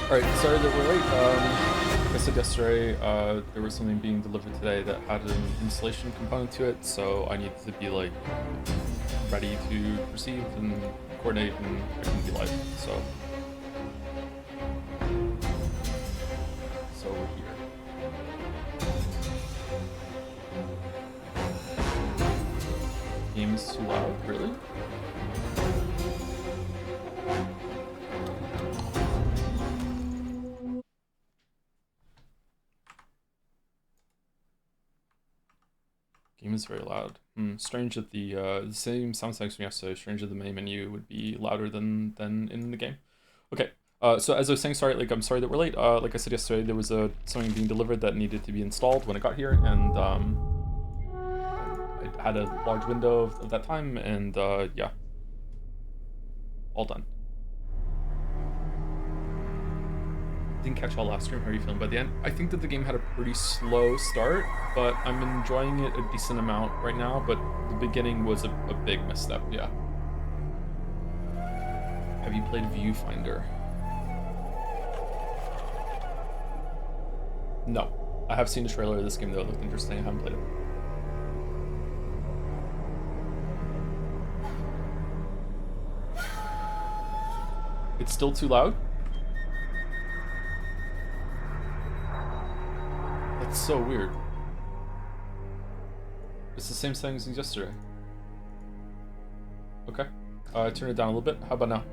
Alright, sorry that we're late. Like I said yesterday, there was something being delivered today that had an installation component to it, so I needed to be like ready to receive and coordinate, and I couldn't be live. So we're here. Game is too loud, really? Game is very loud. Strange that the same sound effects from yesterday. Strange that the main menu would be louder than in the game. Okay. So as I was saying, sorry. I'm sorry that we're late. Like I said yesterday, there was something being delivered that needed to be installed when it got here, and I had a large window of that time, and yeah, all done. Didn't catch all last stream. How are you feeling by the end? I think that the game had a pretty slow start, but I'm enjoying it a decent amount right now. But the beginning was a big misstep. Yeah. Have you played Viewfinder? No. I have seen the trailer of this game though. It looked interesting. I haven't played it. It's still too loud? That's so weird. It's the same settings as yesterday. Okay. Turn it down a little bit. How about now?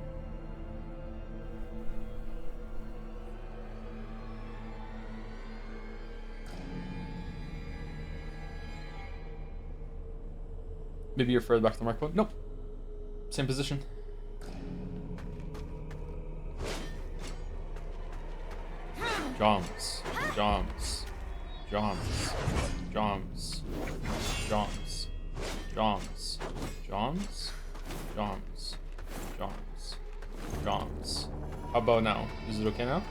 Maybe you're further back to the microphone. Nope. Same position. Joms. Joms. Joms. Joms. Joms. Joms. Joms. Joms. Joms. Joms. How about now? Is it okay now?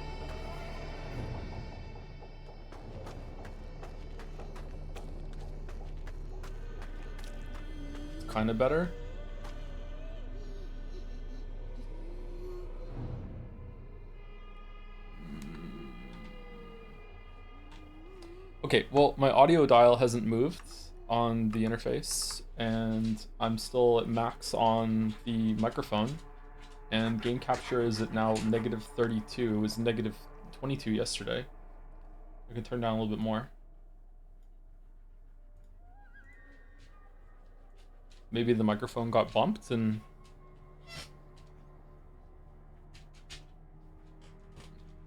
It's kind of better. Okay, well, my audio dial hasn't moved on the interface, and I'm still at max on the microphone, and game capture is at now -32. It was -22 yesterday. I can turn down a little bit more. Maybe the microphone got bumped and...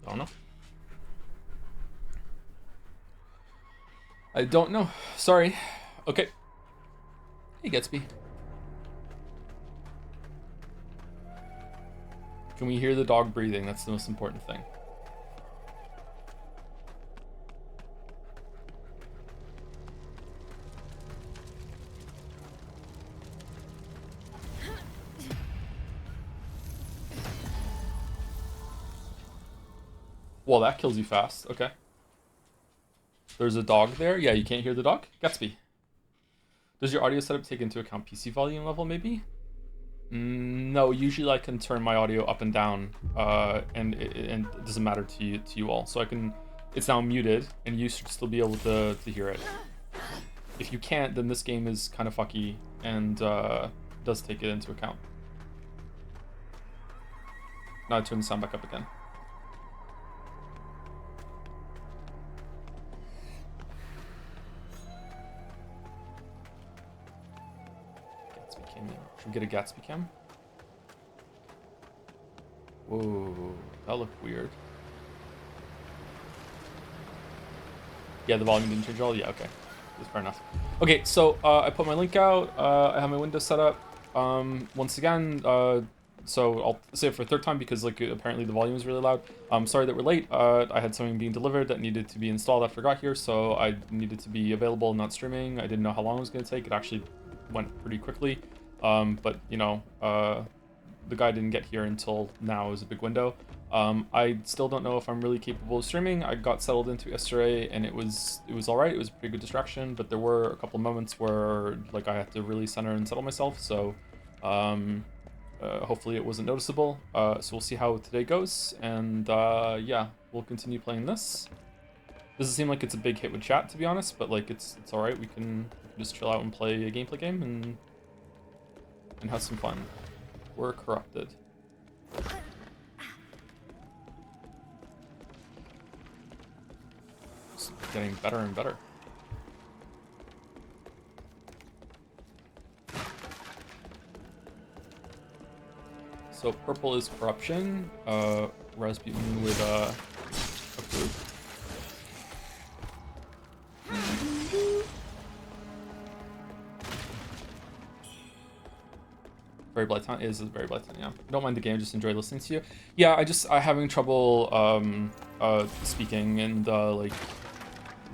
I don't know. I don't know. Sorry. Okay. Hey, Gatsby. Can we hear the dog breathing? That's the most important thing. Well, that kills you fast. Okay. There's a dog there? Yeah, you can't hear the dog? Gatsby. Does your audio setup take into account PC volume level, maybe? No, usually I can turn my audio up and down, and it doesn't matter to you all. So I can, it's now muted, and you should still be able to hear it. If you can't, then this game is kind of fucky, and does take it into account. Now I turn the sound back up again. Should we get a Gatsby cam? Whoa, that looked weird. Yeah, the volume didn't change at all? Yeah, okay. That's fair enough. Okay, so I put my link out. I have my window set up. Once again, so I'll say it for a third time because like apparently the volume is really loud. Sorry that we're late. I had something being delivered that needed to be installed after I got here, so I needed to be available and not streaming. I didn't know how long it was going to take. It actually went pretty quickly. But you know, the guy didn't get here until now. Is a big window. I still don't know if I'm really capable of streaming. I got settled into yesterday, and it was all right. It was a pretty good distraction, but there were a couple moments where like I had to really center and settle myself. So Hopefully it wasn't noticeable. So we'll see how today goes, and yeah, we'll continue playing this. Doesn't seem like it's a big hit with chat, to be honest, but like it's all right. We can just chill out and play a gameplay game and have some fun. We're corrupted. It's getting better and better. So purple is corruption. Rasputin would approve. Very Blyton is very Blyton, yeah. I don't mind the game, just enjoy listening to you. Yeah, I having trouble speaking and like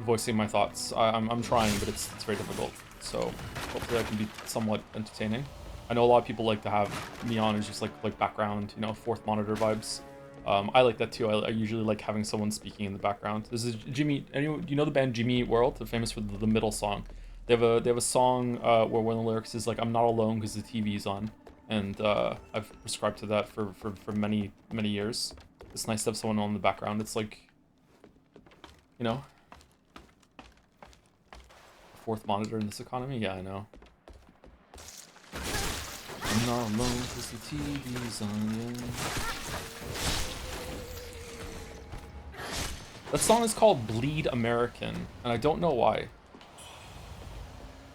voicing my thoughts. I'm trying, but it's very difficult. So hopefully I can be somewhat entertaining. I know a lot of people like to have me on as just like background, you know, fourth monitor vibes. I like that too. I usually like having someone speaking in the background. This is Jimmy. Anyone, you know the band Jimmy Eat World? They're famous for the middle song. They have a song where one of the lyrics is like, "I'm not alone because the TV's on," and I've prescribed to that for many years. It's nice to have someone on in the background. It's like, you know, a fourth monitor in this economy. Yeah, I know. I'm not alone because the TV's on, yeah. That song is called Bleed American, and I don't know why.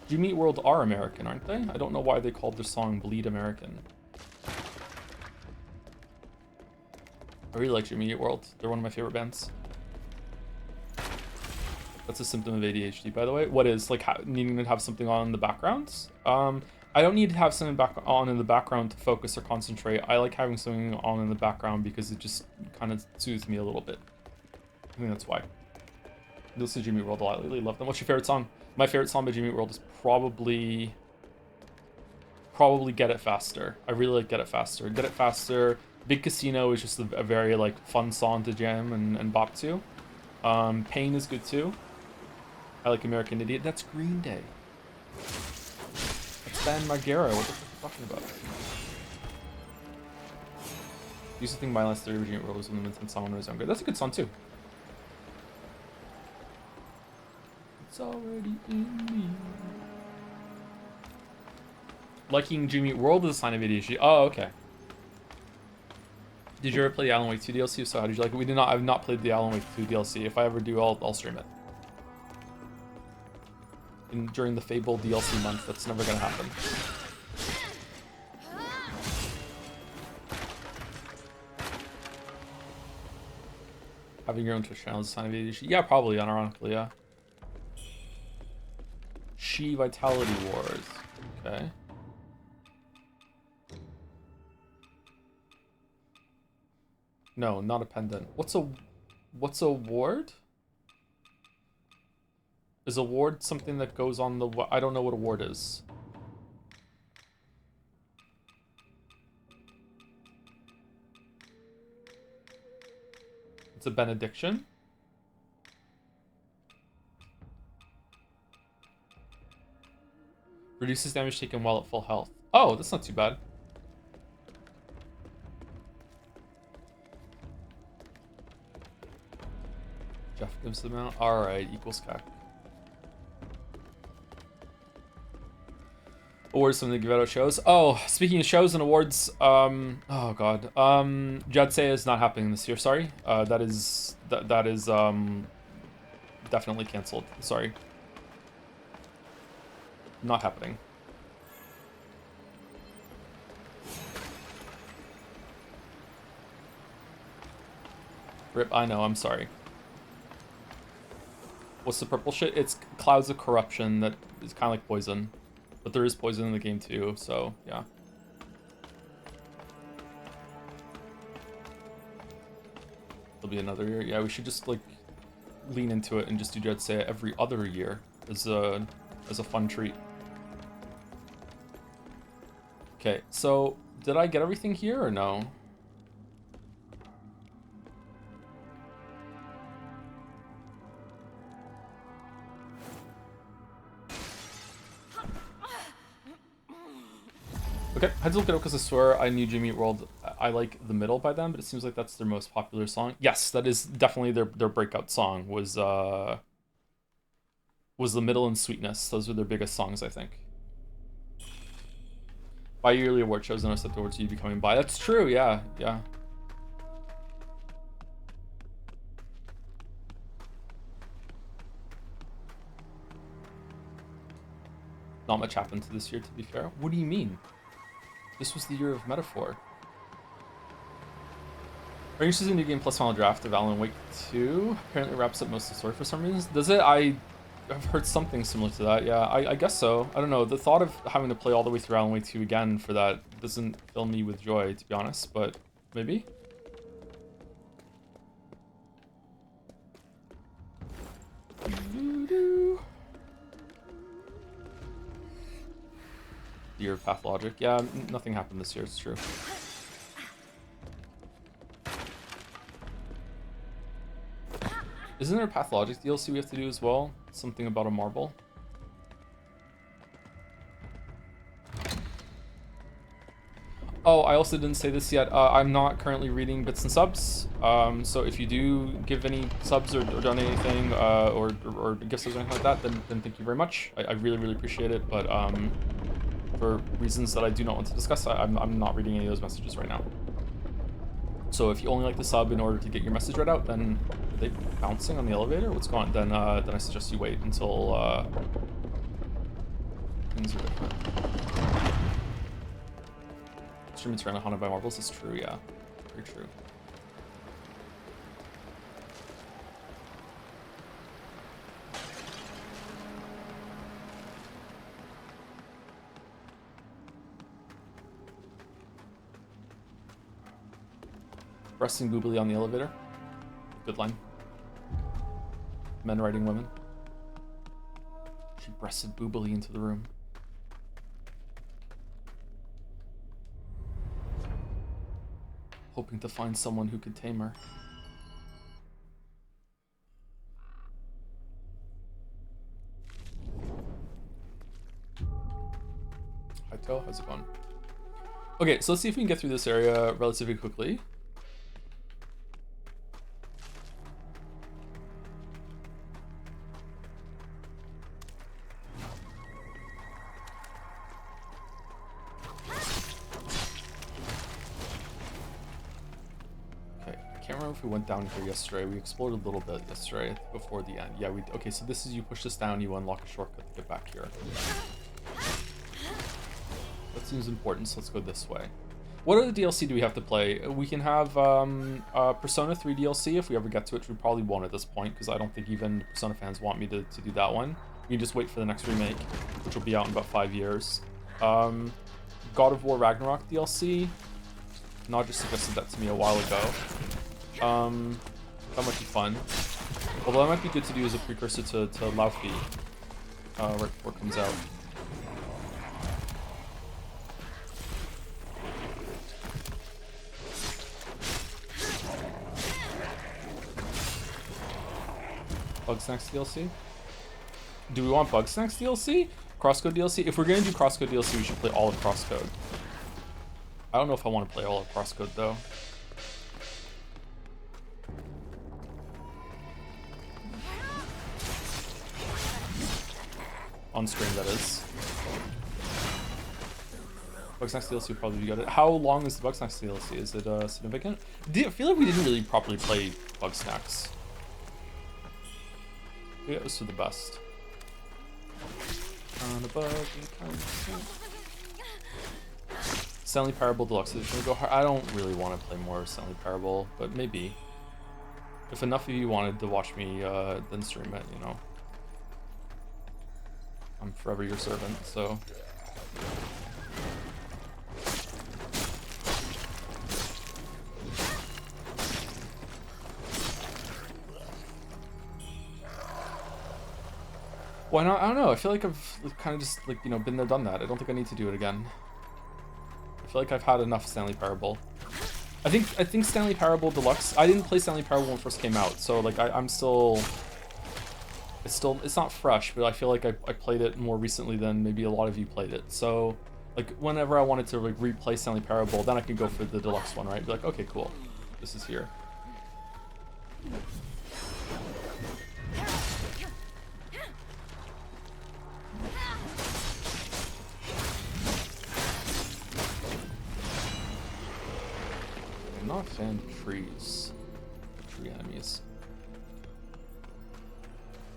Jimmy Eat World are American, aren't they? I don't know why they called their song Bleed American. I really like Jimmy Eat World. They're one of my favorite bands. That's a symptom of ADHD, by the way. What is, like, needing to have something on in the background? I don't need to have something on in the background to focus or concentrate. I like having something on in the background because it just kind of soothes me a little bit. I think that's why. You'll see Jimmy Eat World a lot lately. Love them. What's your favorite song? My favorite song by Jimmy Eat World is probably Get It Faster. I really like Get It Faster. Get It Faster. Big Casino is just a very like fun song to jam and bop to. Pain is good too. I like American Idiot. That's Green Day. That's Ben Margera. What the fuck are you talking about? I used to think My Last Theory of Jimmy Eat World was one of the intense song when I was younger. That's a good song too. It's already in me. Liking Jimmy Eat World is a sign of ADHD. Oh, okay. Did you ever play the Alan Wake 2 DLC? So how did you like it? I've not played the Alan Wake 2 DLC. If I ever do, I'll stream it. During the Fable DLC month, that's never gonna happen. Having your own Twitch channel is a sign of ADHD. Yeah, probably, unironically, yeah. She Vitality Wars. Okay. No, not a pendant. What's a ward? Is a ward something that goes on the... I don't know what a ward is. It's a benediction? Reduces damage taken while at full health. Oh, that's not too bad. Jeff gives them out. Alright, equals CAC. Awards, something to give out at shows. Oh, speaking of shows and awards, oh god. Jadse is not happening this year, sorry. That is definitely cancelled. Sorry. Not happening. Rip, I know, I'm sorry. What's the purple shit? It's clouds of corruption that is kind of like poison. But there is poison in the game too, so yeah. There'll be another year. Yeah, we should just like lean into it and just do Dread Say every other year as a fun treat. Okay, so did I get everything here or no? Okay, I had to look it up because I swear I knew Jimmy Eat World. I like The Middle by them, but it seems like that's their most popular song. Yes, that is definitely their breakout song was The Middle and Sweetness. Those were their biggest songs, I think. Bi-yearly award shows and I stepped over to you becoming bi. That's true, yeah, yeah. Not much happened to this year, to be fair. What do you mean? This was the year of metaphor. Are you interested in the new game plus final draft of Alan Wake 2? Apparently wraps up most of the story for some reason. Does it? I've heard something similar to that. Yeah, I guess so. I don't know. The thought of having to play all the way through Alan Wake 2 again for that doesn't fill me with joy, to be honest, but maybe? The year of Pathologic. Yeah, nothing happened this year, it's true. Isn't there a Pathologic DLC we have to do as well? Something about a marble? Oh, I also didn't say this yet. I'm not currently reading bits and subs. So if you do give any subs or donate anything, or gifts or anything like that, then thank you very much. I really, really appreciate it. But for reasons that I do not want to discuss, I'm not reading any of those messages right now. So if you only like the sub in order to get your message read out, then are they bouncing on the elevator? What's going on? Then I suggest you wait until things are different. Streaming Tyranna haunted by marbles is true, yeah. Very true. Breasting boobily on the elevator. Good line. Men riding women. She breasted boobily into the room. Hoping to find someone who could tame her. Hi, Toe. How's it going? Okay, so let's see if we can get through this area relatively quickly. If we went down here yesterday, we explored a little bit yesterday before the end. Yeah, okay, so this is you push this down, you unlock a shortcut to get back here. That seems important, so let's go this way. What other DLC do we have to play? We can have Persona 3 DLC if we ever get to it, which we probably won't at this point, because I don't think even Persona fans want me to do that one. We can just wait for the next remake, which will be out in about 5 years. God of War Ragnarok DLC. Nod just suggested that to me a while ago. That might be fun. Although that might be good to do as a precursor to Laufey, right before it comes out. Bugsnax DLC? Do we want Bugsnax DLC? Crosscode DLC? If we're gonna do Crosscode DLC, we should play all of Crosscode. I don't know if I want to play all of Crosscode though. On screen, that is. Bugsnax DLC would probably be good. How long is the Bugsnax DLC? Is it significant? I feel like we didn't really properly play Bugsnax. Yeah, it was for the best. Stanley Parable Deluxe Edition. I don't really want to play more Stanley Parable, but maybe. If enough of you wanted to watch me then stream it, you know. I'm forever your servant, so. Why not? I don't know. I feel like I've kind of just, like, you know, been there, done that. I don't think I need to do it again. I feel like I've had enough Stanley Parable. I think Stanley Parable Deluxe. I didn't play Stanley Parable when it first came out, so like I'm still. It's not fresh, but I feel like I played it more recently than maybe a lot of you played it. So Like, whenever I wanted to like replay Stanley Parable, then I could go for the deluxe one, right? Be like, okay, cool. This is here. I'm not a fan of trees. Tree enemies.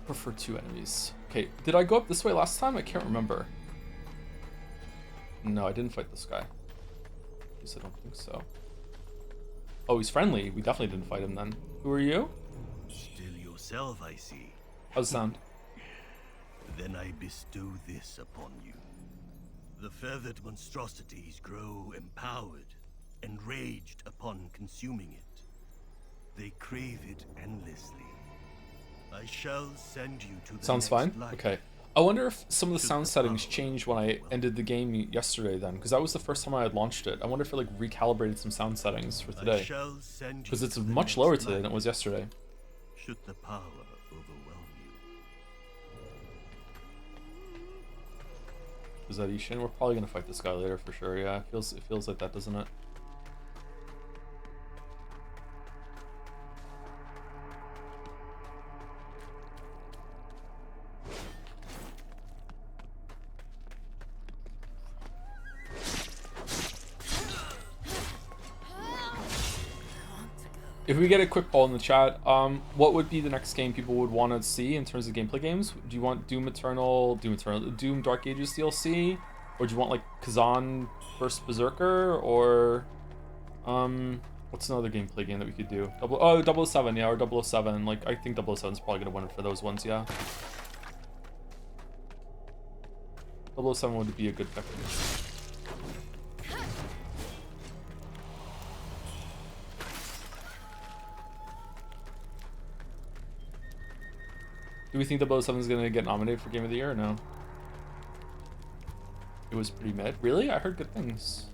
Prefer 2 enemies. Okay, did I go up this way last time? I can't remember. No, I didn't fight this guy. At least I don't think so. Oh, he's friendly. We definitely didn't fight him then. Who are you? Still yourself, I see. How's it sound? Then I bestow this upon you. The feathered monstrosities grow empowered, enraged upon consuming it. They crave it endlessly. I shall send you to the Sounds next fine? life. Okay. I wonder if some of the sound settings changed when I ended the game yesterday then, because that was the first time I had launched it. I wonder if it like recalibrated some sound settings for today. Because it's much lower today than it was yesterday. Should the power overwhelm you. Is that Ishin? We're probably gonna fight this guy later for sure, yeah. It feels like that, doesn't it? If we get a quick poll in the chat, what would be the next game people would want to see in terms of gameplay games? Do you want Doom Dark Ages DLC? Or do you want like Kazan vs Berserker? Or what's another gameplay game that we could do? 007, yeah, or 007. Like I think 007 is probably gonna win it for those ones, yeah. 007 would be a good pick. Do we think 007 is going to get nominated for Game of the Year or no? It was pretty mid. Really? I heard good things.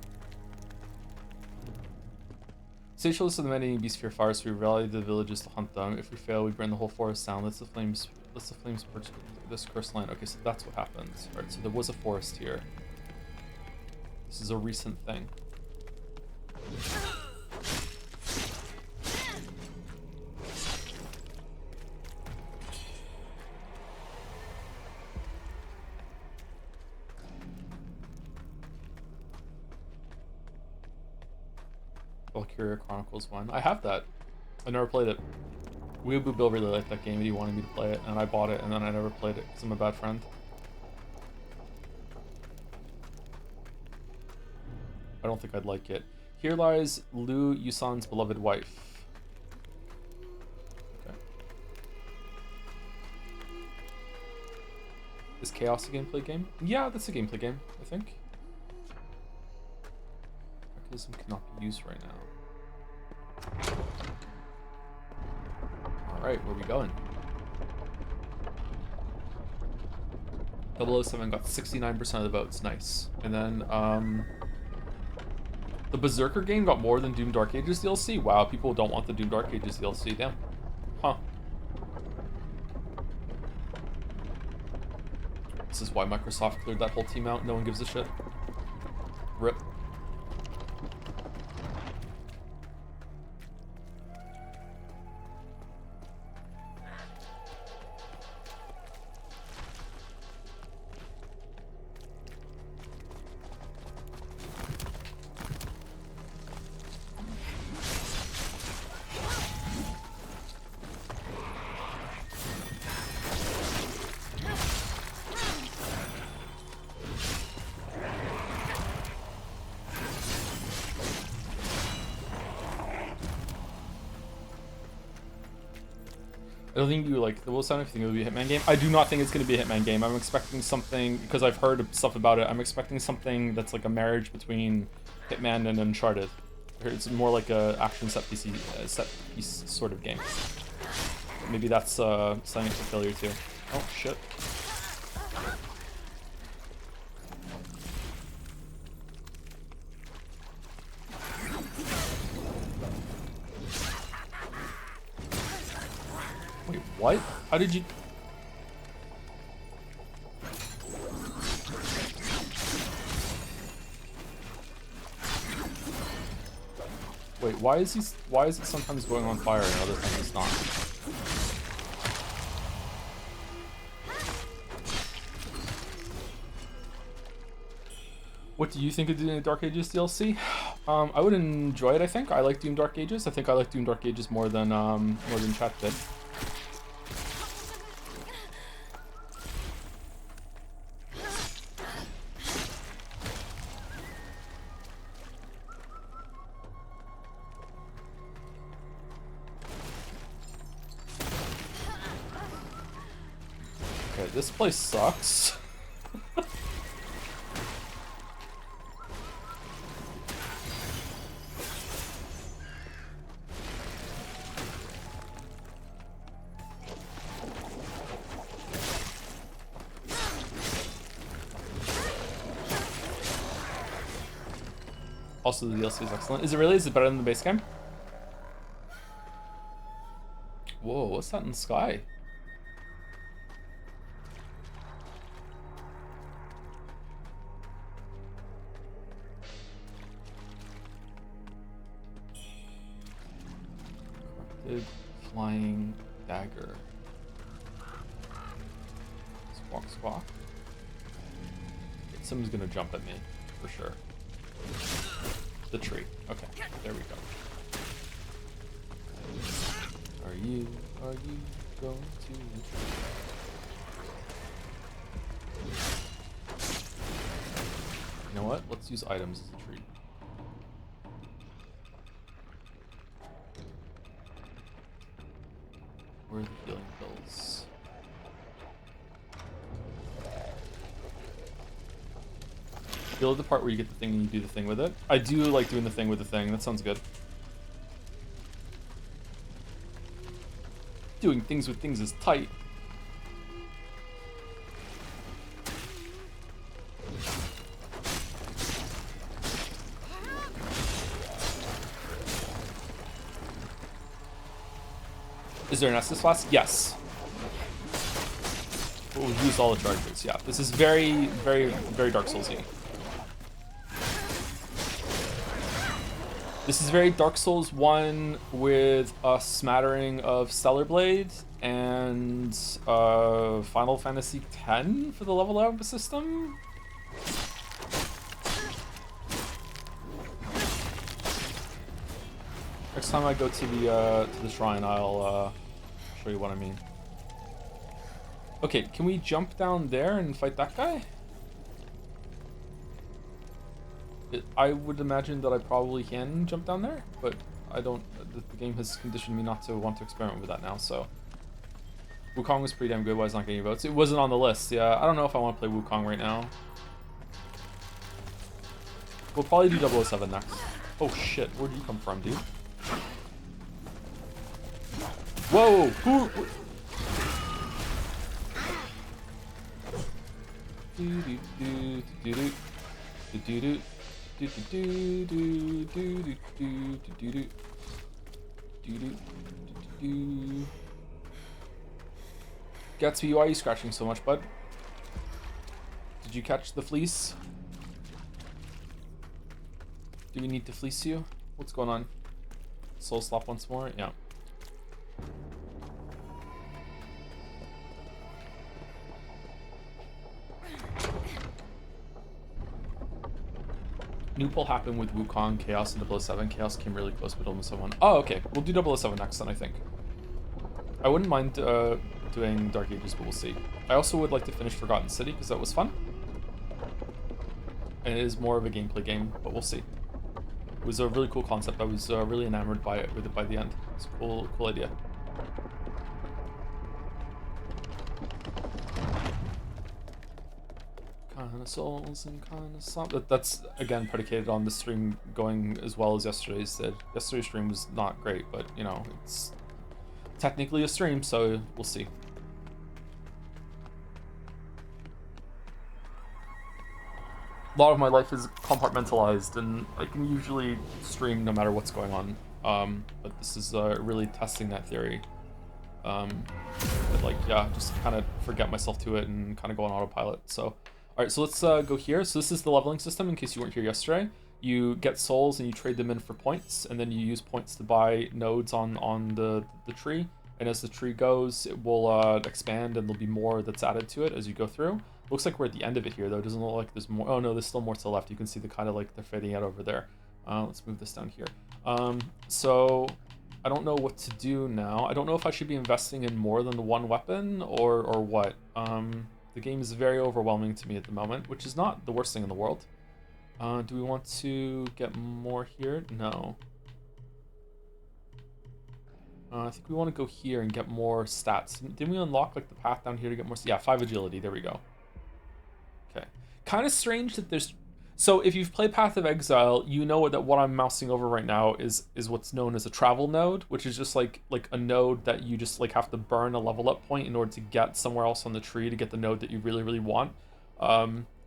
Stay shall listen to the many beasts fear fire, so we rally the villages to hunt them. If we fail, we burn the whole forest down. Let the flames purge this cursed land. Okay, so that's what happens. Alright, so there was a forest here. This is a recent thing. Valkyria Chronicles 1. I have that. I never played it. Weeaboo Bill really liked that game and he wanted me to play it, and I bought it, and then I never played it because I'm a bad friend. I don't think I'd like it. Here lies Liu Yusan's beloved wife. Okay. Is Chaos a gameplay game? Yeah, that's a gameplay game, I think. Mechanism cannot be used right now. Alright, where are we going? 007 got 69% of the votes, nice. And then, the Berserker game got more than Doom Dark Ages DLC? Wow, people don't want the Doom Dark Ages DLC, damn. Huh. This is why Microsoft cleared that whole team out, no one gives a shit. RIP. I don't think you like the Will Sound. If you think it would be a Hitman game, I do not think it's going to be a Hitman game. I'm expecting something because I've heard stuff about it. I'm expecting something that's like a marriage between Hitman and Uncharted. It's more like a action set piece sort of game. Maybe that's signing for failure too. Oh shit. Wait, what? How did you... why is it sometimes going on fire and other times it's not? What do you think of the Dark Ages DLC? I would enjoy it, I think. I like Doom Dark Ages. I think I like Doom Dark Ages more than chat did. Okay, this place sucks. Also, the DLC is excellent. Is it really? Is it better than the base game? Whoa, what's that in the sky? Corrupted flying dagger. Squawk, squawk. Someone's gonna jump at me, for sure. The tree. Okay, there we go. Are you going to the tree? You know what? Let's use items as a tree. Where are the healing pills? You love the part where you get the thing and you do the thing with it. I do like doing the thing with the thing. That sounds good. Doing things with things is tight. Is there an Estus Flask? Yes. We'll use all the charges. Yeah, this is very, very, very Dark Soulsy. This is very Dark Souls 1 with a smattering of Stellar Blade and Final Fantasy X for the level up system. Next time I go to the shrine, I'll show you what I mean. Okay, can we jump down there and fight that guy? I would imagine that I probably can jump down there, but I don't. The game has conditioned me not to want to experiment with that now, so. Wukong was pretty damn good. Why is it not getting votes? It wasn't on the list, yeah. I don't know if I want to play Wukong right now. We'll probably do 007 next. Oh shit, where'd you come from, dude? Whoa! Who? Gatsby, why are you scratching so much, bud? Did you catch the fleece? Do we need to fleece you? What's going on? Soulslop once more? Yeah. New pull happened with Wukong, Chaos, and 007. Chaos came really close, but almost won. Oh, okay. We'll do 007 next then, I think. I wouldn't mind doing Dark Ages, but we'll see. I also would like to finish Forgotten City, because that was fun. And it is more of a gameplay game, but we'll see. It was a really cool concept. I was really enamored by it by the end. It's a cool idea. Kind of souls and kind of something. That's again predicated on the stream going as well as yesterday's did. Yesterday's stream was not great, but you know, it's technically a stream, so we'll see. A lot of my life is compartmentalized, and I can usually stream no matter what's going on. But this is really testing that theory. But like, yeah, just kind of forget myself to it and kind of go on autopilot. So, all right, so let's go here. So this is the leveling system in case you weren't here yesterday. you get souls and you trade them in for points, and then you use points to buy nodes on the tree. And as the tree goes, it will expand, and there'll be more that's added to it as you go through. Looks like we're at the end of it here, though. It doesn't look like there's more. Oh no, there's still more to the left. You can see the kind of like they're fading out over there. Let's move this down here. So I don't know what to do now. I don't know if I should be investing in more than the one weapon or what. The game is very overwhelming to me at the moment, which is not the worst thing in the world. Do we want to get more here? No. I think we want to go here and get more stats. Didn't we unlock like the path down here to get more? Yeah, 5 agility. There we go. Okay. Kind of strange that there's... So if you've played Path of Exile, you know that what I'm mousing over right now is what's known as a travel node, which is just like a node that you just like have to burn a level up point in order to get somewhere else on the tree to get the node that you really, really want.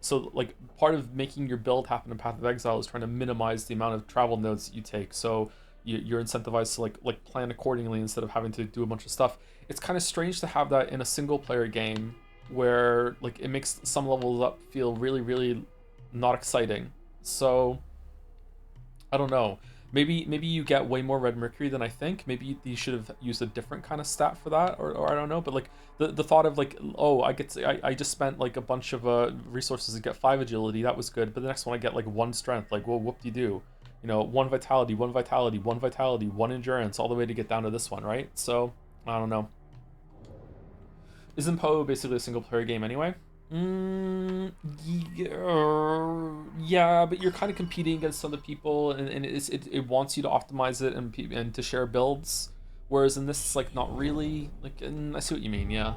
So like part of making your build happen in Path of Exile is trying to minimize the amount of travel nodes that you take. So you're incentivized to like plan accordingly instead of having to do a bunch of stuff. It's kind of strange to have that in a single player game where like it makes some levels up feel really, really not exciting. So I don't know. Maybe you get way more red mercury than I think. Maybe you should have used a different kind of stat for that, or I don't know. But like the thought of like, oh, I just spent like a bunch of resources to get 5 agility. That was good. But the next one I get like 1 strength. Like, well, whoop-de-doo. You know, 1 vitality, 1 vitality, 1 vitality, 1 endurance, all the way to get down to this one, right? So I don't know. Isn't Poe basically a single player game anyway? Yeah, but you're kind of competing against other people, and it wants you to optimize it and to share builds, whereas in this it's like not really. Like, I see what you mean. Yeah,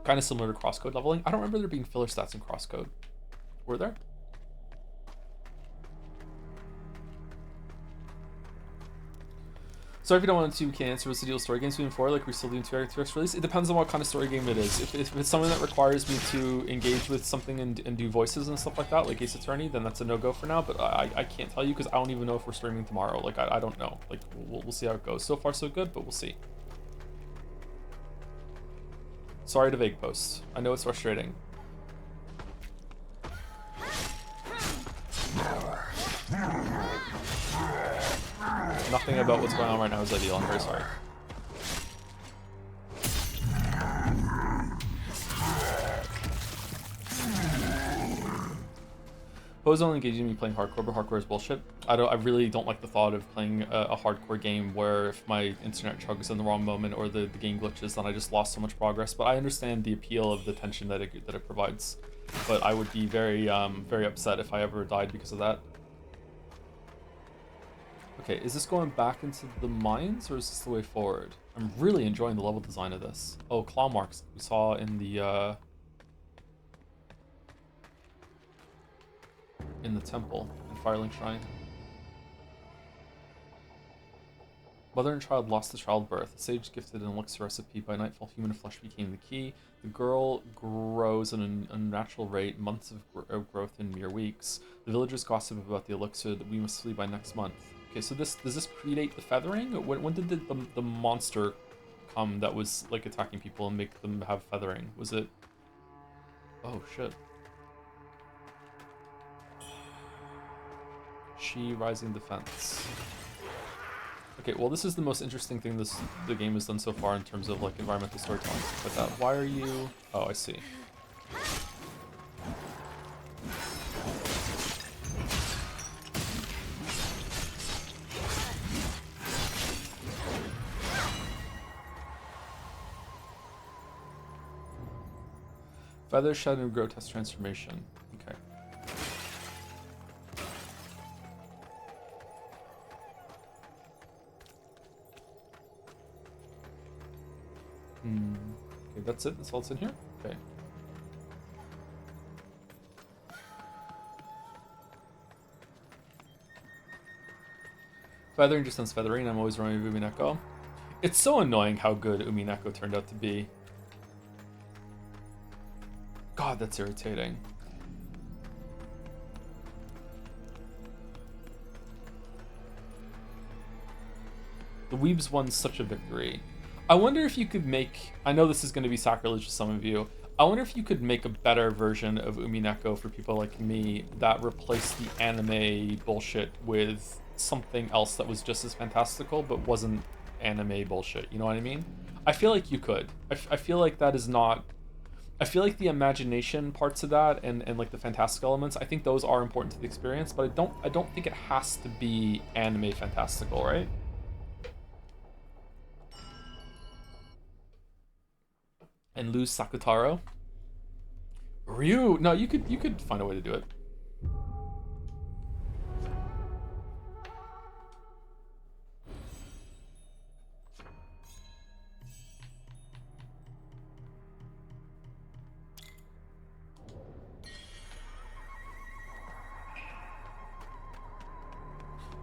kind of similar to crosscode leveling. I don't remember there being filler stats in crosscode. Were there? Sorry if you don't want to, can answer. What's the deal with story games moving forward? Like, we're still doing 2x release? It depends on what kind of story game it is. If it's something that requires me to engage with something and do voices and stuff like that, like Ace Attorney, then that's a no-go for now. But I can't tell you because I don't even know if we're streaming tomorrow. Like, I don't know. Like, we'll see how it goes. So far, so good, but we'll see. Sorry to vague post. I know it's frustrating. Nothing about what's going on right now is ideal. I'm very sorry. Poe's only engaging me playing hardcore, but hardcore is bullshit. I really don't like the thought of playing a hardcore game where if my internet chugs in the wrong moment or the game glitches, then I just lost so much progress. But I understand the appeal of the tension that it provides. But I would be very very upset if I ever died because of that. Okay, is this going back into the mines, or is this the way forward? I'm really enjoying the level design of this. Oh, claw marks we saw in the temple in Firelink Shrine. Mother and child lost to childbirth. The sage gifted an elixir recipe. By nightfall, human flesh became the key. The girl grows at an unnatural rate, months of growth in mere weeks. The villagers gossip about the elixir that we must flee by next month. Okay, so does this predate the feathering? When did the monster come that was like attacking people and make them have feathering? Was it... Oh shit. She rising defense. Okay, well this is the most interesting thing the game has done so far in terms of like environmental storytelling. But why are you... Oh, I see. Feather Shadow Grotesque Transformation. Okay. Okay, that's it? That's all that's in here? Okay. Feathering just sounds feathering. I'm always running with Umineko. It's so annoying how good Umineko turned out to be. God, that's irritating. The Weebs won such a victory. I wonder if you could make... I know this is going to be sacrilege to some of you. I wonder if you could make a better version of Umineko for people like me that replaced the anime bullshit with something else that was just as fantastical but wasn't anime bullshit. You know what I mean? I feel like you could. I feel like that is not. I feel like the imagination parts of that and like the fantastic elements, I think those are important to the experience, but I don't think it has to be anime fantastical, right? And lose Sakutaro. Ryu, no, you could find a way to do it.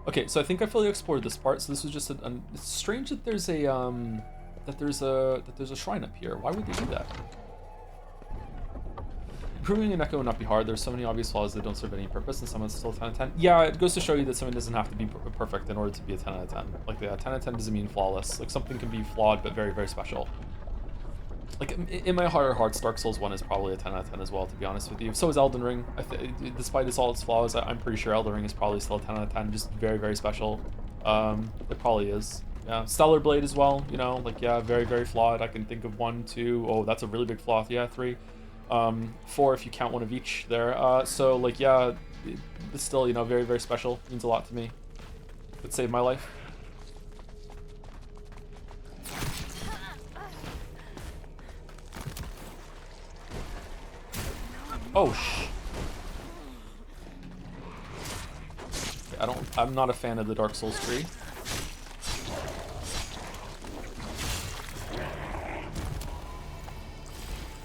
Okay, so I think I fully explored this part. So this was just it's strange that there's a shrine up here. Why would they do that? Improving an echo would not be hard. There's so many obvious flaws that don't serve any purpose, and someone's still 10 out of 10. Yeah, it goes to show you that something doesn't have to be perfect in order to be a 10 out of 10. Like, yeah, 10 out of 10 doesn't mean flawless. Like, something can be flawed, but very, very special. Like, in my heart of hearts, Dark Souls 1 is probably a 10 out of 10 as well, to be honest with you. So is Elden Ring. Despite all its flaws, I'm pretty sure Elden Ring is probably still a 10 out of 10. Just very, very special. It probably is. Yeah, Stellar Blade as well, you know, like, yeah, very, very flawed. I can think of 1, 2, oh, that's a really big flaw. Yeah, 3. 4 if you count one of each there. So, like, yeah, it's still, you know, very, very special. Means a lot to me. It saved my life. Oh, I'm not a fan of the Dark Souls tree.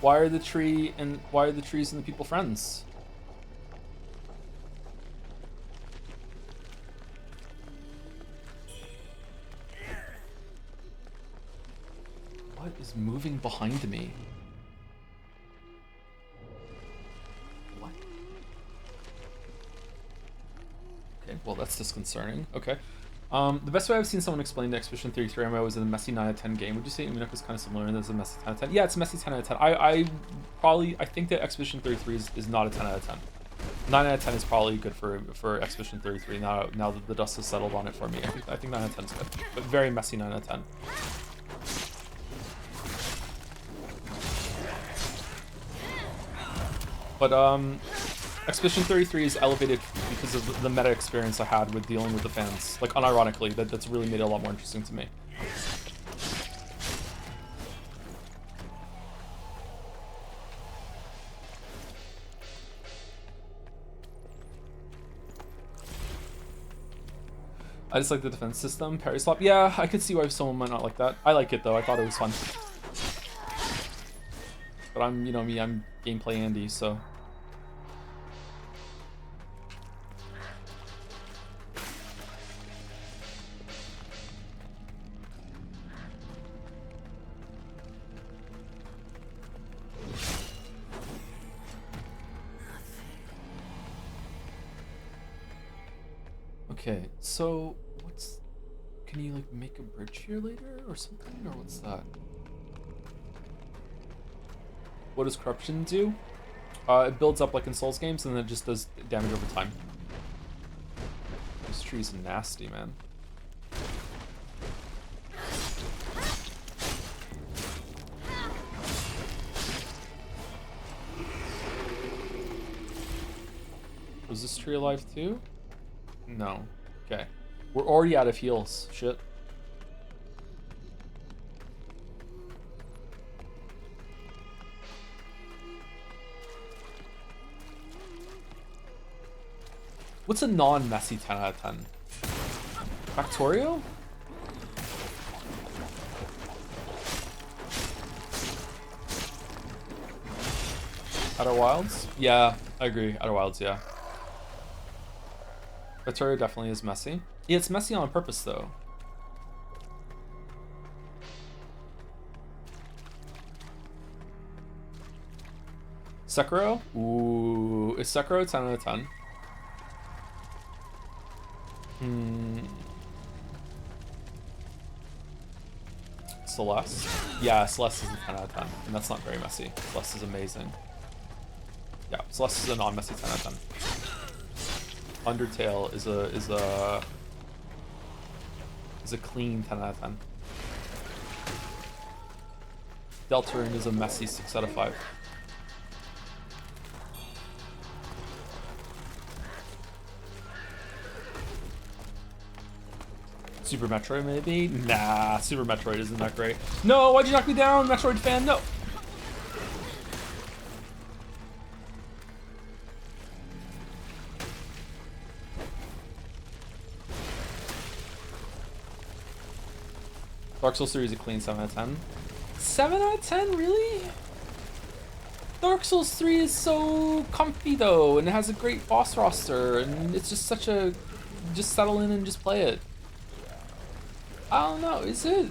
Why are the trees and the people friends? What is moving behind me? What? Okay, well that's disconcerting. Okay. The best way I've seen someone explain the Expedition 33 MMO was in a messy 9 out of 10 game. Would you say Umineko is kind of similar and there's a messy 10 out of 10? Yeah, it's a messy 10 out of 10. I think that Expedition 33 is not a 10 out of 10. 9 out of 10 is probably good for Expedition 33 now that the dust has settled on it for me. I think 9 out of 10 is good. But very messy 9 out of 10. But Expedition 33 is elevated because of the meta experience I had with dealing with the fans. Like, unironically, that's really made it a lot more interesting to me. I just like the defense system. Parry slap. Yeah, I could see why someone might not like that. I like it though. I thought it was fun. But I'm, you know me, I'm gameplay Andy, so. Okay, so can you like make a bridge here later or something, or what's that? What does corruption do? It builds up like in Souls games and then it just does damage over time. This tree's nasty, man. Was this tree alive too? No. Okay. We're already out of heals. Shit. What's a non-messy 10 out of 10? Factorio? Outer Wilds? Yeah, I agree. Outer Wilds, yeah. Factorio definitely is messy. Yeah, it's messy on purpose, though. Sekiro? Ooh, is Sekiro 10 out of 10? Celeste. Yeah, Celeste is a 10 out of 10, and that's not very messy. Celeste is amazing. Yeah, Celeste is a non-messy 10 out of 10. Undertale is a clean 10 out of 10. Deltarune is a messy 6 out of 5. Super Metroid, maybe? Nah, Super Metroid isn't that great. No, why'd you knock me down, Metroid fan? No! Dark Souls 3 is a clean 7 out of 10. 7 out of 10, really? Dark Souls 3 is so comfy though, and it has a great boss roster, and it's just such a... just settle in and just play it. I don't know, is it?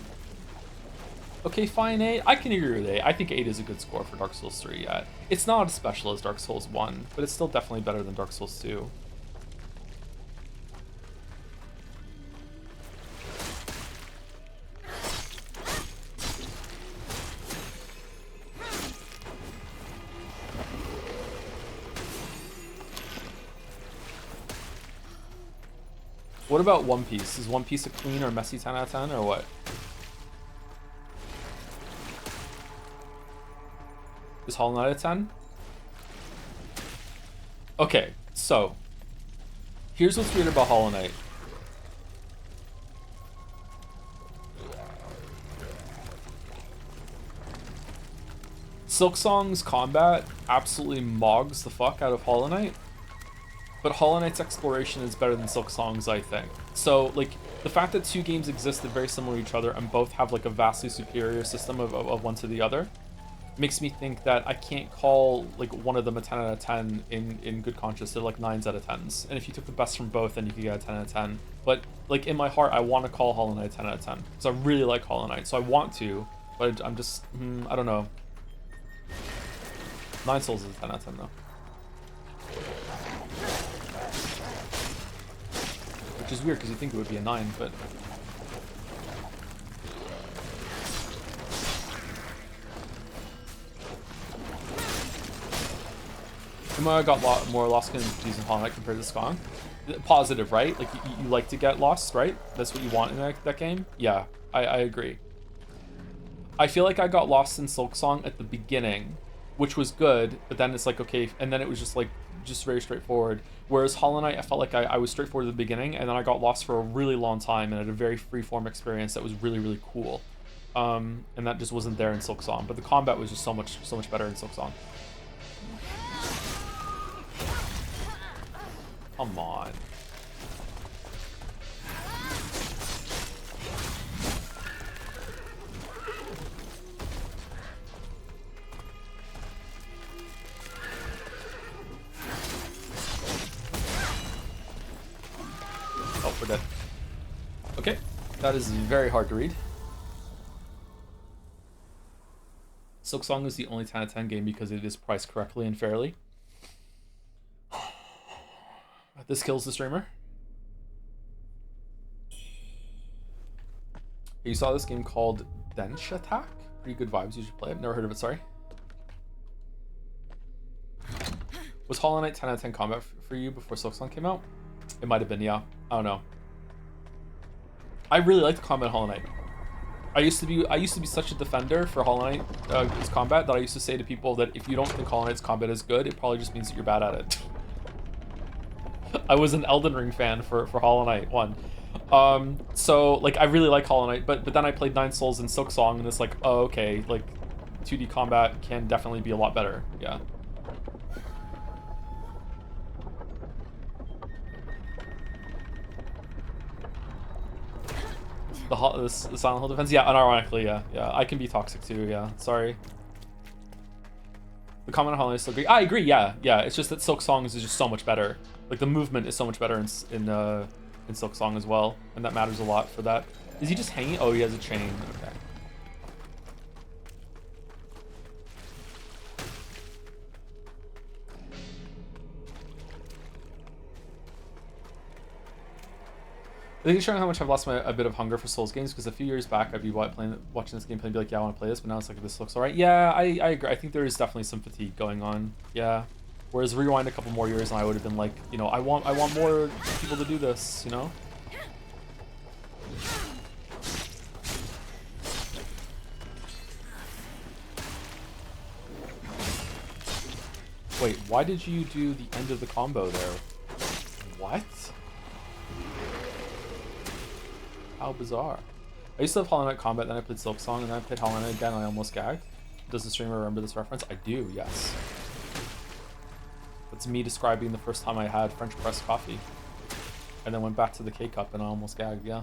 Okay, fine, 8. I can agree with 8. I think 8 is a good score for Dark Souls 3 yet. It's not as special as Dark Souls 1, but it's still definitely better than Dark Souls 2. What about One Piece? Is One Piece a clean or messy 10 out of 10 or what? Is Hollow Knight a 10? Okay, so here's what's weird about Hollow Knight. Silksong's combat absolutely mogs the fuck out of Hollow Knight. But Hollow Knight's exploration is better than Silksong's, I think. So, like, the fact that two games exist that are very similar to each other and both have, like, a vastly superior system of one to the other makes me think that I can't call, like, one of them a 10 out of 10 in good conscience. They're, like, 9s out of 10s. And if you took the best from both, then you could get a 10 out of 10. But, like, in my heart, I want to call Hollow Knight a 10 out of 10. Because I really like Hollow Knight. So I want to, but I'm just, I don't know. 9 Souls is a 10 out of 10, though. Which is weird because you think it would be a 9, but I got more lost using Hollow Knight compared to Skong. Positive, right? Like you like to get lost, right? That's what you want in that game. Yeah, I agree. I feel like I got lost in Silksong at the beginning, which was good, but then it's like okay, and then it was just like very straightforward. Whereas Hollow Knight, I felt like I was straightforward at the beginning, and then I got lost for a really long time and had a very freeform experience that was really, really cool. And that just wasn't there in Silksong. But the combat was just so much better in Silksong. Come on. Oh, we're dead. Okay, that is very hard to read. Silksong is the only 10 out of 10 game because it is priced correctly and fairly. This kills the streamer. You saw this game called Dench Attack? Pretty good vibes, you should play it. Never heard of it, sorry. Was Hollow Knight 10 out of 10 combat for you before Silksong came out? It might have been, yeah. I don't know. I really like the combat in Hollow Knight. I used to be such a defender for Hollow Knight's combat that I used to say to people that if you don't think Hollow Knight's combat is good, it probably just means that you're bad at it. I was an Elden Ring fan for Hollow Knight 1. So like I really like Hollow Knight, but then I played 9 Souls and Silksong and it's like, oh okay, like 2D combat can definitely be a lot better. Yeah. The Silent Hill defense? Yeah, unironically, yeah. Yeah, I can be toxic too, yeah. Sorry. The comment on Hollow Knight is still great. I agree, yeah. Yeah, it's just that Silksong is just so much better. Like, the movement is so much better in Silksong as well. And that matters a lot for that. Is he just hanging? Oh, he has a chain. Okay. I think it's showing how much I've lost a bit of hunger for Souls games, because a few years back I'd be watching this gameplay and be like, yeah, I want to play this, but now it's like, this looks alright. Yeah, I agree. I think there is definitely some fatigue going on. Yeah. Whereas rewind a couple more years and I would have been like, you know, I want more people to do this, you know? Wait, why did you do the end of the combo there? What? How bizarre. I used to have Hollow Knight Combat, then I played Silksong, and then I played Hollow Knight again, and I almost gagged. Does the streamer remember this reference? I do, yes. That's me describing the first time I had French press coffee. And then went back to the K-Cup and I almost gagged, yeah.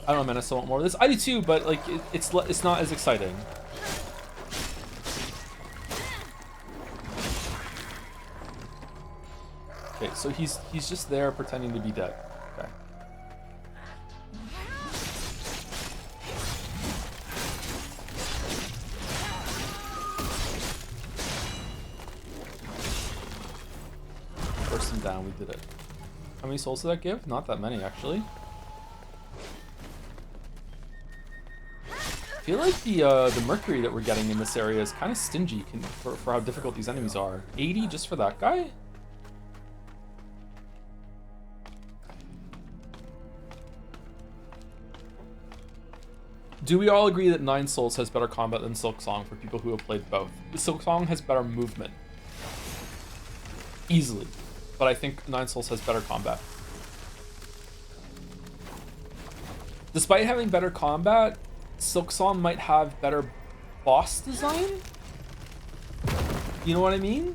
I don't know, man, I still want more of this. I do too, but like, it's not as exciting. Okay, so he's just there pretending to be dead. Okay. Force him down, we did it. How many souls did that give? Not that many, actually. I feel like the mercury that we're getting in this area is kind of stingy for how difficult these enemies are. 80 just for that guy? Do we all agree that 9 Souls has better combat than Silksong for people who have played both? Silksong has better movement. Easily. But I think 9 Souls has better combat. Despite having better combat, Silksong might have better boss design? You know what I mean?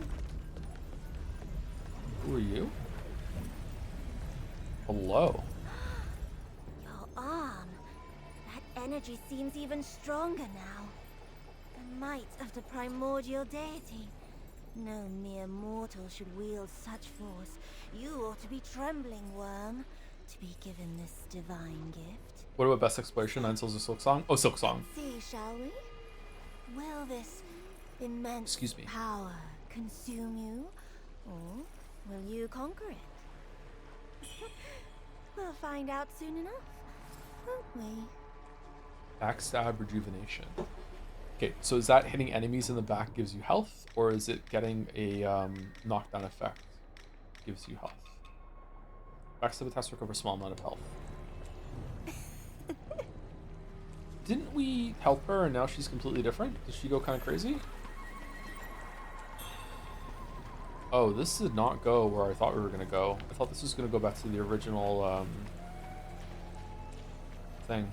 Who are you? Hello. Your arm. That energy seems even stronger now. The might of the primordial deity. No mere mortal should wield such force. You ought to be trembling, worm, to be given this divine gift. What about best exploration? 9 Souls or Silksong? Oh, Silksong. See, shall we? Will this immense power consume you, or will you conquer it? We'll find out soon enough, won't we? Backstab rejuvenation. Okay, so is that hitting enemies in the back gives you health, or is it getting a knockdown effect gives you health? Backstab attacks recover a small amount of health. Didn't we help her and now she's completely different? Did she go kind of crazy? Oh, this did not go where I thought we were going to go. I thought this was going to go back to the original thing.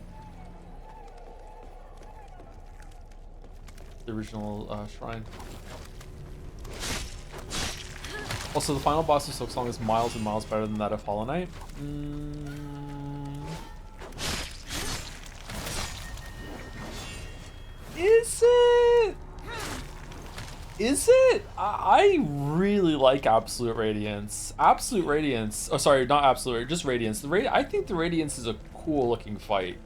The original shrine. Also, the final boss of Silksong is miles and miles better than that of Hollow Knight. Is it? Is it? I really like Absolute Radiance. Absolute Radiance. Oh, sorry, not Absolute. Just Radiance. I think the Radiance is a cool looking fight.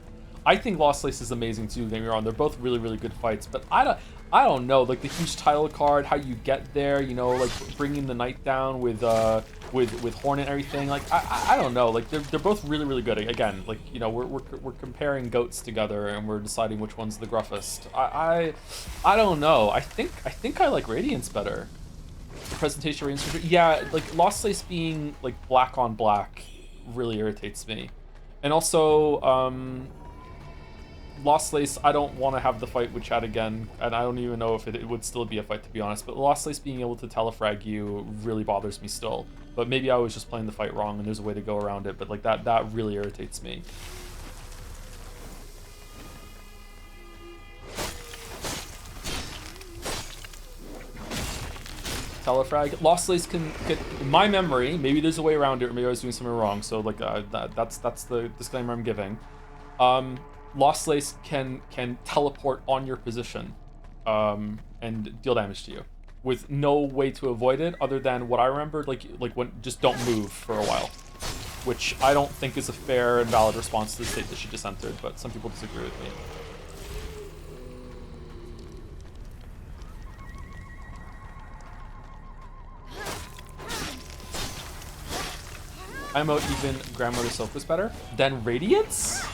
I think Lost Lace is amazing too. Don't get me wrong. They're both really, really good fights. But I don't know. Like the huge title card, how you get there. You know, like bringing the knight down with Hornet and everything. Like I don't know. Like they're both really, really good. Again, like you know, we're comparing goats together and we're deciding which one's the gruffest. I don't know. I think I like Radiance better. The presentation Radiance. Yeah, like Lost Lace being like black on black really irritates me, and also Lost Lace, I don't want to have the fight with Chad again, and I don't even know if it would still be a fight, to be honest, but Lost Lace being able to telefrag you really bothers me still. But maybe I was just playing the fight wrong and there's a way to go around it, but like that really irritates me. Telefrag. Lost Lace can, in my memory, maybe there's a way around it, or maybe I was doing something wrong, so like that's the disclaimer I'm giving. Lost Lace can teleport on your position and deal damage to you with no way to avoid it other than what I remembered, like when just don't move for a while, which I don't think is a fair and valid response to the state that she just entered, but some people disagree with me. I'm out even Grandmother Silk was better. Then Radiance?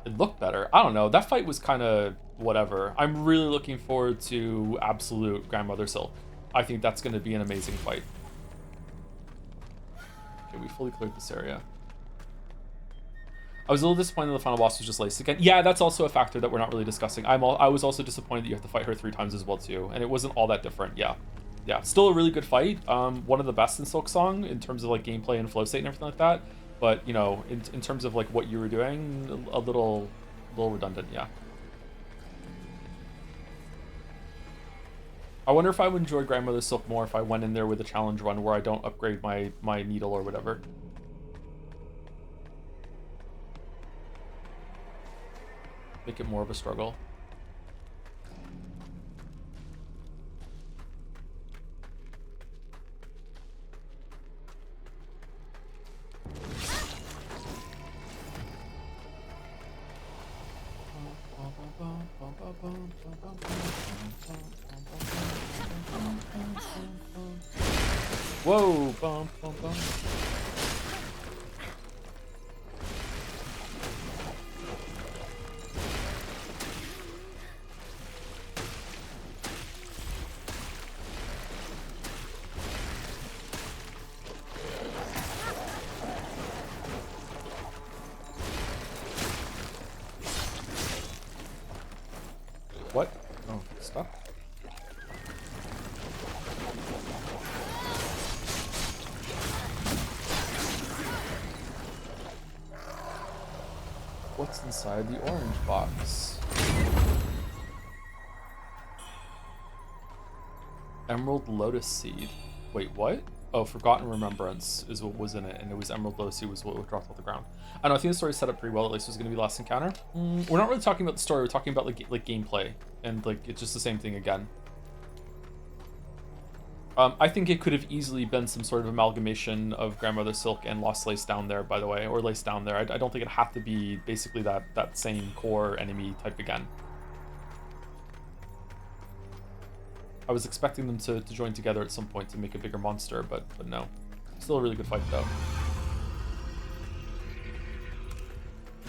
It looked better. I don't know. That fight was kind of whatever. I'm really looking forward to Absolute Grandmother Silk. I think that's going to be an amazing fight. Okay, we fully cleared this area. I was a little disappointed the final boss was just Lace again. Yeah, that's also a factor that we're not really discussing. I was also disappointed that you have to fight her 3 times as well too, and it wasn't all that different. Yeah, still a really good fight. One of the best in Silksong in terms of like gameplay and flow state and everything like that. But you know, in terms of like what you were doing, a little redundant. Yeah. I wonder if I would enjoy Grandmother Silk more if I went in there with a challenge run where I don't upgrade my needle or whatever. Make it more of a struggle. Whoa, bum, bum, bum. What? Oh, stop. What's inside the orange box? Emerald Lotus Seed. Wait, what? Oh, Forgotten Remembrance is what was in it, and it was Emerald Lotus Seed was what dropped off the ground. I don't know, I think the story set up pretty well, at least it was going to be last encounter. We're not really talking about the story, we're talking about like gameplay, and like it's just the same thing again. I think it could have easily been some sort of amalgamation of Grandmother Silk and Lost Lace down there, by the way, or Lace down there. I don't think it had to be basically that same core enemy type again. I was expecting them to join together at some point to make a bigger monster, but no. Still a really good fight, though.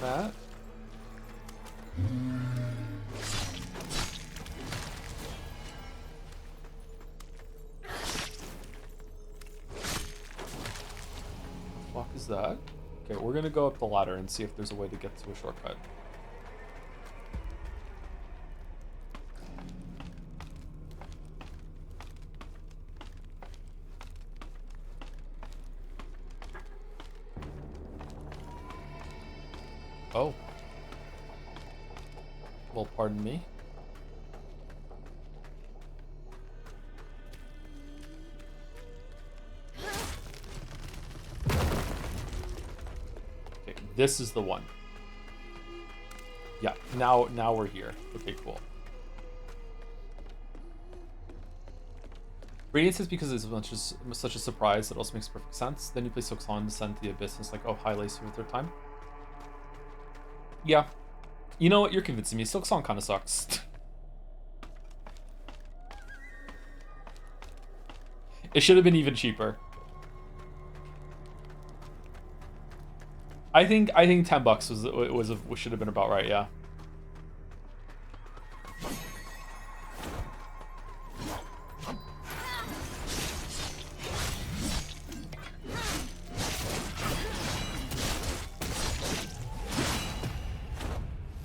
Matt? What the fuck is that? Okay, we're gonna go up the ladder and see if there's a way to get to a shortcut. Oh. Well, pardon me. Okay, this is the one. Yeah, now we're here. Okay, cool. Radiance is because it's such a surprise that also makes perfect sense. Then you play Soulslop and descend to the abyss, and it's like, oh, hi, Lace for the 3rd time. Yeah. You know what? You're convincing me. Silksong kind of sucks. It should have been even cheaper. I think $10 should have been about right, yeah.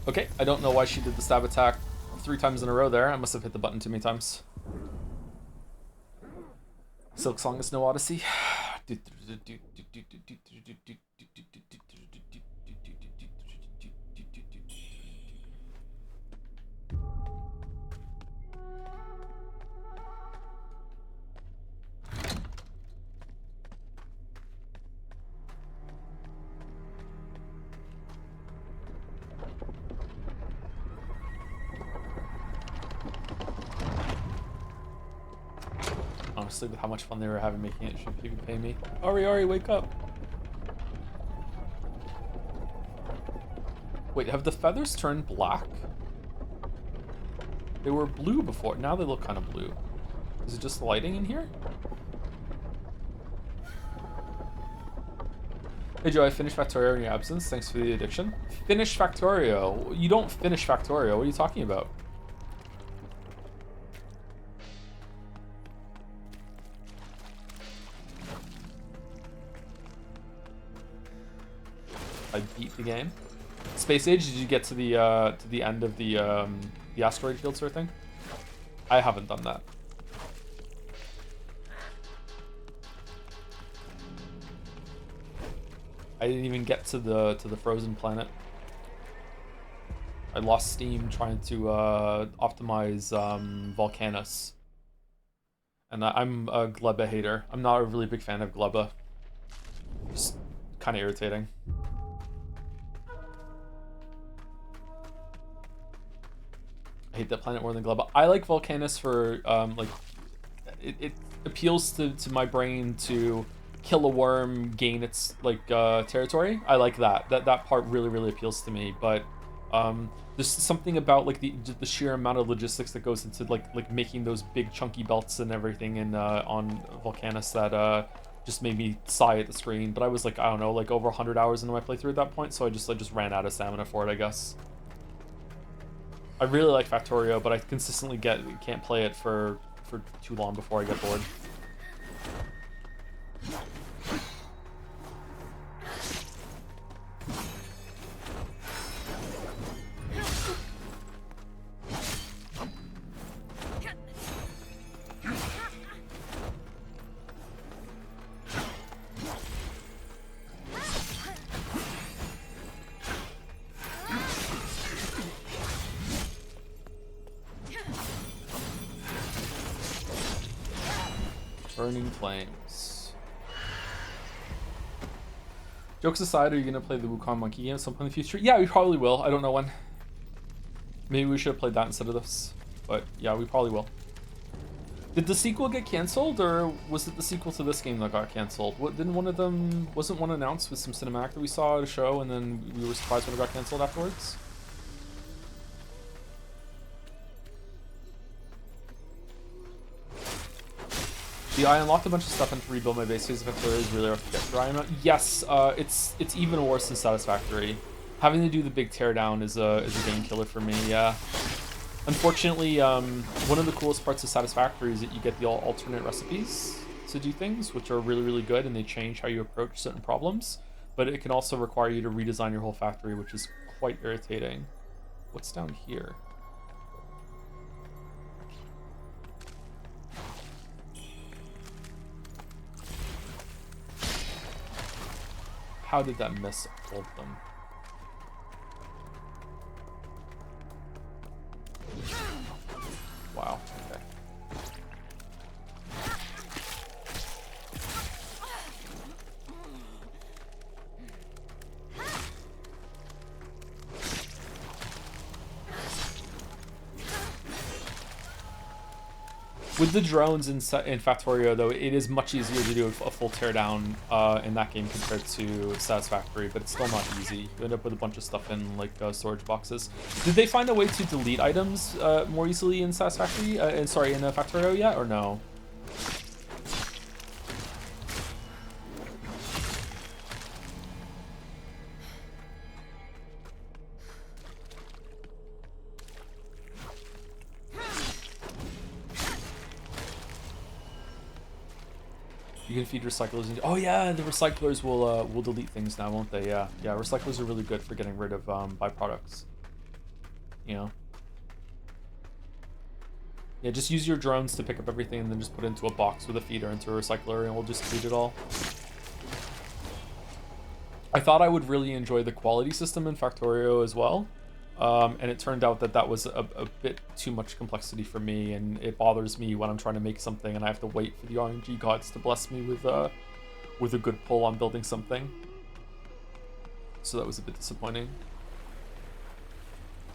Okay, I don't know why she did the stab attack 3 times in a row there. I must have hit the button too many times. Silksong is no Odyssey. Honestly, with how much fun they were having making it, should people pay me? Ari, wake up! Wait, have the feathers turned black? They were blue before, now they look kind of blue. Is it just the lighting in here? Hey Joe, I finished Factorio in your absence. Thanks for the addiction. Finish Factorio? You don't finish Factorio. What are you talking about? I beat the game. Space Age, did you get to the end of the asteroid field sort of thing? I haven't done that. I didn't even get to the frozen planet. I lost steam trying to optimize Volcanus. And I'm a Gleba hater. I'm not a really big fan of Gleba. Just kind of irritating. I hate that planet more than Gleba. I like Volcanus for like it appeals to my brain to kill a worm, gain its like territory. I like that. That part really appeals to me. But there's something about like the sheer amount of logistics that goes into like making those big chunky belts and everything in on Volcanus that just made me sigh at the screen. But I was like, I don't know, like over 100 hours into my playthrough at that point, so I just ran out of stamina for it, I guess. I really like Factorio, but I consistently can't play it for too long before I get bored. Burning Flames. Jokes aside, are you gonna play the Wukong Monkey game at some point in the future? Yeah, we probably will. I don't know when. Maybe we should have played that instead of this. But yeah, we probably will. Did the sequel get cancelled, or was it the sequel to this game that got cancelled? What didn't one of them wasn't one announced with some cinematic that we saw at a show, and then we were surprised when it got cancelled afterwards? Yeah, I unlocked a bunch of stuff and to rebuild my base because Factorio is really hard to get through. Yes, it's even worse than Satisfactory. Having to do the big teardown is a game killer for me. Yeah. Unfortunately, one of the coolest parts of Satisfactory is that you get the alternate recipes to do things, which are really good, and they change how you approach certain problems. But it can also require you to redesign your whole factory, which is quite irritating. What's down here? How did that miss all of them? Wow, okay. With the drones in Factorio, though, it is much easier to do a full teardown in that game compared to Satisfactory, but it's still not easy. You end up with a bunch of stuff in like storage boxes. Did they find a way to delete items more easily in Satisfactory? In Factorio yet, or no? You can feed recyclers. Oh yeah, the recyclers will delete things now, won't they? Yeah, yeah. Recyclers are really good for getting rid of byproducts. You know. Yeah, just use your drones to pick up everything and then just put it into a box with a feeder into a recycler, and we'll just feed it all. I thought I would really enjoy the quality system in Factorio as well. And it turned out that was a bit too much complexity for me, and it bothers me when I'm trying to make something and I have to wait for the RNG gods to bless me with a good pull on building something. So that was a bit disappointing.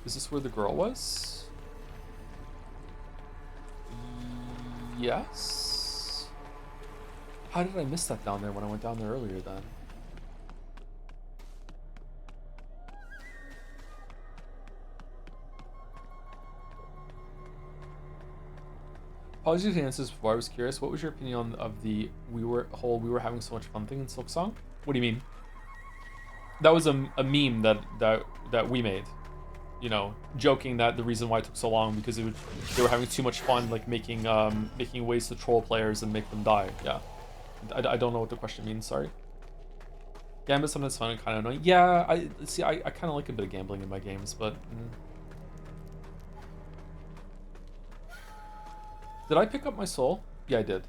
Is this where the girl was? Yes. How did I miss that down there when I went down there earlier then? Apologies if the answers before. I was curious. What was your opinion of the we were having so much fun thing in Silksong? What do you mean? that was a meme that we made, you know, joking that the reason why it took so long because they were having too much fun, like making ways to troll players and make them die. Yeah, I don't know what the question means. Sorry. Gambling sometimes fun and kind of annoying. Yeah, I kind of like a bit of gambling in my games, but. Did I pick up my soul? Yeah, I did.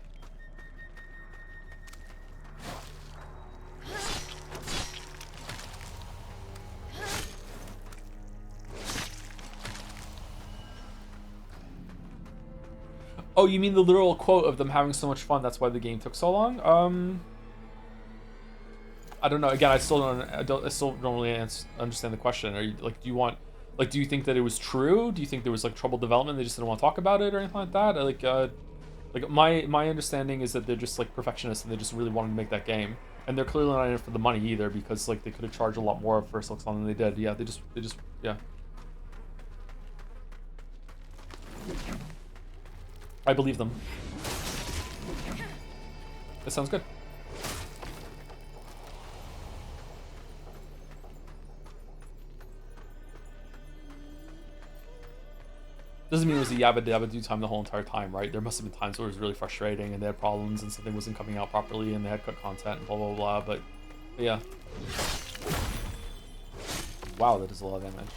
Oh, you mean the literal quote of them having so much fun, that's why the game took so long? I don't know. Again, I still don't really understand the question. Are you like, do you want, like, do you think that it was true? Do you think there was like trouble development? They just didn't want to talk about it or anything like that? Like my understanding is that they're just like perfectionists and they just really wanted to make that game, and they're clearly not in it for the money either because like they could have charged a lot more for Silksong than they did. Yeah, they just yeah. I believe them. That sounds good. Doesn't mean it was a yabba dabba do time the whole entire time, right? There must have been times where it was really frustrating and they had problems and something wasn't coming out properly and they had cut content and blah blah blah, but yeah. Wow, that is a lot of damage.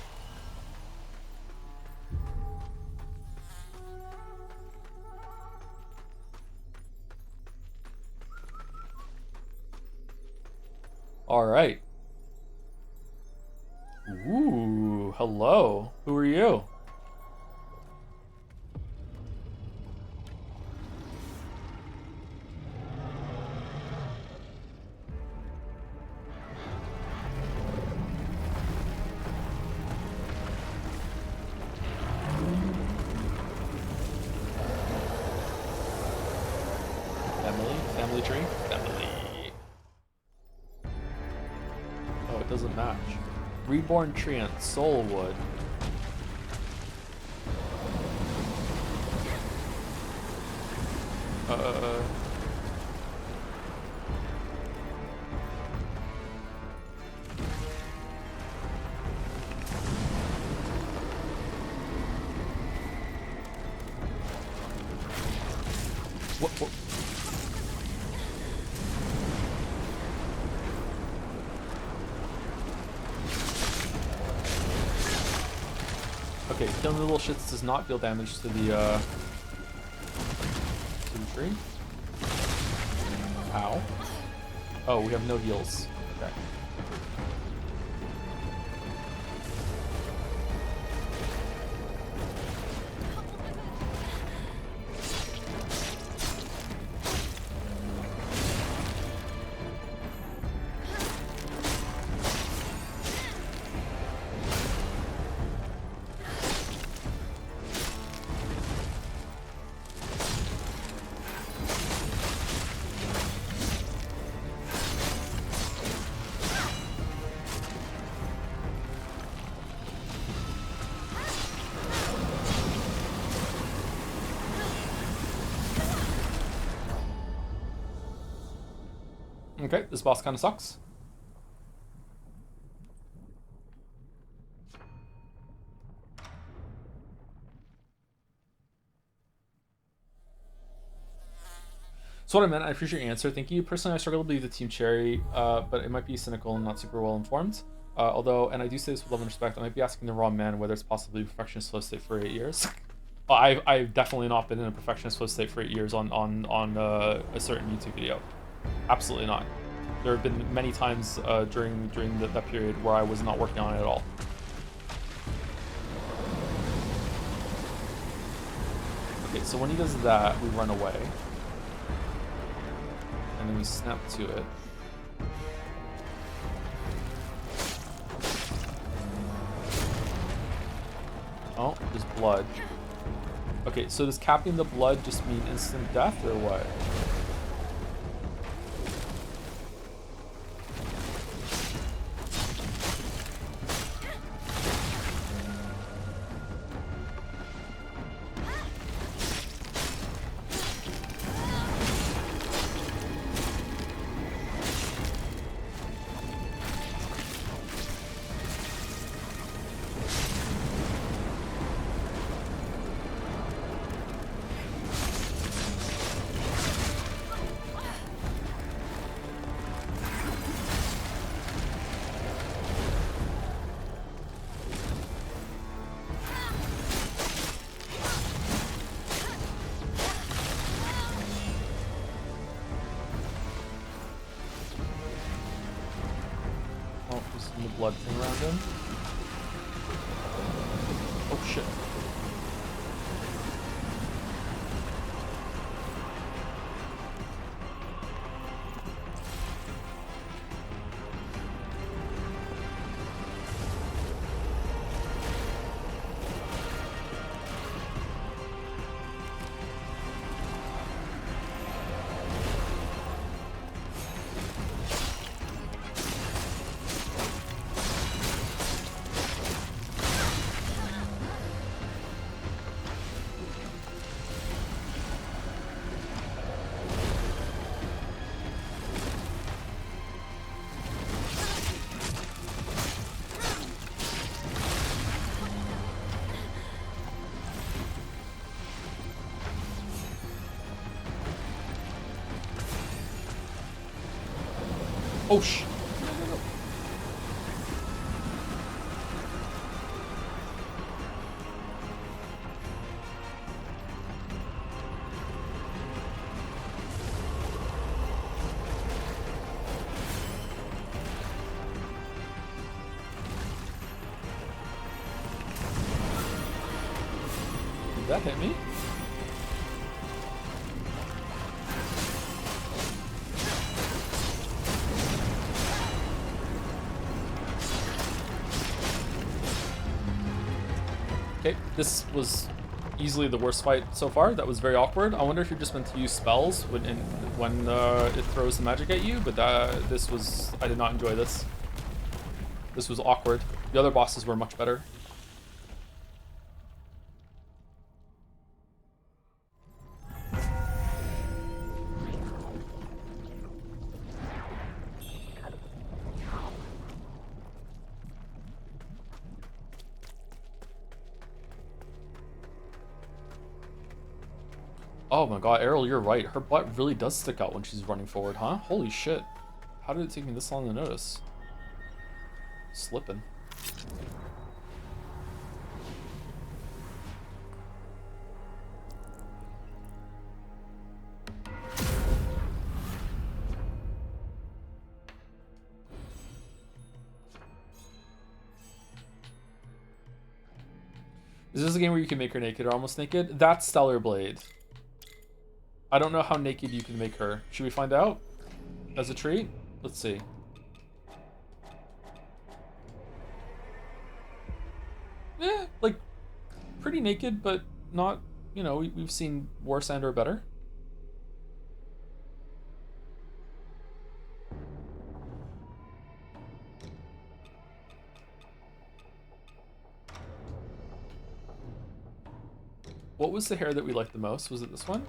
Alright. Ooh, hello. Who are you? Family tree? Family. Oh, it doesn't match. Reborn Treant, Soulwood. What? Okay, killing the little shits does not deal damage to the tree. Ow. Oh, we have no heals. Okay. Okay, this boss kind of sucks. So what I meant, I appreciate your answer. Thank you. Personally, I struggle to believe the Team Cherry, but it might be cynical and not super well informed. Although, and I do say this with love and respect, I might be asking the wrong man whether it's possibly perfectionist flow state for 8 years. I've definitely not been in a perfectionist flow state for 8 years on a certain YouTube video. Absolutely not. There have been many times during that period where I was not working on it at all. Okay, so when he does that, we run away. And then we snap to it. Oh, there's blood. Okay, so does capping the blood just mean instant death or what? blood thing around him. Oh shit. Oh sh! Did that hit me? Okay, this was easily the worst fight so far. That was very awkward. I wonder if you're just meant to use spells when it throws the magic at you, but I did not enjoy this. This was awkward. The other bosses were much better. Oh my god, Errol, you're right. Her butt really does stick out when she's running forward, huh? Holy shit. How did it take me this long to notice? Slipping. Is this a game where you can make her naked or almost naked? That's Stellar Blade. I don't know how naked you can make her. Should we find out? As a treat? Let's see. Eh, like, pretty naked, but not, you know, we've seen worse and or better. What was the hair that we liked the most? Was it this one?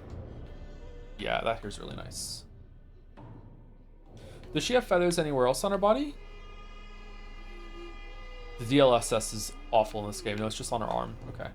Yeah, that hair's really nice. Does she have feathers anywhere else on her body? The DLSS is awful in this game. No, it's just on her arm. Okay.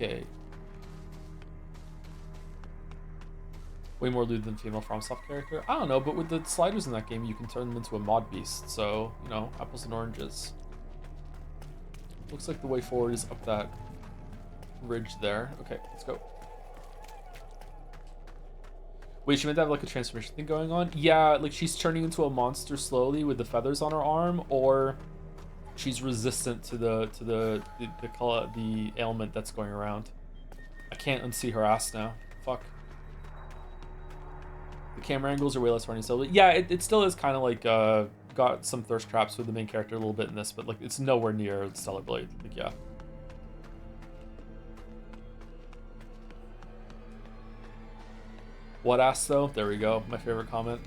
Okay. Way more lewd than female FromSoft character. I don't know, but with the sliders in that game, you can turn them into a mod beast. So, you know, apples and oranges. Looks like the way forward is up that ridge there. Okay, let's go. Wait, she meant to have like a transformation thing going on? Yeah, like she's turning into a monster slowly with the feathers on her arm, or she's resistant to the ailment that's going around. I can't unsee her ass now. Fuck. The camera angles are way less running slowly. Yeah, it still is kind of like got some thirst traps with the main character a little bit in this, but like it's nowhere near Stellar Blade. Like, yeah. What ass though? There we go. My favorite comment.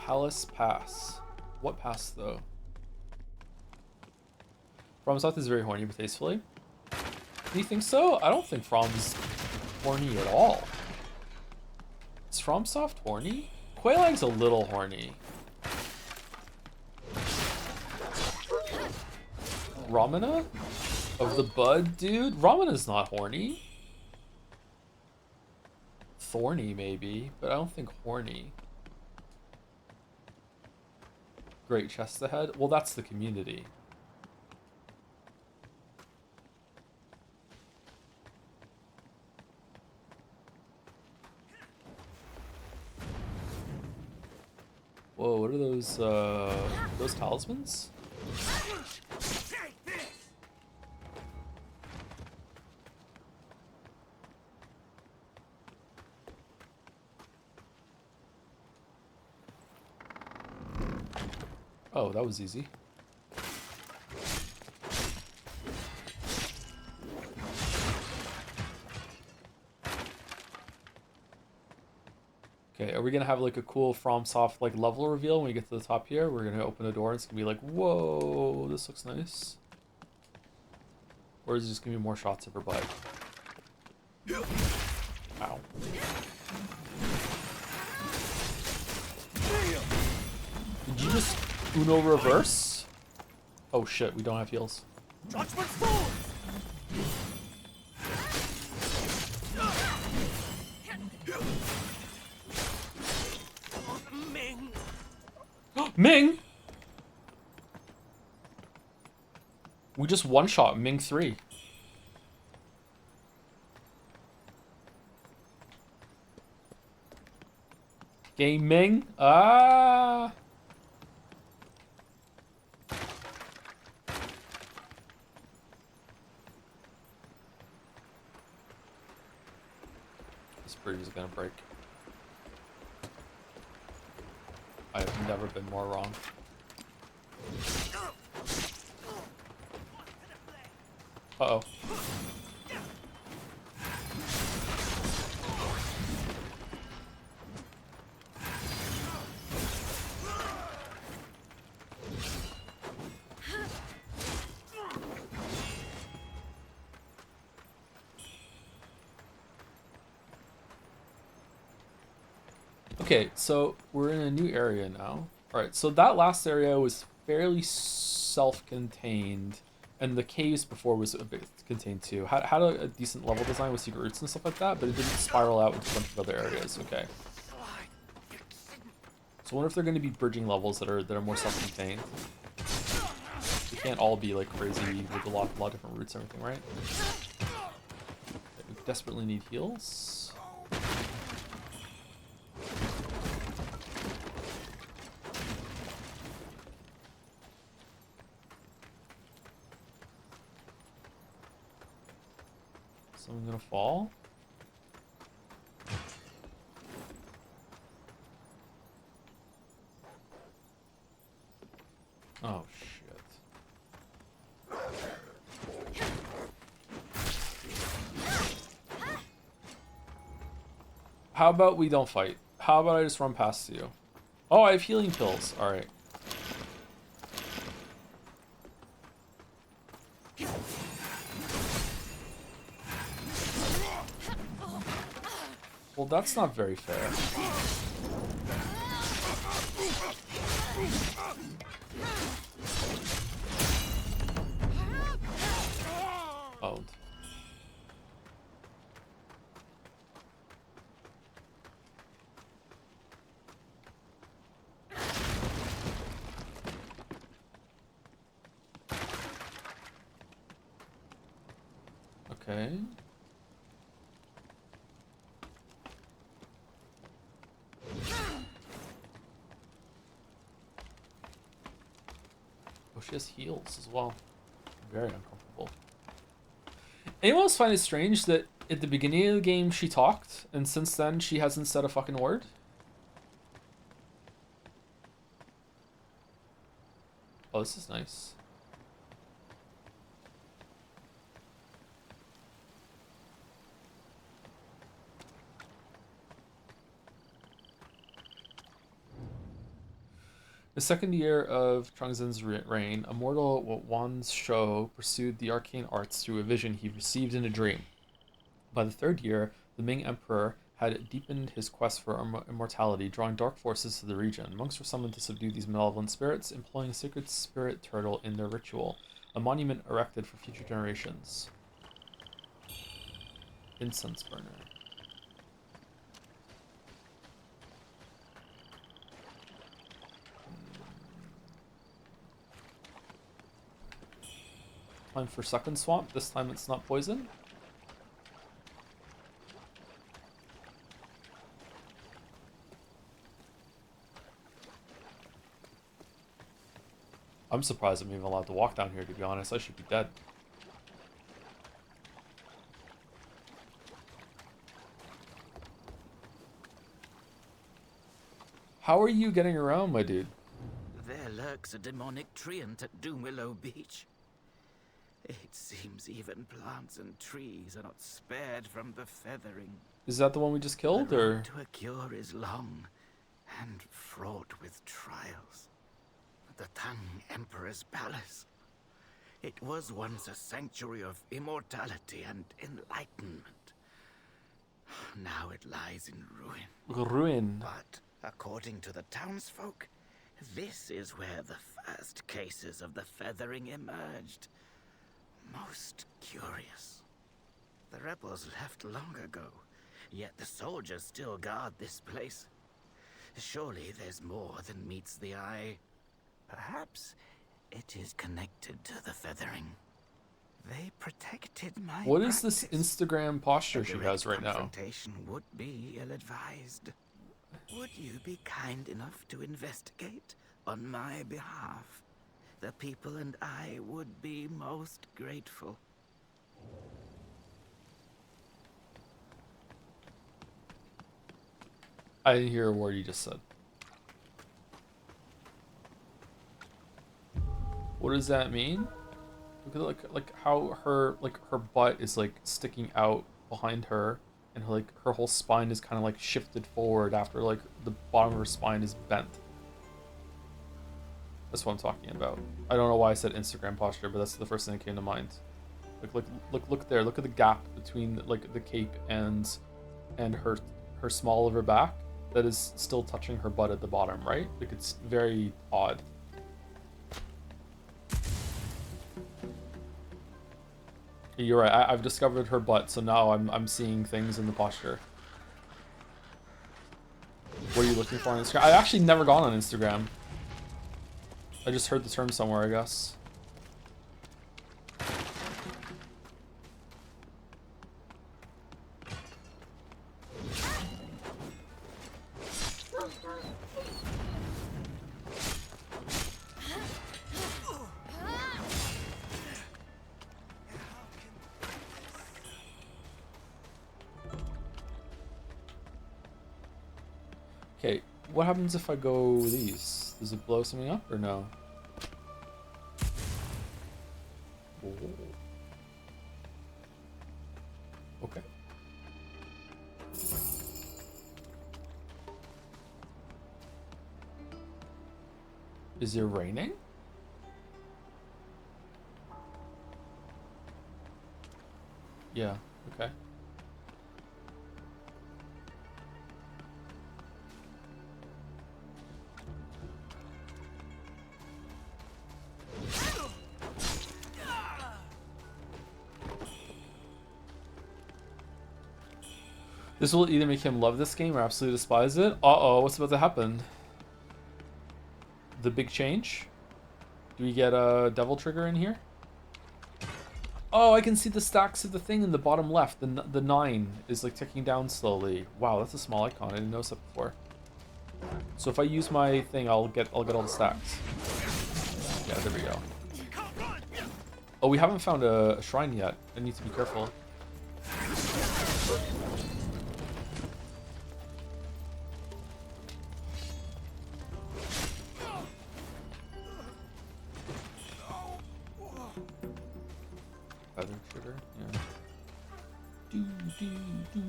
Palace Pass. What pass though? FromSoft is very horny but tastefully. Do you think so? I don't think From's horny at all. Is FromSoft horny? Quaylag's a little horny. Ramana? Of the Bud, dude? Ramana's not horny. Thorny, maybe, but I don't think horny. Great chest ahead. Well, that's the community. Whoa, what are those talismans? Oh, that was easy. Okay, are we gonna have like a cool FromSoft like level reveal when we get to the top here? We're gonna open a door and it's gonna be like, whoa, this looks nice. Or is it just gonna be more shots of her butt? Ow. Did you just Uno reverse? Oh shit, we don't have heals. Judgment Fall! Ming! Ming! We just one-shot Ming 3. Game Ming? Ah! This bridge is gonna break. I have never been more wrong. Uh-oh. Okay, so we're in a new area now. Alright, so that last area was fairly self-contained, and the caves before was a bit contained too. Had a decent level design with secret roots and stuff like that, but it didn't spiral out into a bunch of other areas. Okay. So I wonder if they're going to be bridging levels that are more self-contained. They can't all be like crazy with a lot of different routes and everything, right? Okay, we desperately need heals. Someone gonna fall? Oh shit. How about we don't fight? How about I just run past you? Oh, I have healing pills. Alright. Well, that's not very fair. Owned. Okay. Oh, she has heals as well. Very uncomfortable. Anyone else find it strange that at the beginning of the game she talked, and since then she hasn't said a fucking word? Oh, this is nice. The second year of Changzhen's reign, a mortal Wan Shou pursued the arcane arts through a vision he received in a dream. By the third year, The Ming Emperor had deepened his quest for immortality, drawing dark forces to the region. Monks were summoned to subdue these malevolent spirits, employing a sacred spirit turtle in their ritual, a monument erected for future generations. Incense burner. Time for second swamp. This time it's not poison. I'm surprised I'm even allowed to walk down here, to be honest. I should be dead. How are you getting around, my dude? There lurks a demonic treant at Doomwillow Beach. It seems even plants and trees are not spared from the feathering. Is that the one we just killed, The or? road to a cure is long and fraught with trials. The Tang Emperor's palace. It was once a sanctuary of immortality and enlightenment. Now it lies in ruin. Ruin. But according to the townsfolk, this is where the first cases of the feathering emerged. Most curious. The rebels left long ago, yet the soldiers still guard this place. Surely there's more than meets the eye. Perhaps it is connected to the feathering. They protected my What is this practice. Instagram posture A she direct has right now? confrontation would be ill-advised. Would you be kind enough to investigate on my behalf? The people and I would be most grateful. I didn't hear a word you just said. What does that mean? Look at like how her butt is like sticking out behind her, and her whole spine is kind of like shifted forward after like the bottom of her spine is bent. That's what I'm talking about. I don't know why I said Instagram posture, but that's the first thing that came to mind. Look there. Look at the gap between like the cape and her small of her back that is still touching her butt at the bottom, right? Like it's very odd. You're right. I've discovered her butt, so now I'm seeing things in the posture. What are you looking for on Instagram? I've actually never gone on Instagram. I just heard the term somewhere, I guess. Okay, what happens if I go these? Does it blow something up or no? Oh. Okay. Is it raining? Yeah, okay. This will either make him love this game or absolutely despise it. Uh-oh, what's about to happen? The big change? Do we get a devil trigger in here? Oh, I can see the stacks of the thing in the bottom left. The 9 is like ticking down slowly. Wow, that's a small icon. I didn't notice that before. So if I use my thing, I'll get all the stacks. Yeah, there we go. Oh, we haven't found a shrine yet. I need to be careful. Feather trigger, yeah. Do. The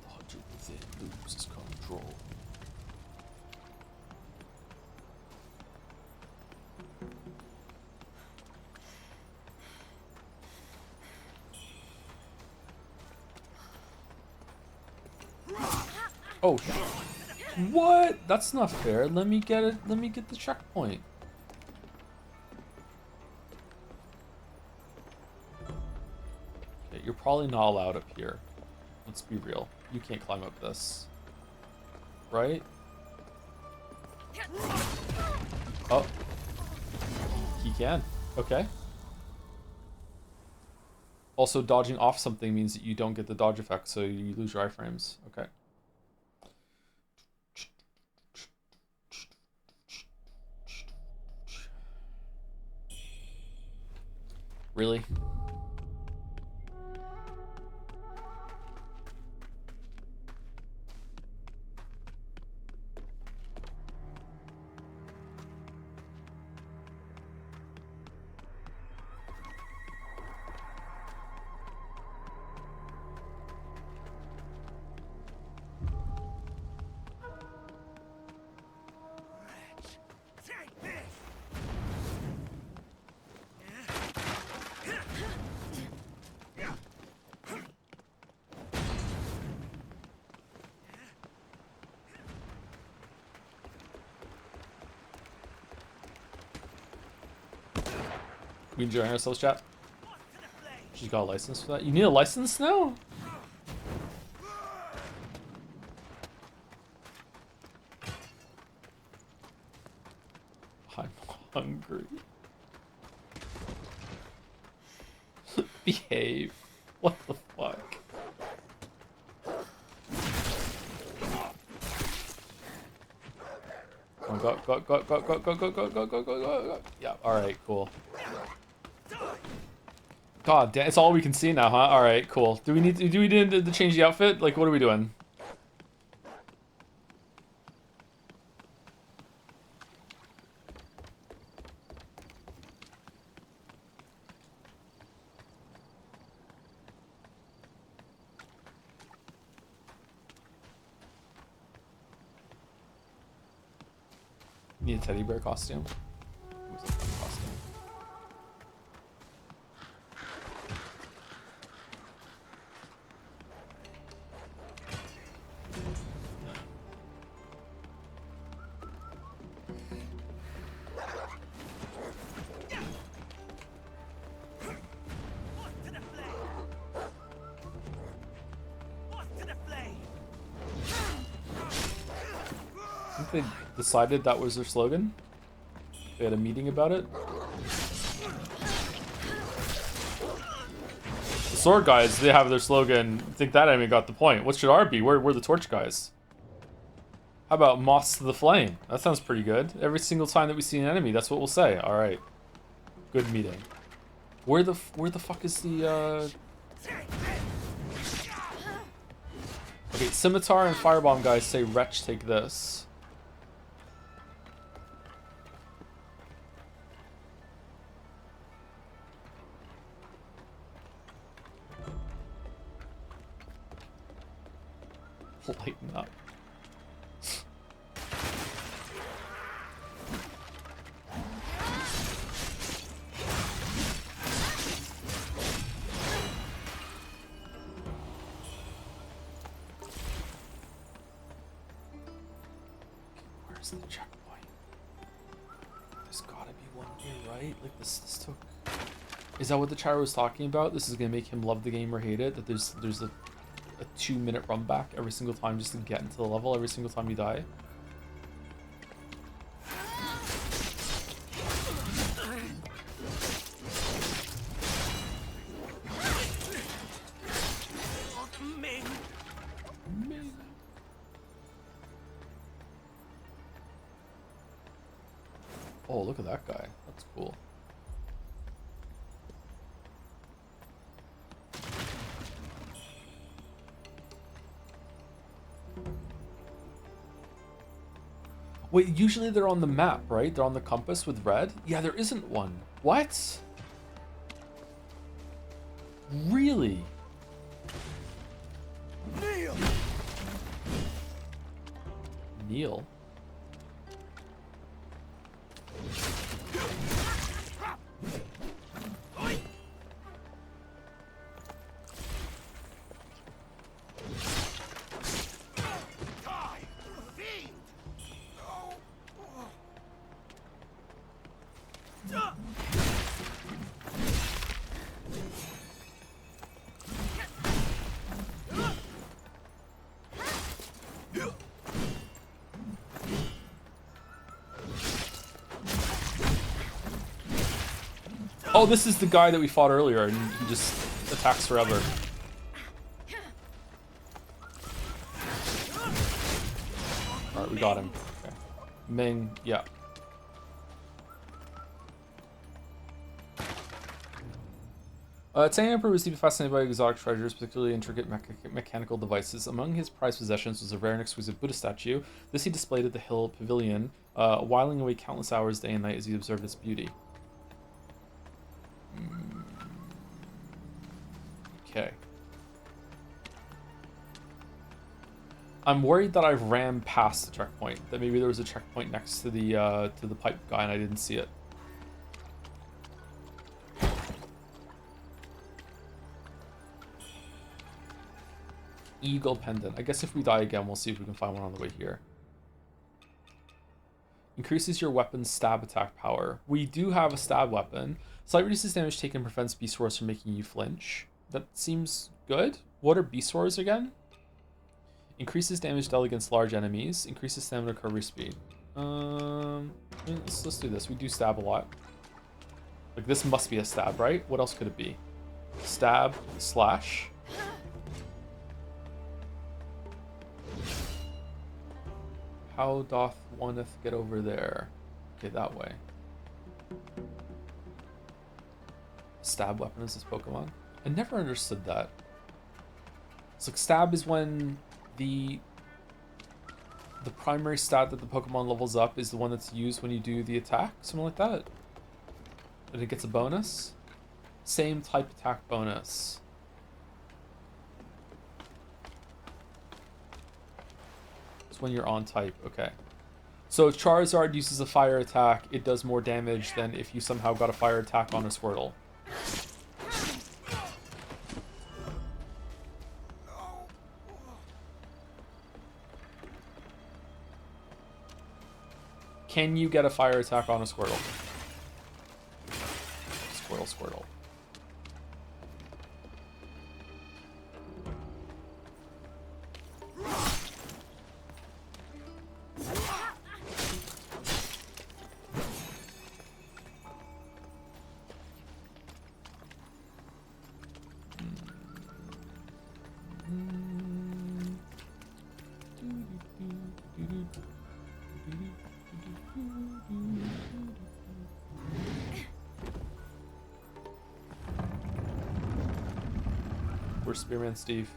hunter within loses control. Oh, what? That's not fair. Let me get it. Let me get the checkpoint. Okay, you're probably not allowed up here. Let's be real. You can't climb up this. Right? Oh. He can. Okay. Also, dodging off something means that you don't get the dodge effect, so you lose your iframes. Okay. Really? We enjoying ourselves, chat? She's got a license for that. You need a license now? I'm hungry. Behave. What the fuck? Oh, go. Yeah, alright, cool. God damn, it's all we can see now, huh? Alright, cool. Do we need to change the outfit? Like, what are we doing? Need a teddy bear costume? It was a fun costume. I think they decided that was their slogan. They had a meeting about it. The sword guys, they have their slogan. I think that enemy got the point. What should our be? We're the torch guys. How about moths to the flame? That sounds pretty good. Every single time that we see an enemy, that's what we'll say. All right. Good meeting. Where the fuck is the Okay, scimitar and firebomb guys say wretch take this. Lighten up. Where's the checkpoint? There's gotta be one here, right? Like this took. Is that what the chat was talking about? This is gonna make him love the game or hate it. That there's a 2-minute run back every single time just to get into the level every single time you die. Oh, look at that guy. That's cool. Wait, usually they're on the map, right? They're on the compass with red? Yeah, there isn't one. What? Really? Neil? Oh, this is the guy that we fought earlier, and he just attacks forever. Alright, we got him. Okay. Ming, yeah. Tang Emperor was deeply fascinated by exotic treasures, particularly intricate mechanical devices. Among his prized possessions was a rare and exquisite Buddha statue. This he displayed at the Hill Pavilion, whiling away countless hours day and night as he observed its beauty. Okay. I'm worried that I've ran past the checkpoint. That maybe there was a checkpoint next to the pipe guy and I didn't see it. Eagle pendant. I guess if we die again, we'll see if we can find one on the way here. Increases your weapon's stab attack power. We do have a stab weapon. Slight reduces damage taken, prevents beast roars from making you flinch. That seems good. What are beast roars again? Increases damage dealt against large enemies. Increases stamina recovery speed. Let's do this. We do stab a lot. Like, this must be a stab, right? What else could it be? Stab, slash. How doth oneth get over there? Okay, that way. Stab weapon is this Pokemon? I never understood that. It's like stab is when the primary stat that the Pokemon levels up is the one that's used when you do the attack, something like that. And it gets a bonus. Same type attack bonus. It's when you're on type, okay. So if Charizard uses a fire attack, it does more damage than if you somehow got a fire attack on a Squirtle. Can you get a fire attack on a Squirtle? Squirtle. Where's Spearman Steve?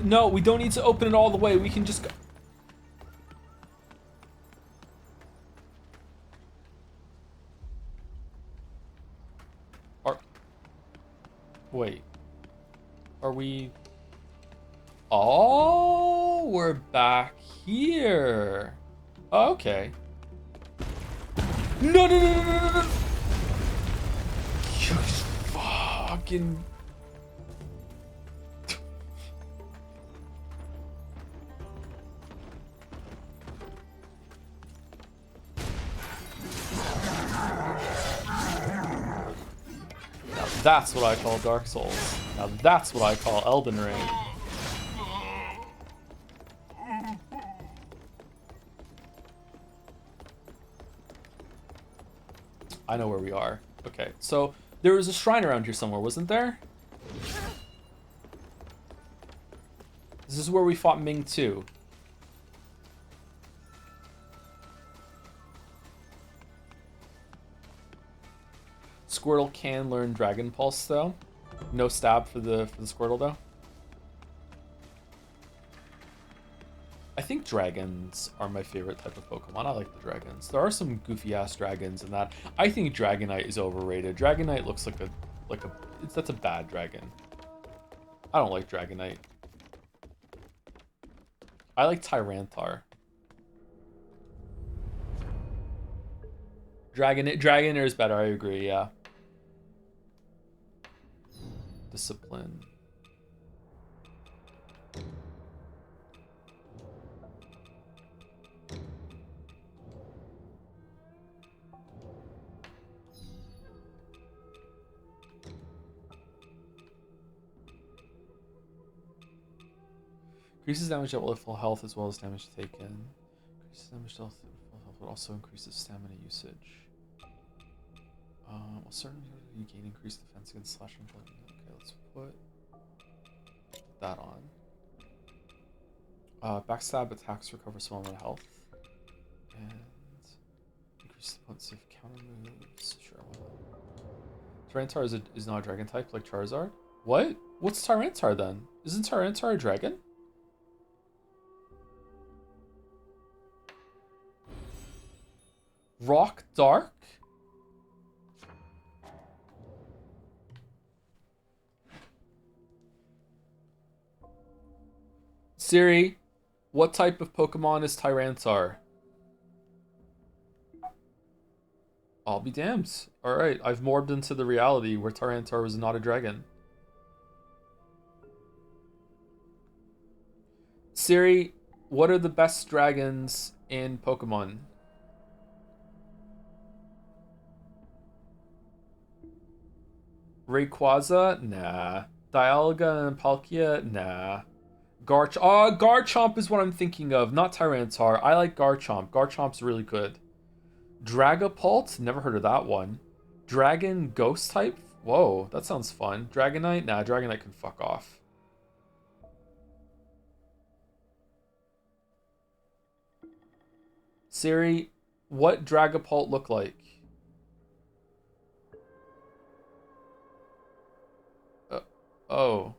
No, we don't need to open it all the way. We can just go. Wait. Are we... Oh, we're back here. Oh, okay. No. You fucking... That's what I call Dark Souls. Now that's what I call Elden Ring. I know where we are. Okay, so there was a shrine around here somewhere, wasn't there? This is where we fought Ming 2. Squirtle can learn Dragon Pulse though. No stab for the Squirtle though. I think dragons are my favorite type of Pokemon. I like the dragons. There are some goofy ass dragons in that. I think Dragonite is overrated. Dragonite looks that's a bad dragon. I don't like Dragonite. I like Tyranitar. Dragonair is better, I agree, yeah. Discipline. Increases damage at full health as well as damage taken. Increases damage at full health, but also increases stamina usage. Well, certain you gain increased defense against slashing. Okay, let's put that on. Backstab attacks recover small amount of health. And increase the potency of counter moves. Sure, why not? Tyranitar is not a dragon type like Charizard. What? What's Tyranitar then? Isn't Tyranitar a dragon? Rock Dark? Siri, what type of Pokemon is Tyranitar? I'll be damned. Alright, I've morbed into the reality where Tyranitar was not a dragon. Siri, what are the best dragons in Pokemon? Rayquaza? Nah. Dialga and Palkia? Nah. Garchomp is what I'm thinking of, not Tyranitar. I like Garchomp. Garchomp's really good. Dragapult? Never heard of that one. Dragon Ghost type? Whoa, that sounds fun. Dragonite? Nah, Dragonite can fuck off. Siri, what Dragapult look like? Oh.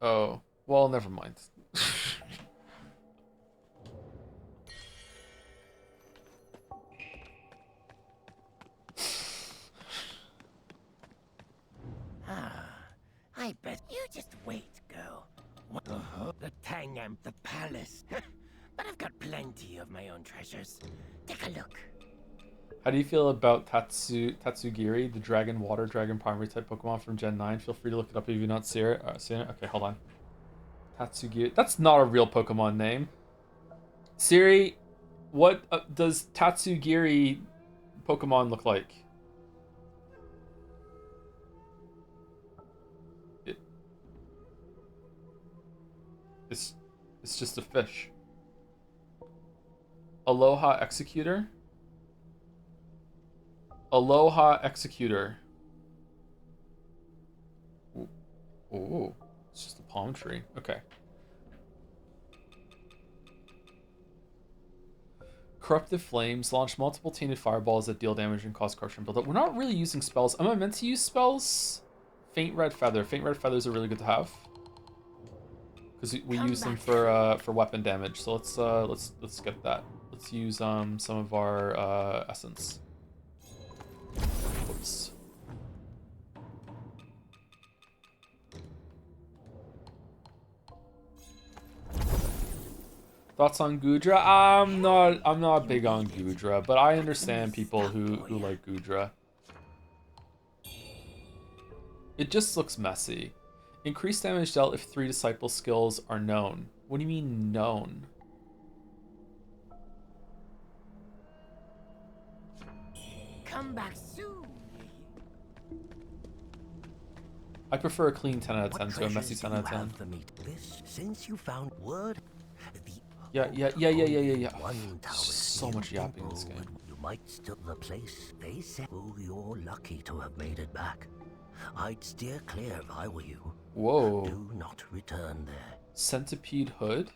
Oh. Well, never mind. I bet you just wait, girl. What the hell? The Tangam, the palace. But I've got plenty of my own treasures. Take a look. How do you feel about Tatsugiri, the dragon water dragon primary type Pokemon from Gen 9? Feel free to look it up if you've not seen it. Okay, hold on. Tatsugiri. That's not a real Pokemon name. Siri, what does Tatsugiri Pokemon look like? It's just a fish. Aloha Executor? Aloha Executor. Ooh, it's just a palm tree. Okay. Corruptive Flames. Launch multiple tainted fireballs that deal damage and cause corruption buildup. We're not really using spells. Am I meant to use spells? Faint Red Feather. Faint Red Feathers are really good to have. Because we use them for weapon damage. So let's get that. Let's use some of our essence. Whoops. Thoughts on Gudra? I'm not big on Gudra, but I understand people who like Gudra. It just looks messy. Increased damage dealt if 3 disciple skills are known. What do you mean known? Come back soon. I prefer a clean 10 out of 10 to a messy 10 out of 10. Since you found word, Yeah. So much yapping in this game. You might still the place. They said, "Oh, you're lucky to have made it back." I'd steer clear if I were you. Whoa. Do not return there. Centipede Hood?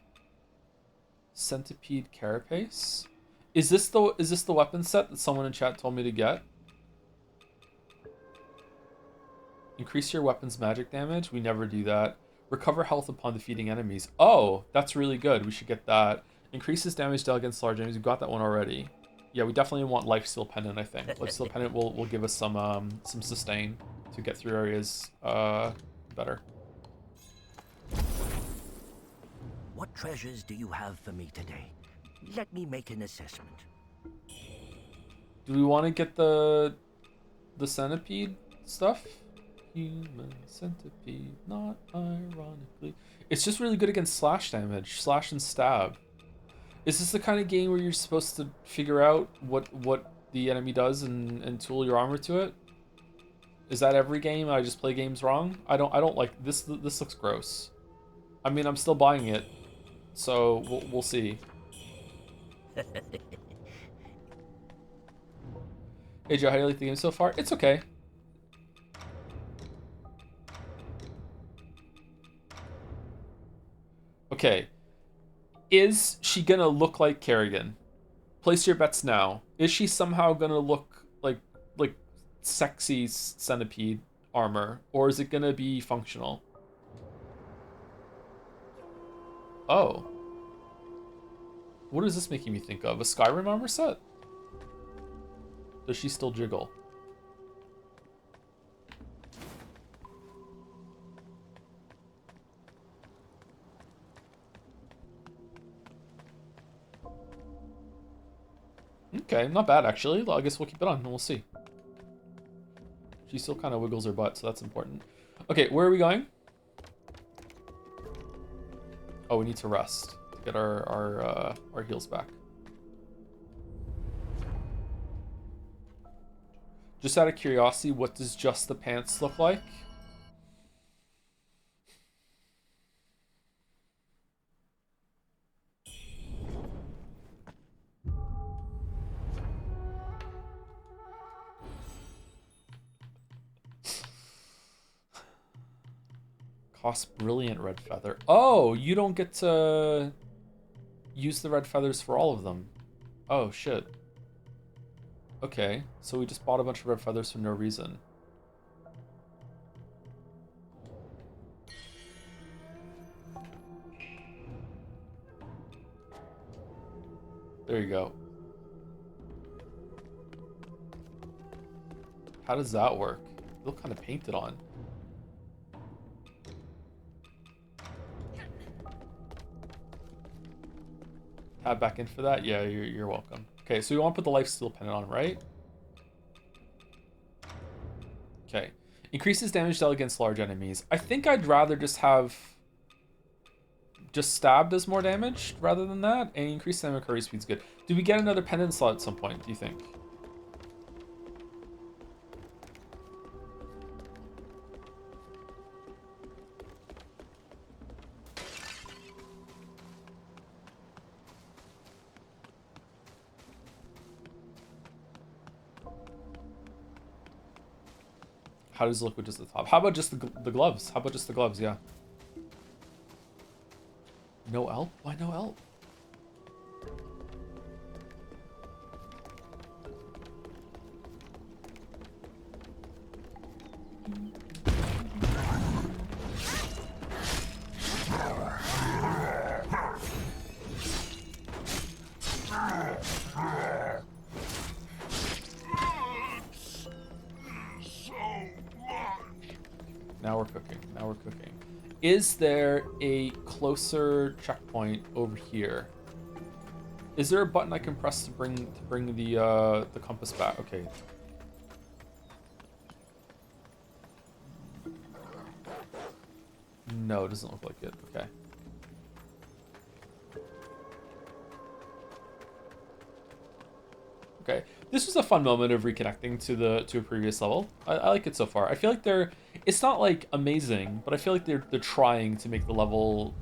Centipede Carapace? Is this the weapon set that someone in chat told me to get? Increase your weapon's magic damage? We never do that. Recover health upon defeating enemies. Oh, that's really good. We should get that. Increases damage dealt against large enemies. We got that one already. Yeah, we definitely want Lifesteal Pendant, I think. Lifesteal Pendant will give us some sustain to get through areas better. What treasures do you have for me today? Let me make an assessment. Do we want to get the centipede stuff? Human centipede, not ironically. It's just really good against slash damage, slash and stab. Is this the kind of game where you're supposed to figure out what the enemy does and tool your armor to it? Is that every game? I just play games wrong? I don't like this. This looks gross. I mean, I'm still buying it, so we'll see. AJ, how do you like the game so far? It's okay. Okay. Is she gonna look like Kerrigan? Place your bets now. Is she somehow gonna look like sexy centipede armor, or is it gonna be functional? Oh. What is this making me think of? A Skyrim armor set? Does she still jiggle? Okay, not bad actually. I guess we'll keep it on and we'll see. She still kind of wiggles her butt, so that's important. Okay, where are we going? Oh, we need to rest to get our heals back. Just out of curiosity, what does just the pants look like? Cost brilliant red feather. Oh, you don't get to use the red feathers for all of them. Oh, shit. Okay, so we just bought a bunch of red feathers for no reason. There you go. How does that work? They look kind of painted on. Tab back in for that? Yeah, you're welcome. Okay, so we want to put the lifesteal pendant on, right? Okay. Increases damage dealt against large enemies. I think I'd rather just have just stabbed as more damage rather than that, and increased stamina recovery speed's good. Do we get another pendant slot at some point, do you think? How does it look with just the top? How about just the gloves? How about just the gloves? Yeah. No elk? Why no elk? Now we're cooking. Now we're cooking. Is there a closer checkpoint over here? Is there a button I can press to bring the compass back? Okay. No, it doesn't look like it. Okay. Okay, this was a fun moment of reconnecting to a previous level. I like it so far. I feel like it's not like amazing, but I feel like they're trying to make the level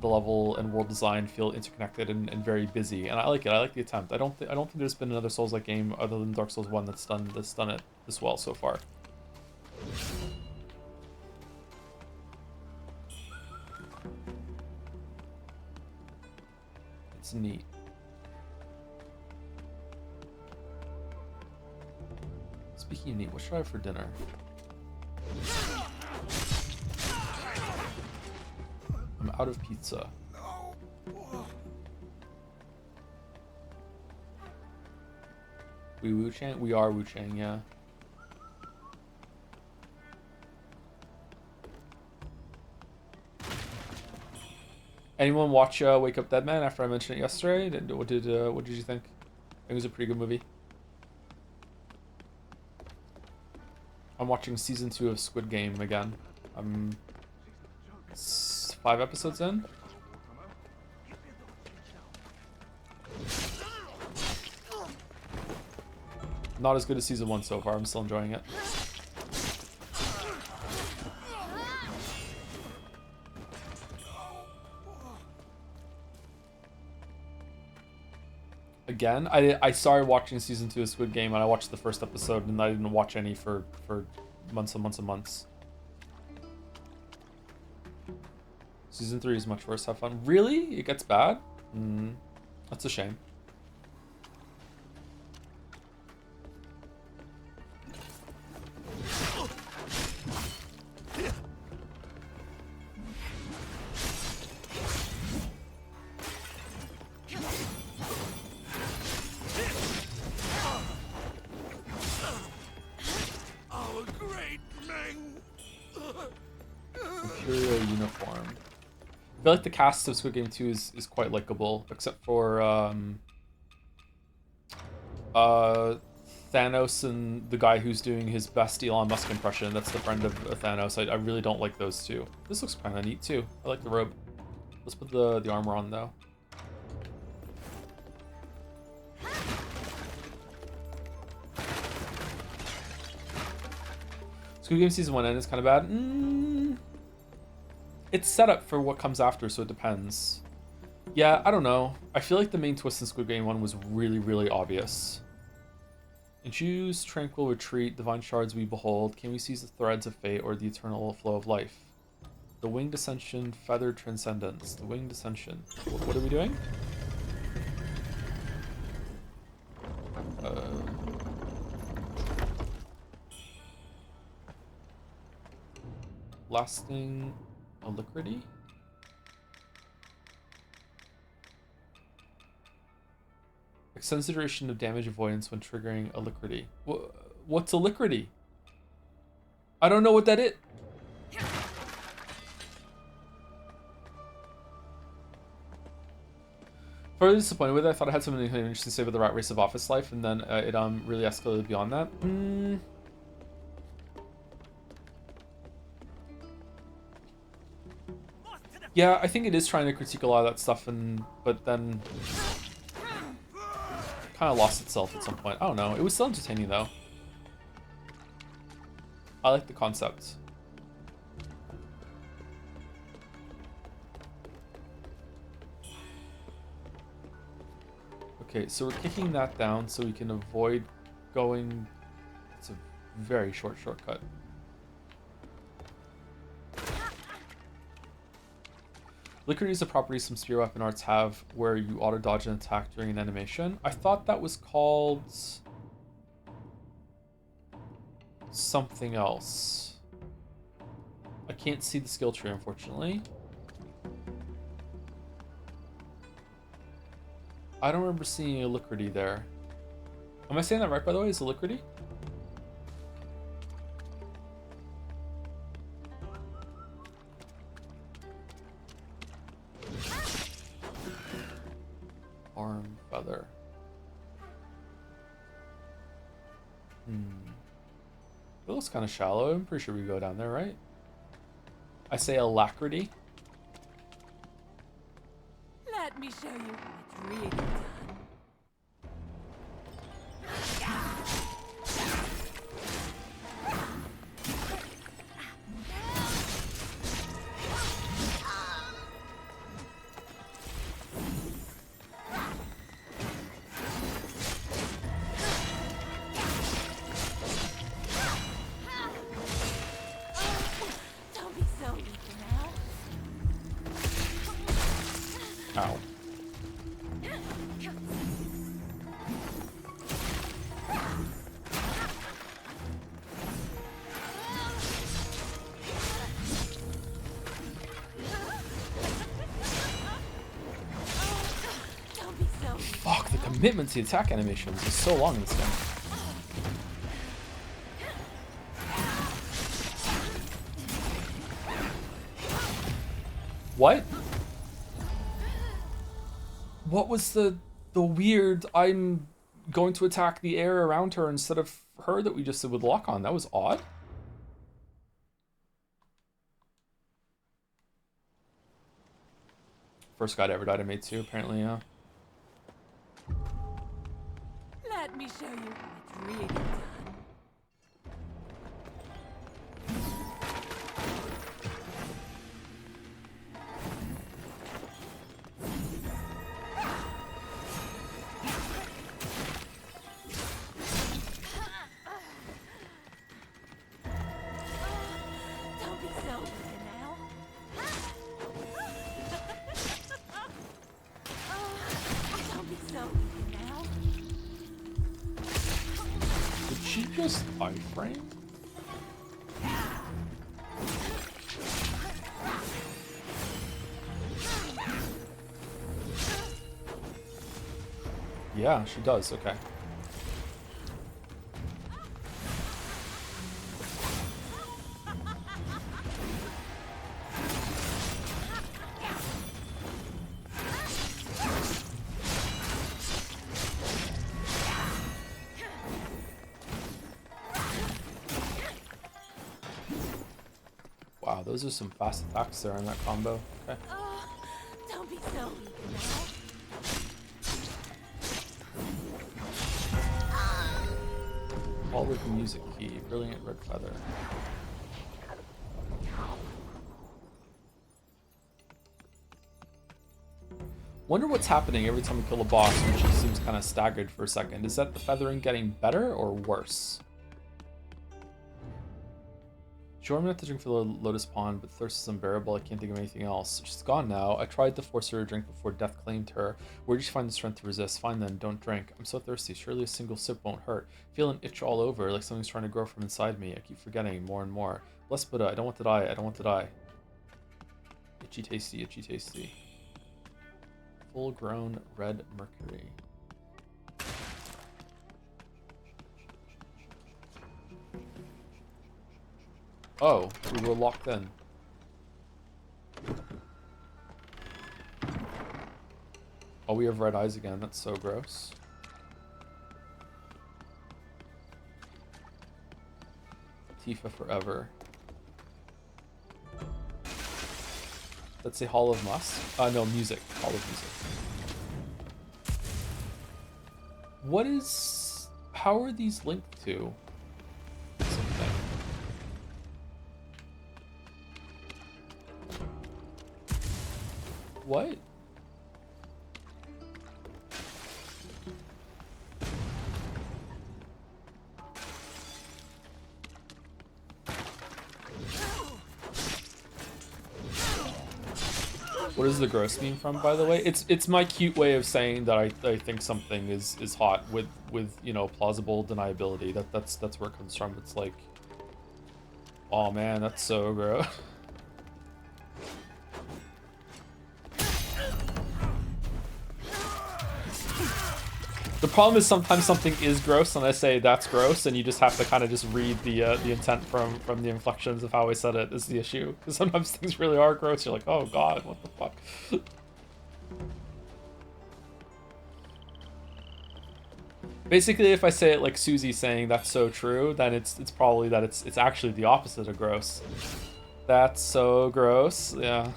and world design feel interconnected and very busy, and I like it. I like the attempt. I don't think there's been another Souls-like game other than Dark Souls 1 that's done it this well so far. It's neat. Speaking of neat, what should I have for dinner? I'm out of pizza. We WUCHANG? We are WUCHANG, yeah. Anyone watch Wake Up Dead Man after I mentioned it yesterday? What did you think? It was a pretty good movie. I'm watching season 2 of Squid Game again. I'm 5 episodes in. Not as good as season 1 so far. I'm still enjoying it. again. I started watching season 2 of Squid Game, and I watched the first episode, and I didn't watch any for months and months and months. Season 3 is much worse. Have fun. Really? It gets bad? That's a shame. Imperial uniform. I feel like the cast of Squid Game 2 is quite likable, except for Thanos and the guy who's doing his best Elon Musk impression. That's the friend of Thanos. I really don't like those two. This looks kind of neat too. I like the robe. Let's put the armor on though. Squid Game season 1 end is kind of bad. It's set up for what comes after, so it depends. Yeah, I don't know. I feel like the main twist in Squid Game 1 was really, really obvious. Infuse, tranquil retreat, divine shards we behold. Can we seize the threads of fate or the eternal flow of life? The winged ascension, feathered transcendence. The winged ascension. What are we doing? Lasting alacrity? Extends the duration of damage avoidance when triggering alacrity. What's alacrity? I don't know what that is. Further disappointed with it. I thought I had something interesting to say about the rat race of office life, and then it really escalated beyond that. Yeah, I think it is trying to critique a lot of that stuff, but then kind of lost itself at some point. I don't know. It was still entertaining though. I like the concept. Okay, so we're kicking that down so we can avoid going. It's a very short shortcut. Liquidity is a property some spear weapon arts have where you auto dodge an attack during an animation. I thought that was called something else. I can't see the skill tree, unfortunately. I don't remember seeing alacrity there. Am I saying that right, by the way? Is alacrity? Arm feather. It looks kind of shallow. I'm pretty sure we go down there, right? I say alacrity. Let me show you what's really done. Don't be so weak now. Ow. Don't be so weak. Fuck, the commitment to the attack animations is so long in this game. What? What was the weird I'm going to attack the air around her instead of her that we just did with lock on? That was odd. First guy to ever died I made too, apparently, yeah. Let me show you what's really done. Just iframe? Yeah, she does, okay. Wow, those are some fast attacks there in that combo. Okay. Oh, don't be so weak now. All with the music key. Brilliant red feather. Wonder what's happening every time we kill a boss when she seems kind of staggered for a second. Is that the feathering getting better or worse? Sure, I'm gonna have to drink for the Lotus Pond, but thirst is unbearable. I can't think of anything else. She's gone now. I tried to force her to drink before death claimed her. Where did you find the strength to resist? Fine then, don't drink. I'm so thirsty. Surely a single sip won't hurt. I feel an itch all over, like something's trying to grow from inside me. I keep forgetting more and more. Bless Buddha, I don't want to die. I don't want to die. Itchy tasty, itchy tasty. Full-grown red mercury. Oh, we were locked in. Oh, we have red eyes again. That's so gross. Tifa forever. Let's say Hall of Musk. No, music. Hall of Music. What is... How are these linked to something? What? What is the gross meme from, by the way? It's my cute way of saying that I think something is hot with you know, plausible deniability. That's where it comes from. It's like, oh man, that's so gross. The problem is sometimes something is gross and I say that's gross, and you just have to kind of just read the intent from the inflections of how I said it is the issue. Because sometimes things really are gross. You're like, oh god, what the fuck? Basically, if I say it like Susie saying that's so true, then it's probably that it's actually the opposite of gross. That's so gross, yeah.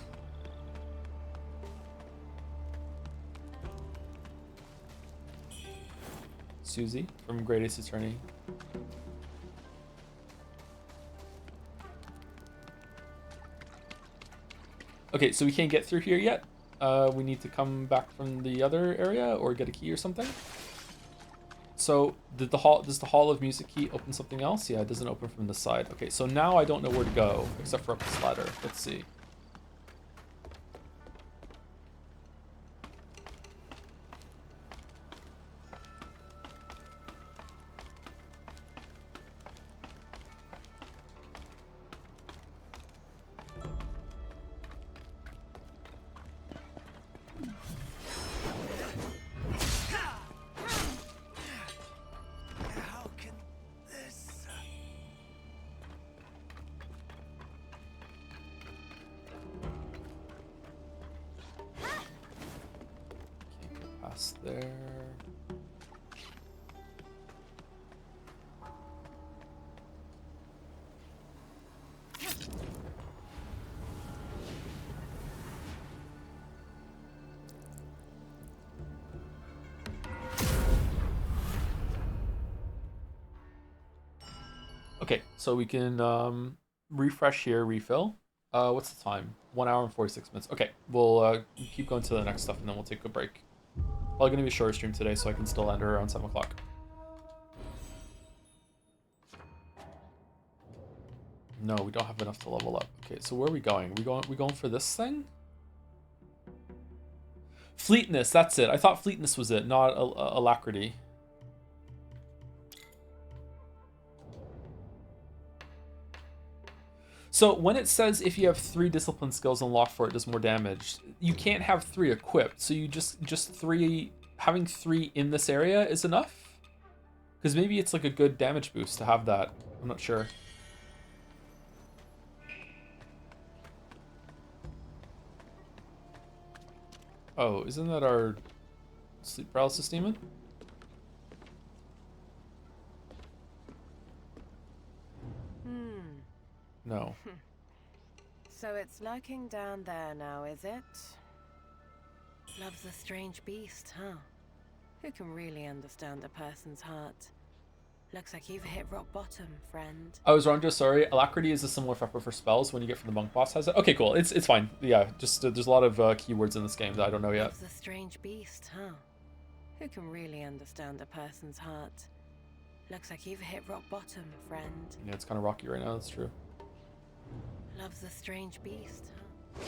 Susie from Great Ace Attorney. Okay, so we can't get through here yet. We need to come back from the other area or get a key or something. So does the Hall of Music key open something else? Yeah, it doesn't open from the side. Okay, so now I don't know where to go except for up this ladder. Let's see. There. Okay, so we can refresh here, refill. What's the time? 1 hour and 46 minutes. Okay, we'll keep going to the next stuff and then we'll take a break. Probably gonna be a shorter stream today, so I can still end her around 7 o'clock. No, we don't have enough to level up. Okay, so where are we going? We going for this thing? Fleetness, that's it. I thought fleetness was it, not alacrity. So when it says if you have 3 discipline skills unlocked for it does more damage, you can't have 3 equipped. So you just 3, having 3 in this area is enough? Because maybe it's like a good damage boost to have that. I'm not sure. Oh, isn't that our sleep paralysis demon? No. So it's lurking down there now, is it? Love's a strange beast, huh? Who can really understand a person's heart? Looks like you've hit rock bottom, friend. I was wrong, just sorry. Alacrity is a similar weapon for spells when you get from the monk boss has it. Okay, cool. It's fine. Yeah, just there's a lot of keywords in this game that I don't know yet. Love's a strange beast, huh? Who can really understand a person's heart? Looks like you've hit rock bottom, friend. Yeah, it's kind of rocky right now. That's true. Love's a strange beast, huh?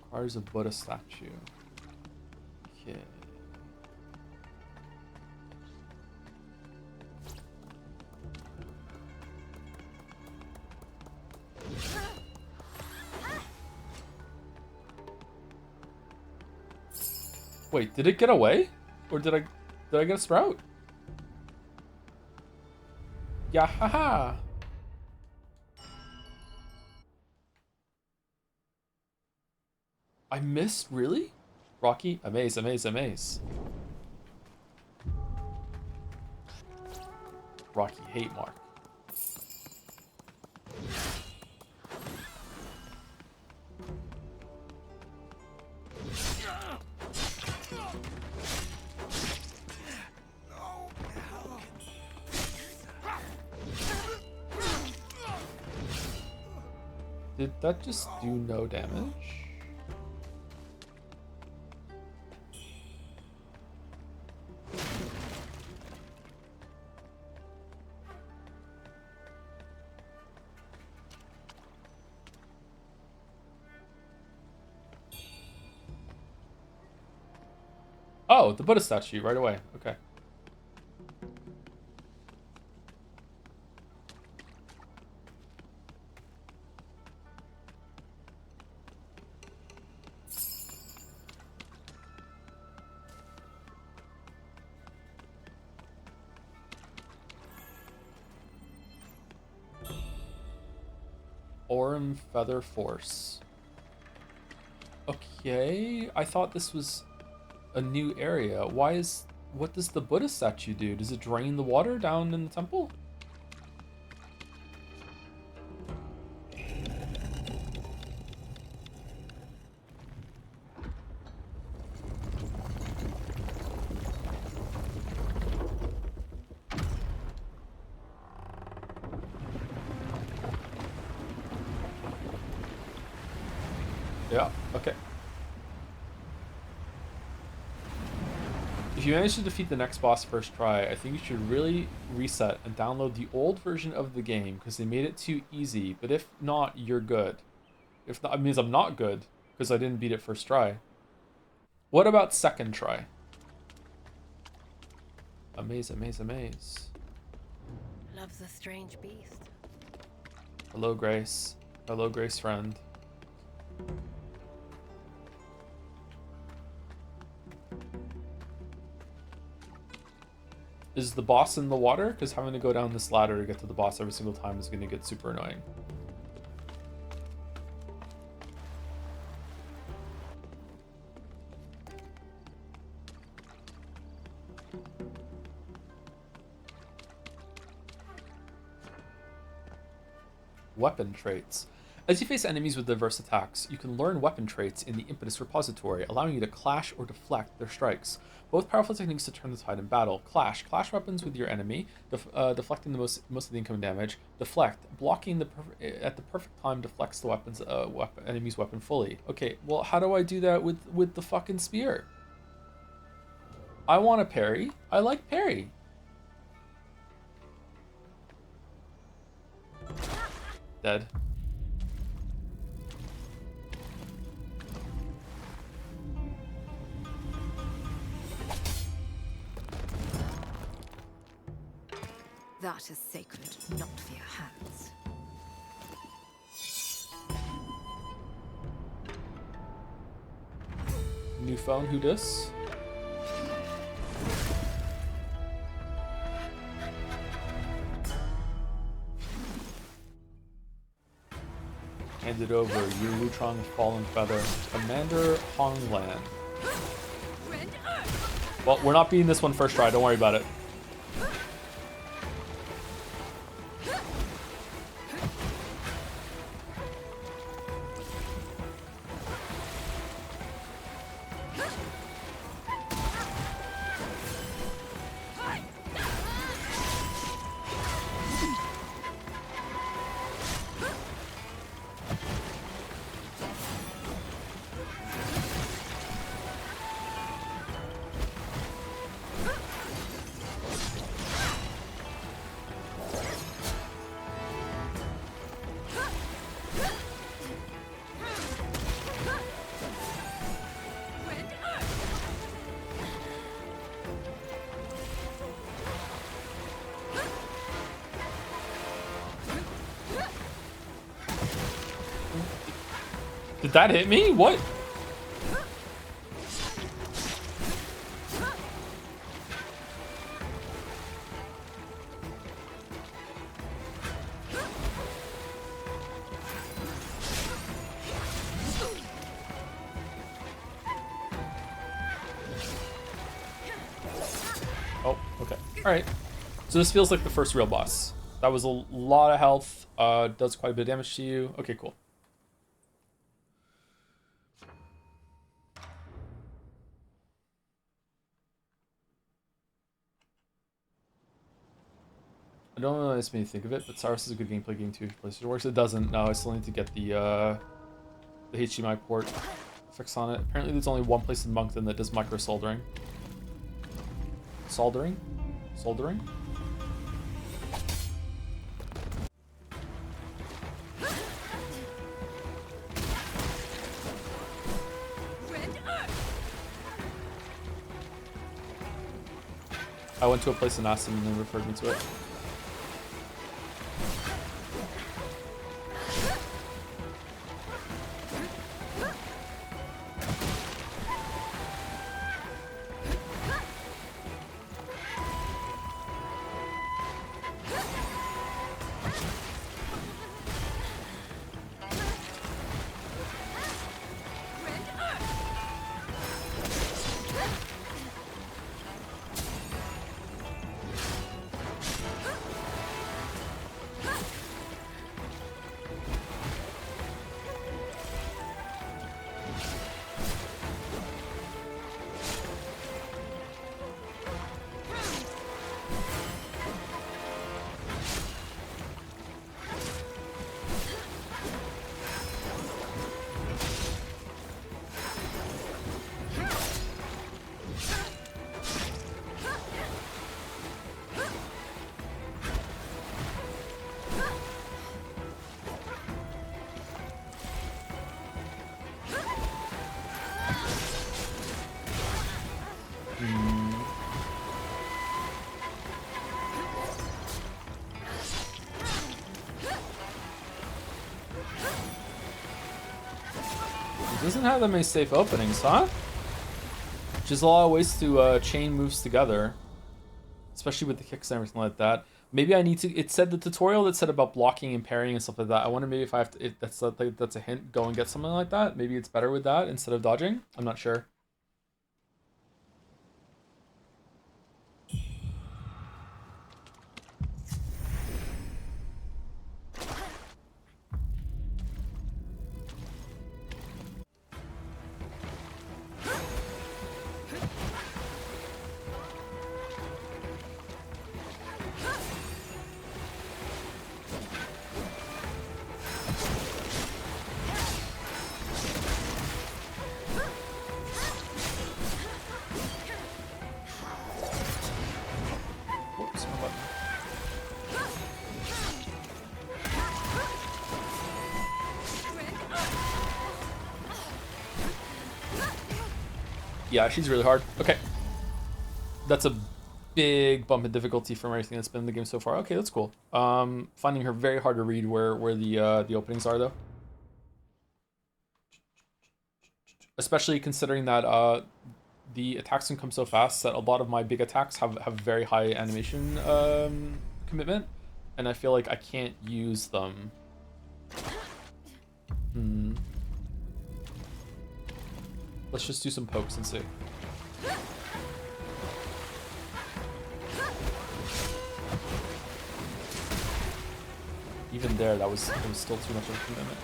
Requires a Buddha statue. Okay. Wait, did it get away? Or did I get a sprout? Yeah, haha. I missed, really? Rocky, amaze, amaze, amaze. Rocky, hate mark. Did that just do no damage? Oh, the Buddha statue right away. Okay. Aurum Feather Force. Okay, I thought this was a new area. What does the Buddha statue do? Does it drain the water down in the temple? Yeah, okay. If you manage to defeat the next boss first try, I think you should really reset and download the old version of the game because they made it too easy. But if not, you're good. If not, it means I'm not good because I didn't beat it first try. What about second try? Amaze, amaze, amaze. Love's a strange beast. Hello, Grace. Hello, Grace friend. Is the boss in the water? Because having to go down this ladder to get to the boss every single time is going to get super annoying. Weapon traits. As you face enemies with diverse attacks, you can learn weapon traits in the Impetus repository, allowing you to clash or deflect their strikes. Both powerful techniques to turn the tide in battle. Clash weapons with your enemy, deflecting the most of the incoming damage. Deflect, blocking at the perfect time deflects the enemy's weapon fully. Okay, well, how do I do that with the fucking spear? I want a parry. I like parry. Dead. heart is sacred, not for your hands. New phone, who dis? Handed over, Yu Wuchang Fallen Feather, Commander Honglan. Well, we're not beating this one first try, don't worry about it. Did that hit me? What? Oh, okay. Alright. So this feels like the first real boss. That was a lot of health. Does quite a bit of damage to you. Okay, cool. I don't know what this made me think of it, but Cyrus is a good gameplay game too. PlayStation works. It doesn't. No, I still need to get the HDMI port fix on it. Apparently, there's only one place in Moncton that does micro soldering. Soldering? Soldering? I went to a place and asked them, and they referred me to it. Doesn't have that many safe openings, huh? Which is a lot of ways to chain moves together, especially with the kicks and everything like that. Maybe I need to. It said the tutorial that said about blocking and parrying and stuff like that. I wonder maybe if I have to. If that's a hint. Go and get something like that. Maybe it's better with that instead of dodging. I'm not sure. Yeah, she's really hard. Okay. That's a big bump in difficulty from everything that's been in the game so far. Okay, that's cool. Finding her very hard to read where the openings are though. Especially considering that the attacks can come so fast that a lot of my big attacks have very high animation commitment, and I feel like I can't use them. Let's just do some pokes and see. Even there, that was still too much of a commitment.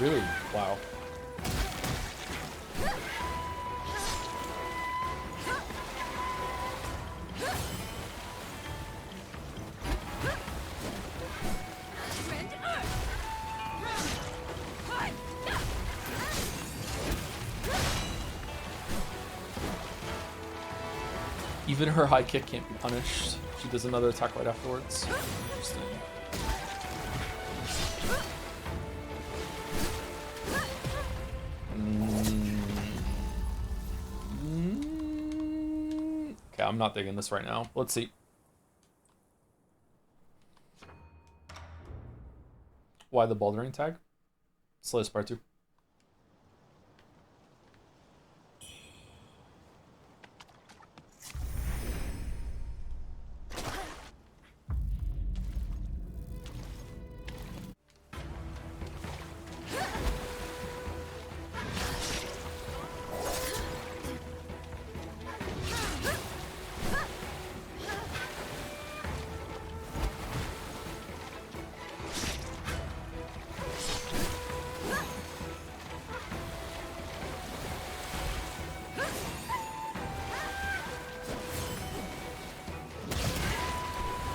Really? Wow. Even her high kick can't be punished. She does another attack right afterwards. Interesting. Okay, I'm not digging this right now. Let's see. Why the bouldering tag? Slayers part 2.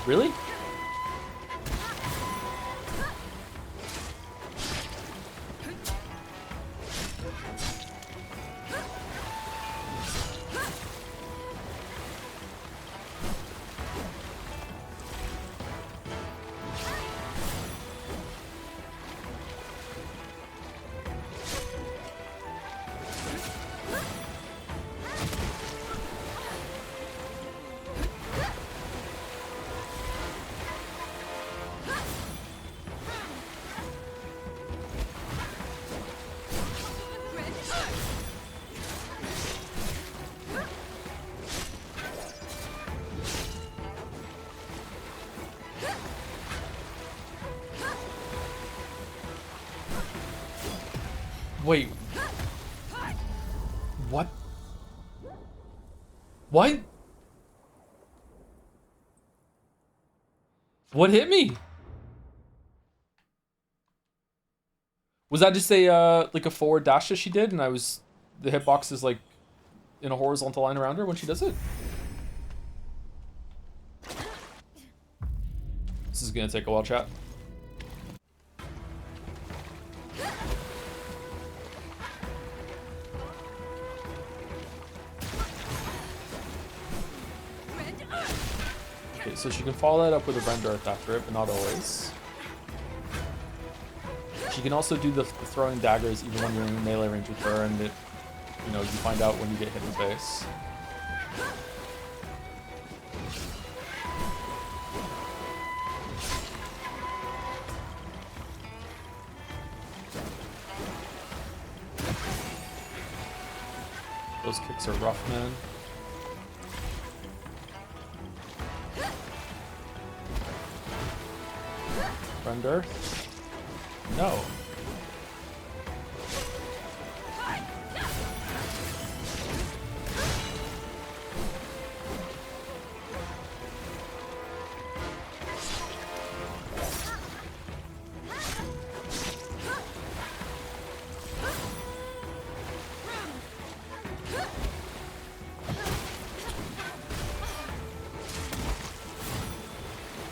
Really? Wait. What? What? What hit me? Was that just a like a forward dash that she did, and the hitbox is like in a horizontal line around her when she does it? This is gonna take a while, chat. Okay, so she can follow that up with a Rend Earth after it, but not always. She can also do the throwing daggers even when you're in melee range with her, and you find out when you get hit in the face. Those kicks are rough, man. Render? No.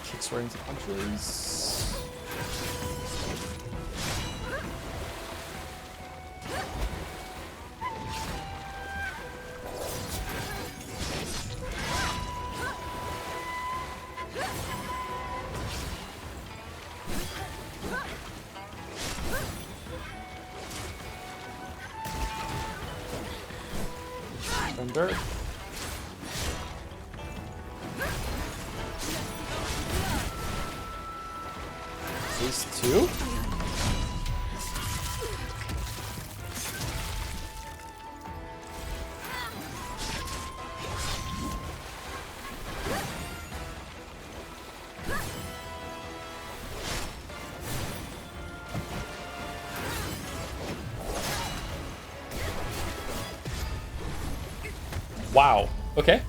Kicks right into punches. turn dirt. Phase 2? Wow. Okay.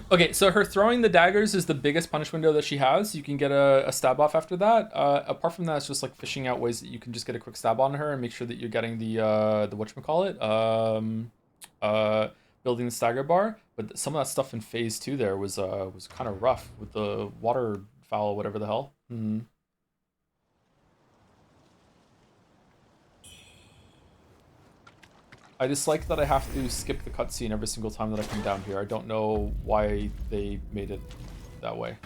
Okay, so her throwing the daggers is the biggest punish window that she has. You can get a stab off after that. Apart from that, it's just like fishing out ways that you can just get a quick stab on her and make sure that you're getting the whatchamacallit, building the stagger bar. But some of that stuff in phase 2 there was kind of rough with the waterfowl, whatever the hell. Hmm. I dislike that I have to skip the cutscene every single time that I come down here. I don't know why they made it that way.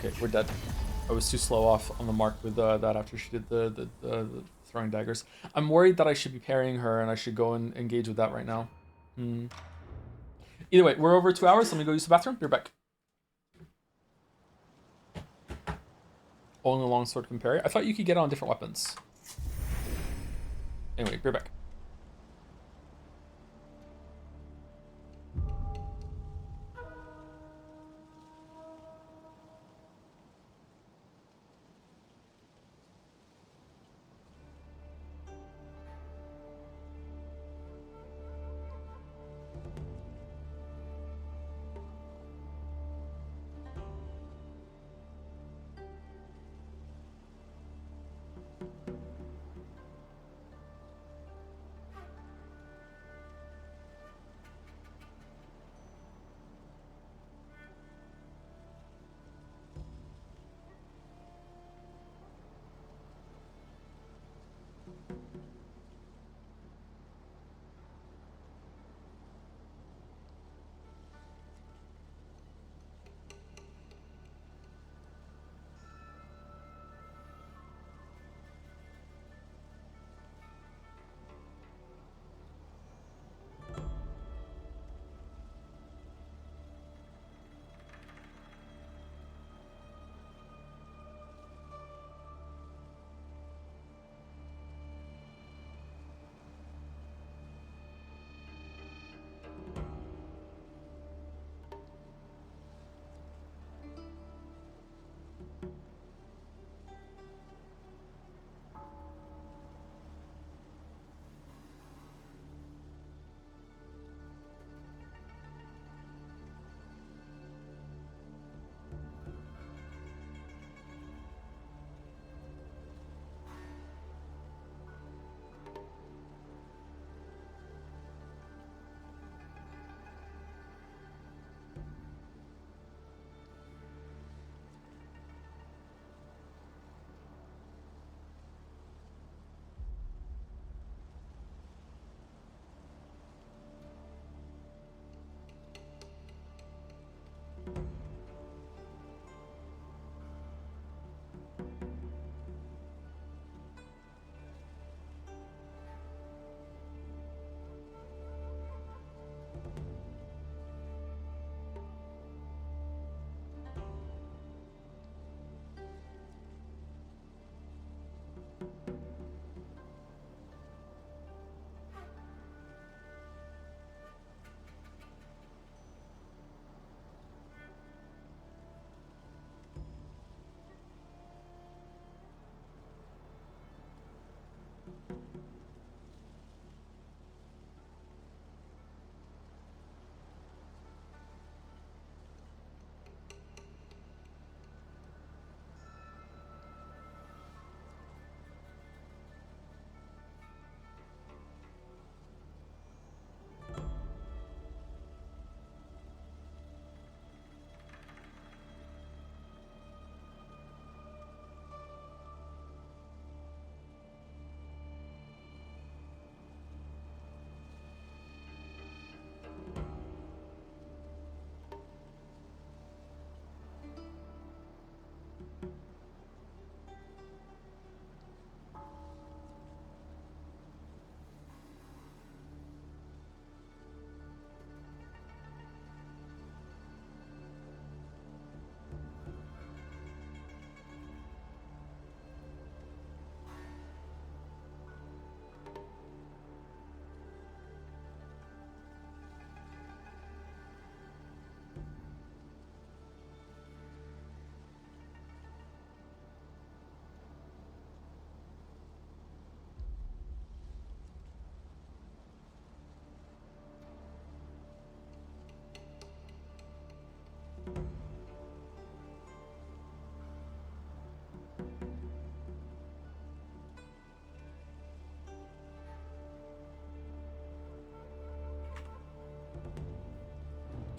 Okay, we're dead. I was too slow off on the mark with that after she did the throwing daggers. I'm worried that I should be parrying her and I should go and engage with that right now. Hmm. Either way, we're over 2 hours. Let me go use the bathroom. Be right back. Only a longsword can parry. I thought you could get on different weapons. Anyway, be right back.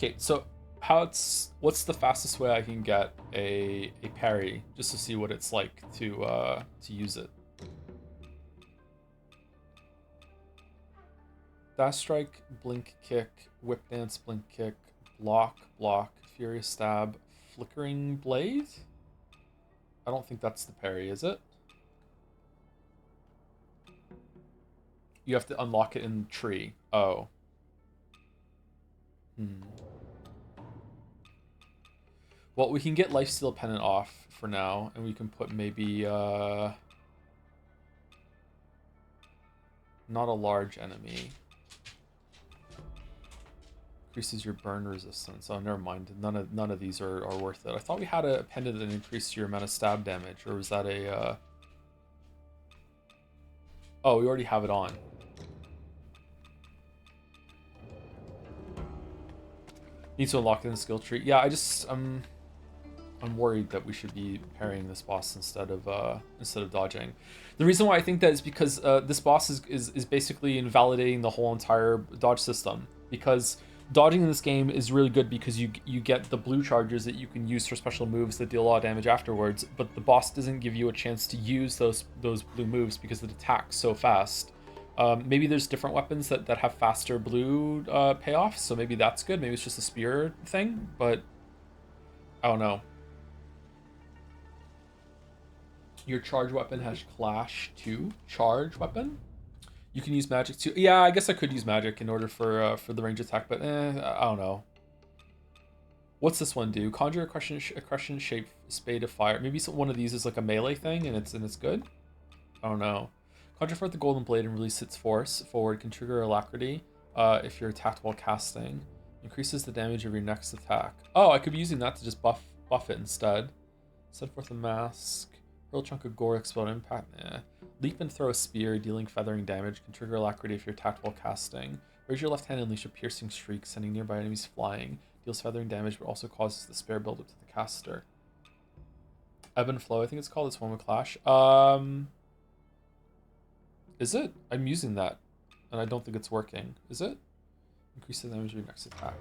Okay, so what's the fastest way I can get a parry just to see what it's like to use it? Dash strike, blink kick, whip dance, blink kick, block, furious stab, flickering blade? I don't think that's the parry, is it? You have to unlock it in the tree. Oh. Well, we can get Lifesteal Pennant off for now, and we can put maybe, not a large enemy. Increases your burn resistance. Oh, never mind. None of these are worth it. I thought we had a pendant that increased your amount of stab damage, or was that a, Oh, we already have it on. Need to unlock it in the skill tree. Yeah, I'm worried that we should be parrying this boss instead of dodging. The reason why I think that is because this boss is basically invalidating the whole entire dodge system. Because dodging in this game is really good because you get the blue charges that you can use for special moves that deal a lot of damage afterwards, but the boss doesn't give you a chance to use those blue moves because it attacks so fast. Maybe there's different weapons that have faster blue payoffs, so maybe that's good. Maybe it's just a spear thing, but I don't know. Your charge weapon has clash too. Charge weapon? You can use magic too. Yeah, I guess I could use magic in order for the range attack, but I don't know. What's this one do? Conjure a crescent shaped spade of fire. Maybe one of these is like a melee thing and it's good? I don't know. Conjure forth the golden blade and release its force forward. Can trigger alacrity if you're attacked while casting. Increases the damage of your next attack. Oh, I could be using that to just buff it instead. Send forth a mask. Hurl a chunk of gore, explode impact. Leap and throw a spear, dealing feathering damage. Can trigger alacrity if you're attacked while casting. Raise your left hand and unleash a piercing shriek, sending nearby enemies flying. Deals feathering damage, but also causes the spare buildup to the caster. Ebb and flow, I think it's called. It's one with clash. Is it? I'm using that, and I don't think it's working. Is it? Increase the damage of your next attack.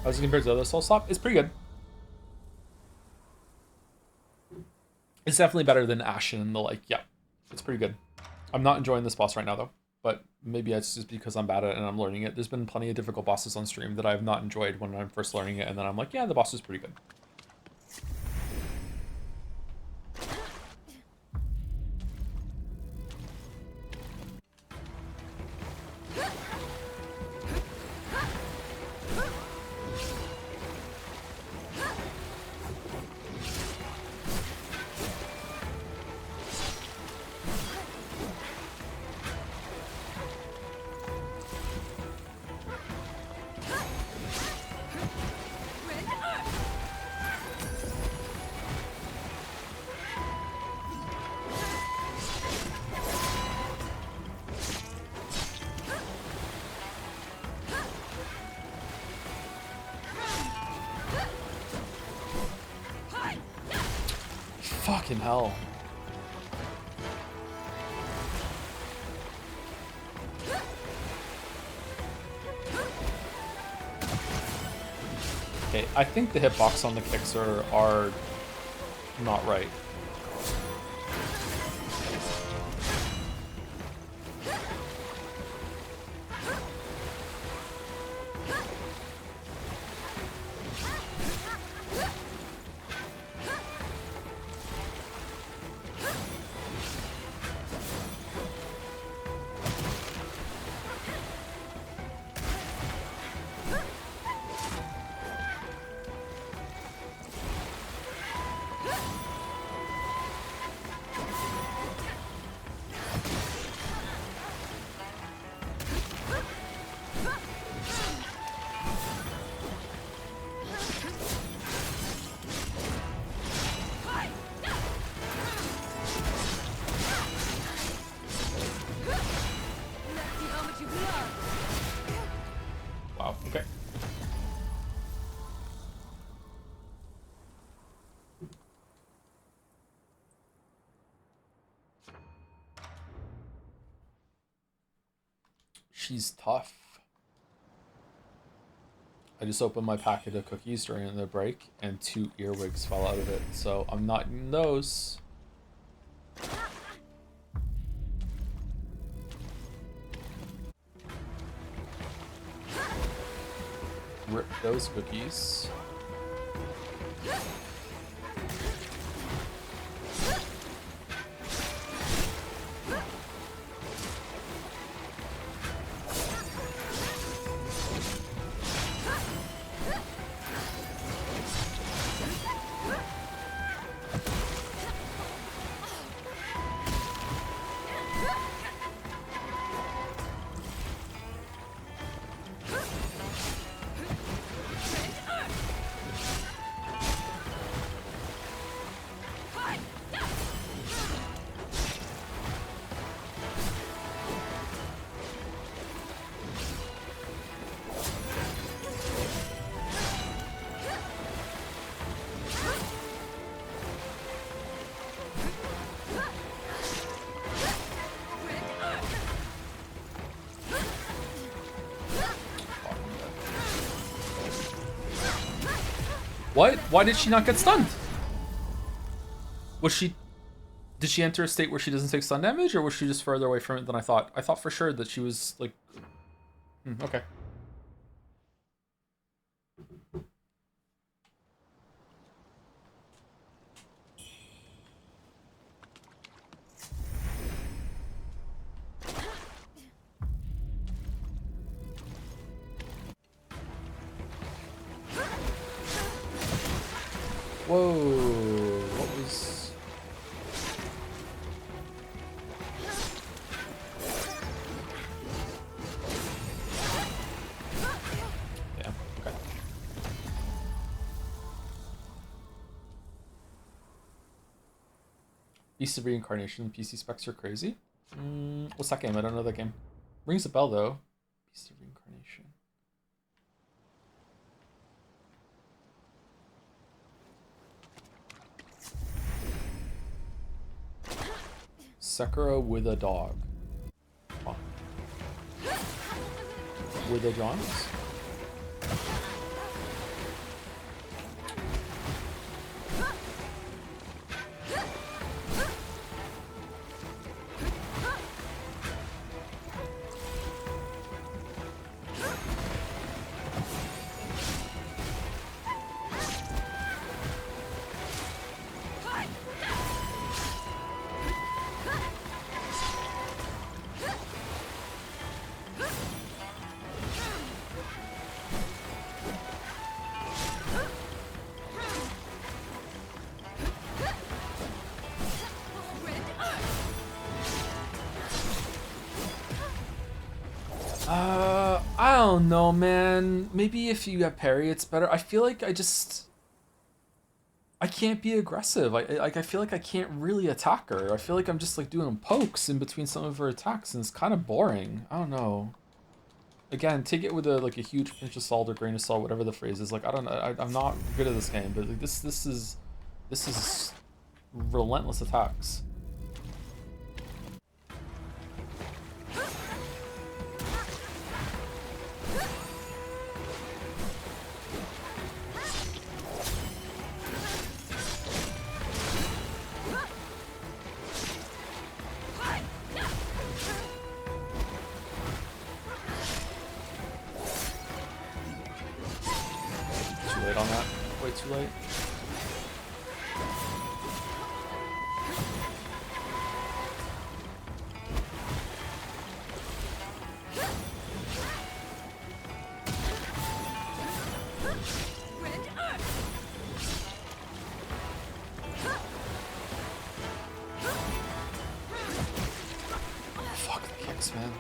As compared to other Soulslop, it's pretty good. It's definitely better than Ashen and the like. Yeah, it's pretty good. I'm not enjoying this boss right now though, but maybe it's just because I'm bad at it and I'm learning it. There's been plenty of difficult bosses on stream that I have not enjoyed when I'm first learning it, and then I'm like, yeah, the boss is pretty good. Fucking hell. Okay, I think the hitbox on the kicks are not right. She's tough. I just opened my packet of cookies during the break, and 2 earwigs fell out of it, so I'm not eating those. Rip those cookies. What? Why did she not get stunned? Was she... Did she enter a state where she doesn't take stun damage, or was she just further away from it than I thought? I thought for sure that she was, like... okay. Whoa, what was... Yeah, okay. Beast of Reincarnation, PC specs are crazy. What's that game? I don't know that game. Rings a bell though. Beast of Reincarnation. Sekiro with a dog. Oh. With a Johns? I don't know, man. Maybe if you have parry, it's better. I feel like I can't be aggressive. I feel like I can't really attack her. I feel like I'm just like doing pokes in between some of her attacks, and it's kind of boring. I don't know. Again, take it with a huge pinch of salt or grain of salt, whatever the phrase is. Like I don't know. I'm not good at this game, but like, this is relentless attacks. On that, way too late. Fuck the kicks, man.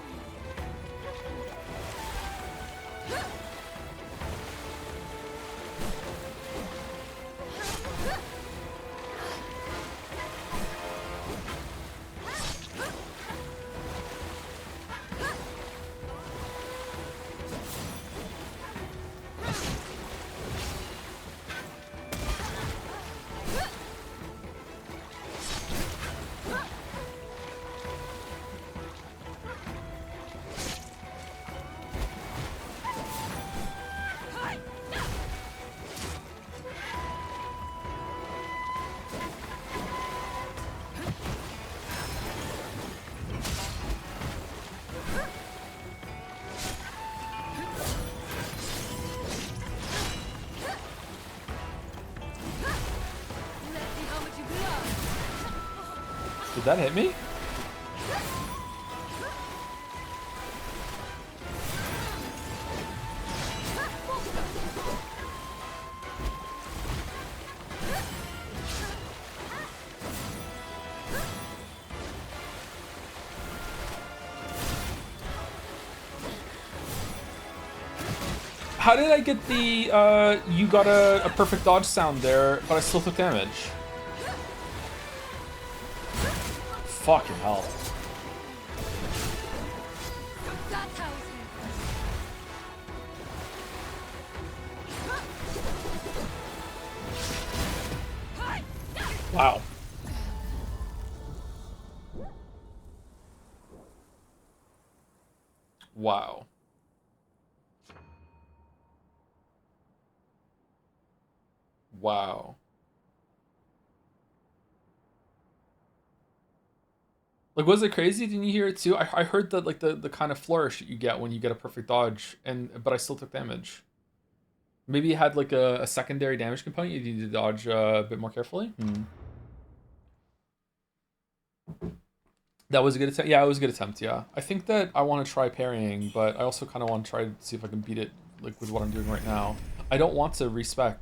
Did that hit me? How did I get the, you got a perfect dodge sound there, but I still took damage? Fucking hell. Wow. Wow. Wow. Like, was it crazy? Didn't you hear it too? I heard that, like, the kind of flourish that you get when you get a perfect dodge, but I still took damage. Maybe it had, like, a secondary damage component. You need to dodge a bit more carefully. That was a good attempt. Yeah, it was a good attempt, yeah. I think that I want to try parrying, but I also kind of want to try to see if I can beat it, like, with what I'm doing right now. I don't want to respec.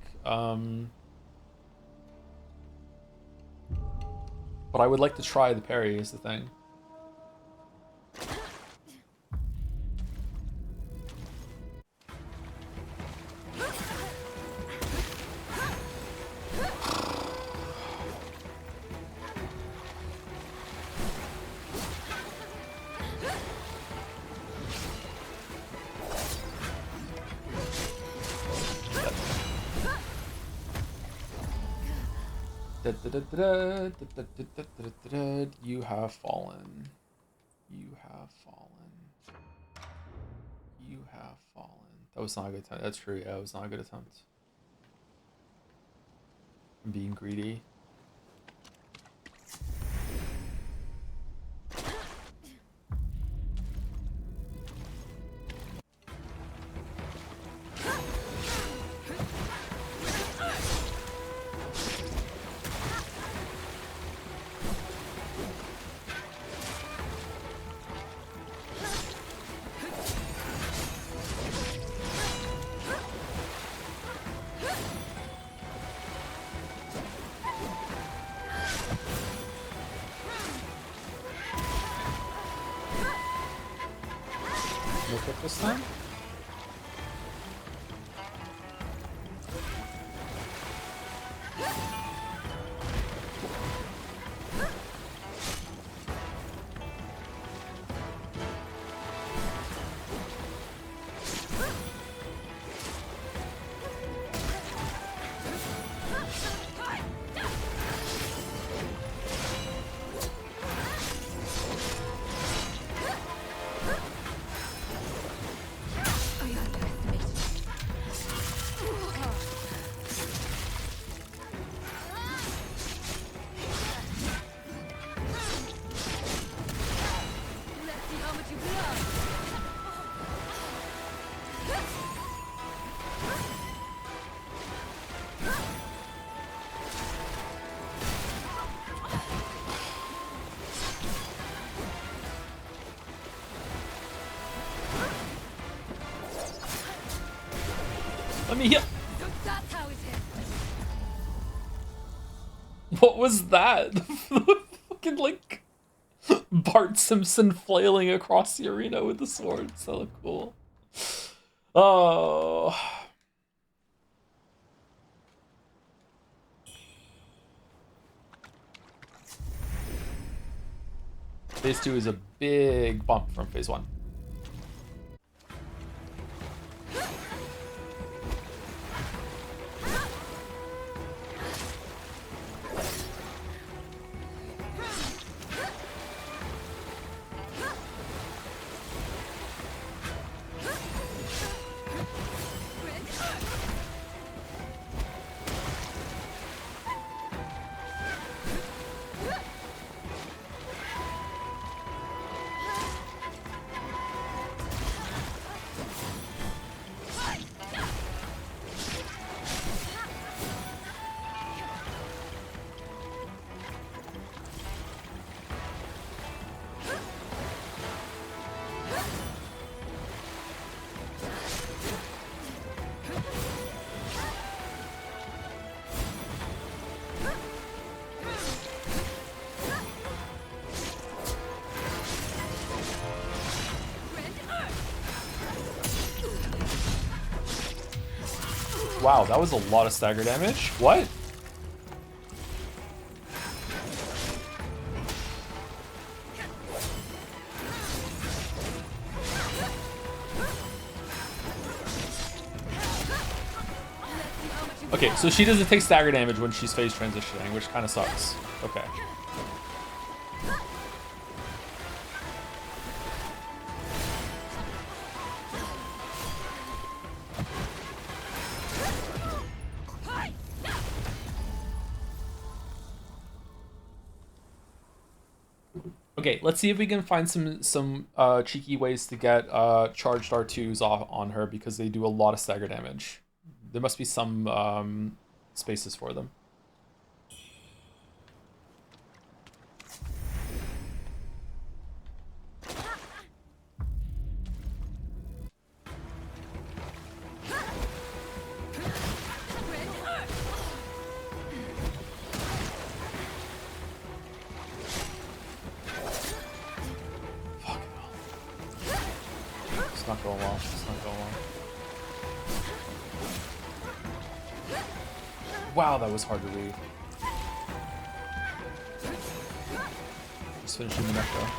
But I would like to try the parry is the thing. You have fallen. You have fallen. You have fallen. That was not a good attempt. That's true. Yeah, it was not a good attempt. I'm being greedy. No kick this time? Let me heal. What was that? Fucking like Bart Simpson flailing across the arena with the swords. That looked cool. Oh. Phase 2 is a big bump from Phase 1. Wow, that was a lot of stagger damage. What? Okay, so she doesn't take stagger damage when she's phase transitioning, which kind of sucks. Okay. Okay, let's see if we can find some cheeky ways to get charged R2s off on her because they do a lot of stagger damage. There must be some spaces for them. It's not going well. It's not going well. Wow, that was hard to read. Just finishing the necro.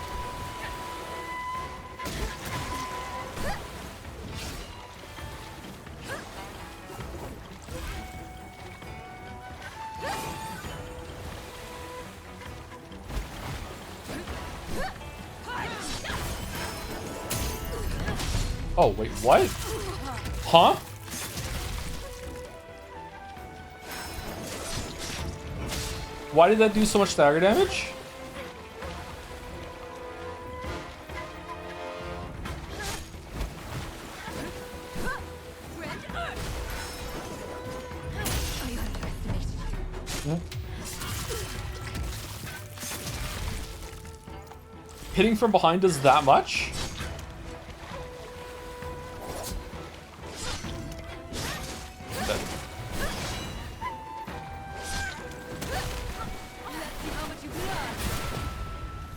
Oh, wait, what? Huh? Why did that do so much stagger damage? Yeah. Hitting from behind does that much?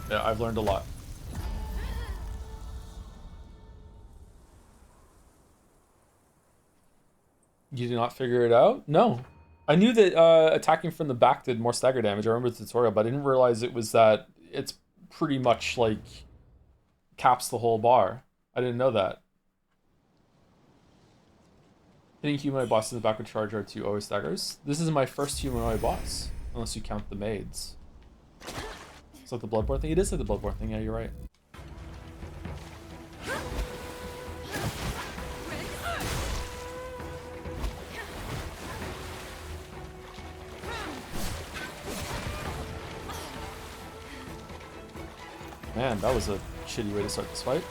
Yeah, I've learned a lot. You did not figure it out? No. I knew that attacking from the back did more stagger damage. I remember the tutorial, but I didn't realize it was that it's pretty much like caps the whole bar. I didn't know that. Hitting humanoid bosses in the back with charge R2 always staggers. This is my first humanoid boss, unless you count the maids. It's like the Bloodborne thing. It is like the Bloodborne thing. Yeah, you're right. Man, that was a shitty way to start this fight.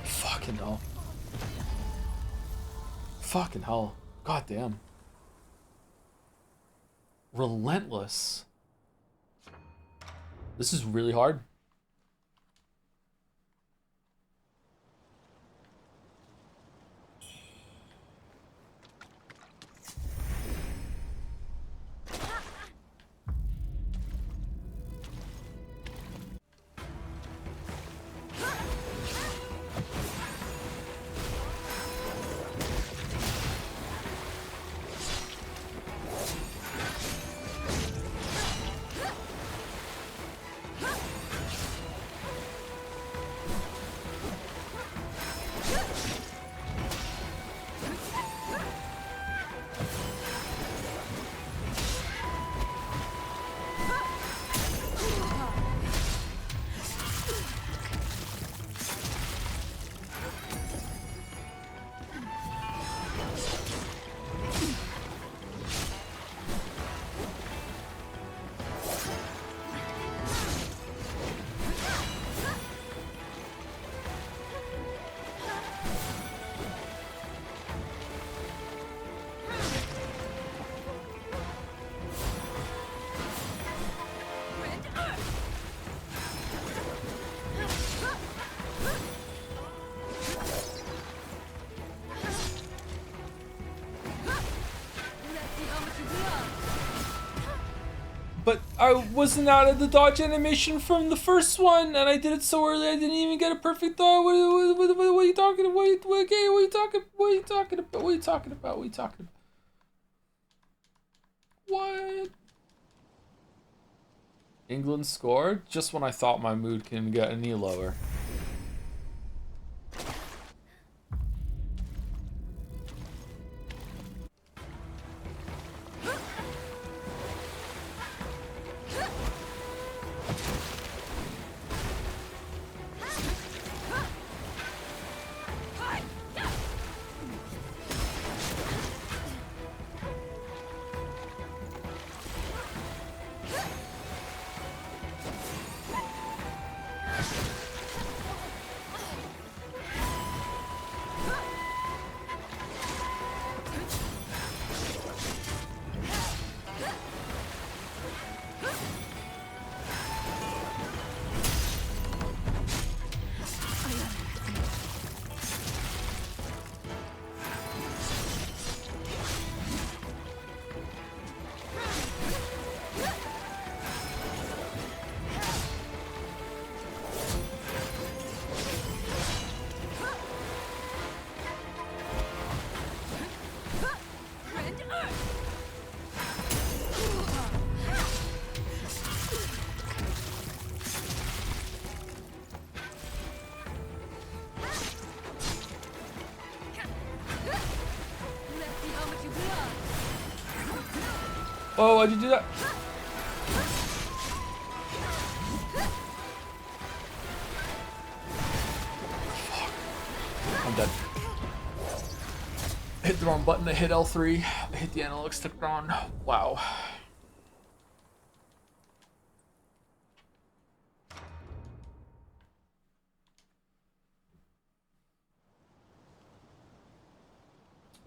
Fucking hell. Fucking hell. God damn. Relentless. This is really hard. I wasn't out of the dodge animation from the first one, and I did it so early I didn't even get a perfect dodge. What are you talking about? What are you talking about? What are you talking about? What are you talking about? What are you talking about? What? England scored just when I thought my mood couldn't get any lower. Oh, why'd you do that? Fuck. I'm dead. I hit the wrong button. I hit L3. I hit the analog stick wrong. Wow.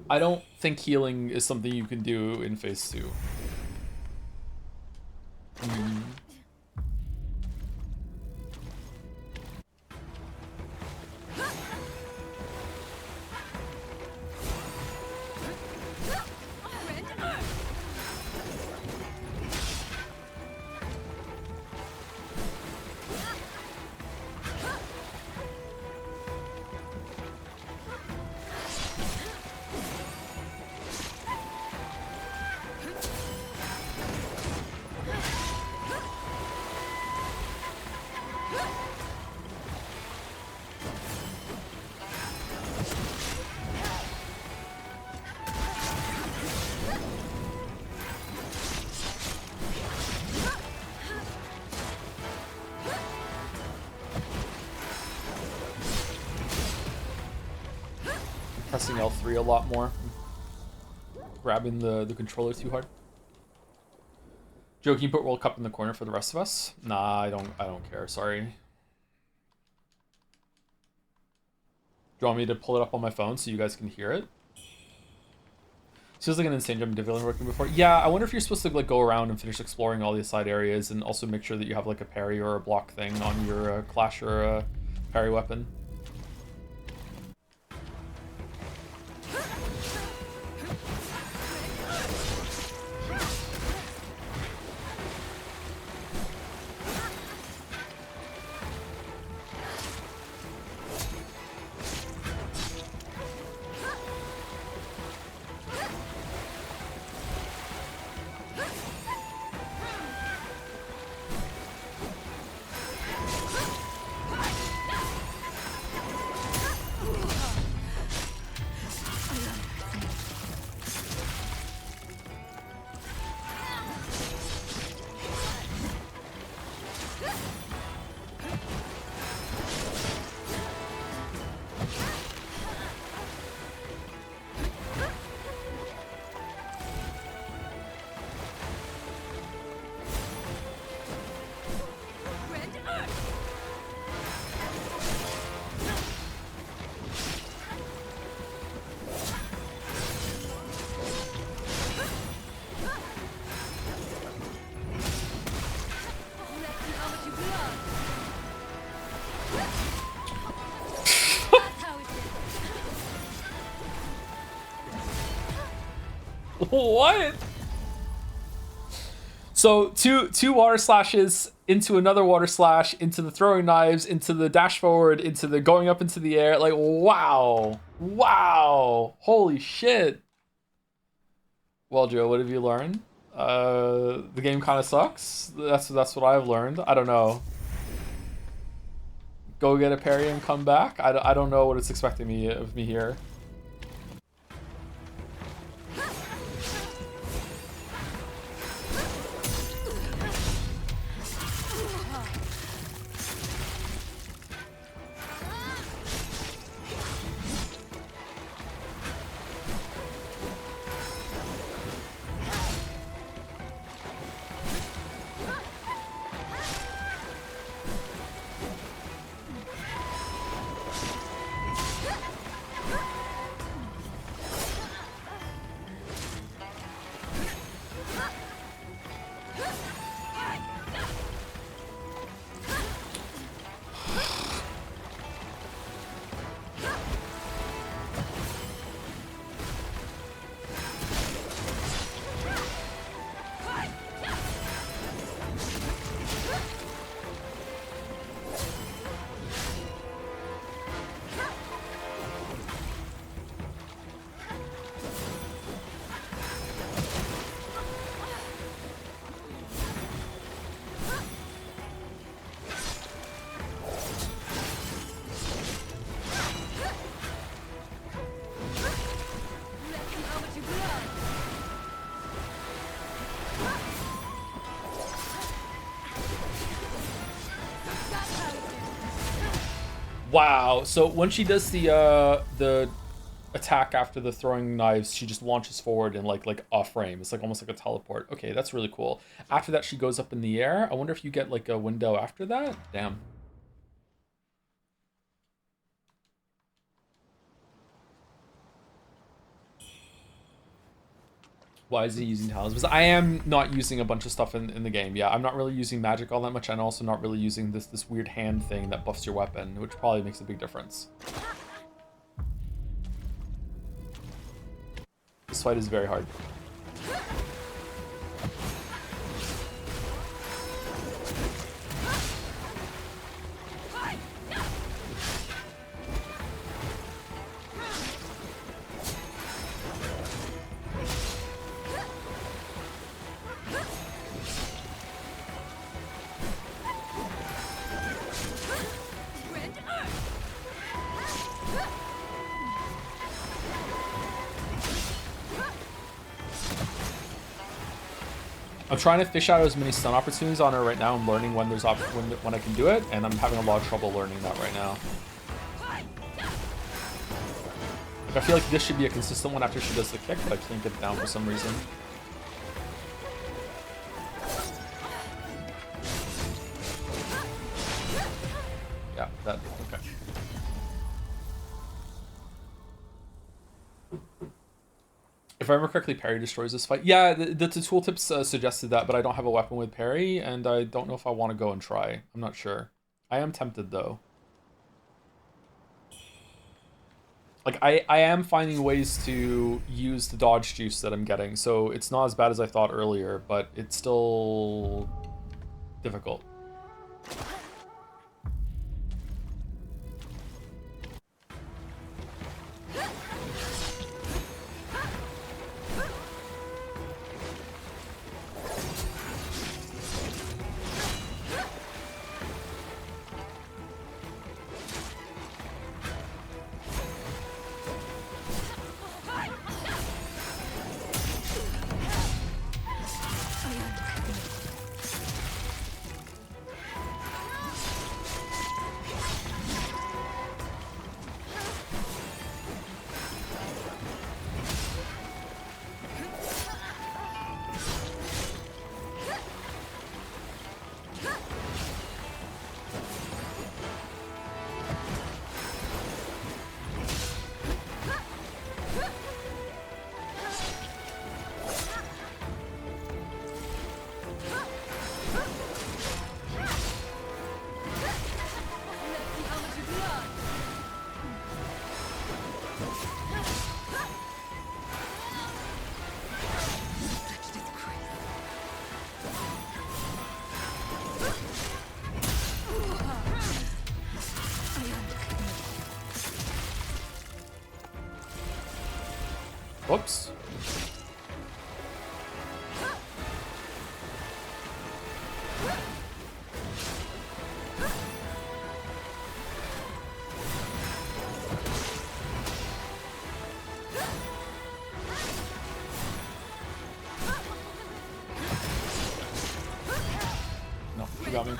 I don't think healing is something you can do in phase 2. Pressing L3 a lot more. Grabbing the controller too hard. Joe, can you put World Cup in the corner for the rest of us? Nah, I don't care, sorry. Do you want me to pull it up on my phone so you guys can hear it? Feels like an insane jump difficulty working before. Yeah, I wonder if you're supposed to like go around and finish exploring all these side areas and also make sure that you have like a parry or a block thing on your clash or parry weapon. What? So two water slashes into another water slash, into the throwing knives, into the dash forward, into the going up into the air. Like, wow. Wow. Holy shit. Well, Joe, what have you learned? The game kind of sucks. That's what I've learned. I don't know. Go get a parry and come back. I don't know what it's expecting of me here. Wow. So when she does the attack after the throwing knives, she just launches forward in like off frame. It's like almost like a teleport. Okay, that's really cool. After that, she goes up in the air. I wonder if you get like a window after that. Damn. Why is he using talismans? I am not using a bunch of stuff in the game. Yeah, I'm not really using magic all that much, and also not really using this weird hand thing that buffs your weapon, which probably makes a big difference. This fight is very hard. I'm trying to fish out as many stun opportunities on her right now. I'm learning when there's when I can do it, and I'm having a lot of trouble learning that right now. Like, I feel like this should be a consistent one after she does the kick, but I can't get it down for some reason. Yeah, that, okay. If I remember correctly, parry destroys this fight. Yeah, the tooltips suggested that, but I don't have a weapon with parry, and I don't know if I want to go and try. I'm not sure. I am tempted, though. Like, I am finding ways to use the dodge juice that I'm getting, so it's not as bad as I thought earlier, but it's still difficult. Whoops. No, she got me.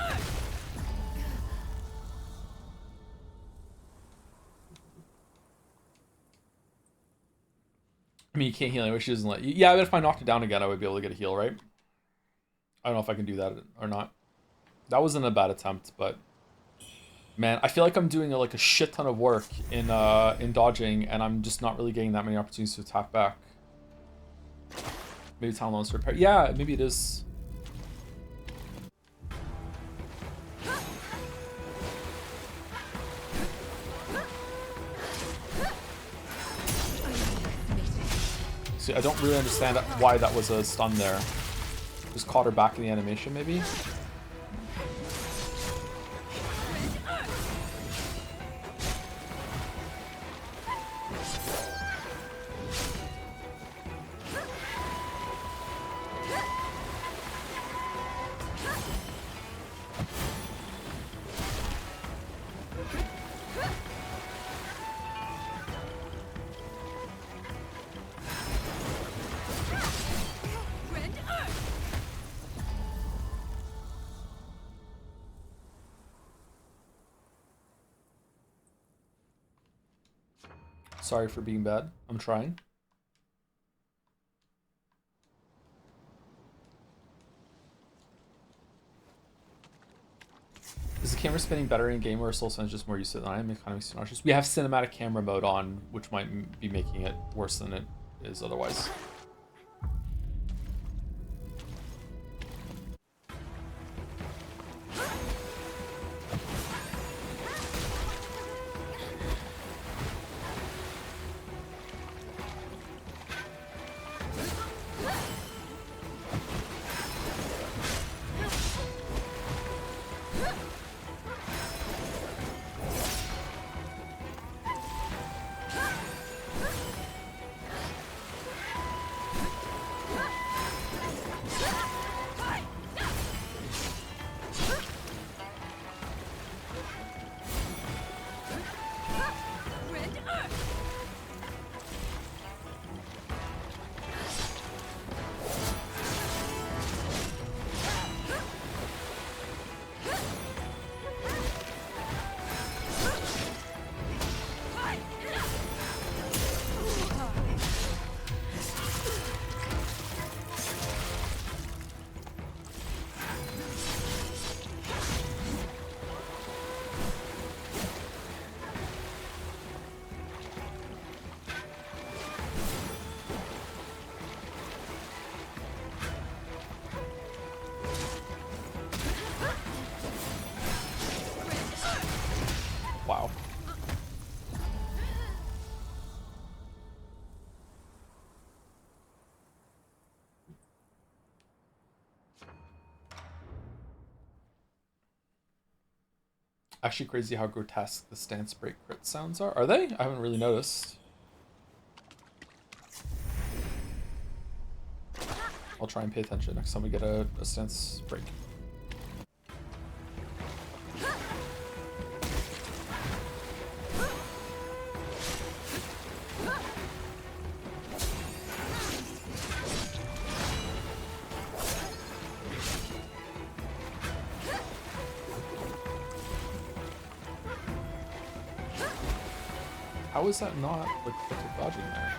I mean, you can't heal anyway. She doesn't let you. Yeah, but if I knocked it down again, I would be able to get a heal, right? I don't know if I can do that or not. That wasn't a bad attempt, but man, I feel like I'm doing like a shit ton of work in dodging, and I'm just not really getting that many opportunities to attack back. Maybe Talon wants to repair. Yeah, maybe it is. See, I don't really understand why that was a stun there. Just caught her back in the animation, maybe? Sorry for being bad. I'm trying. Is the camera spinning better in game or Soulslop is just more used to it than I am? It kind of makes it nauseous. We have cinematic camera mode on, which might be making it worse than it is otherwise. Wow. Actually crazy how grotesque the stance break crit sounds are. Are they? I haven't really noticed. I'll try and pay attention next time we get a stance break. How is that not like perfect dodging there?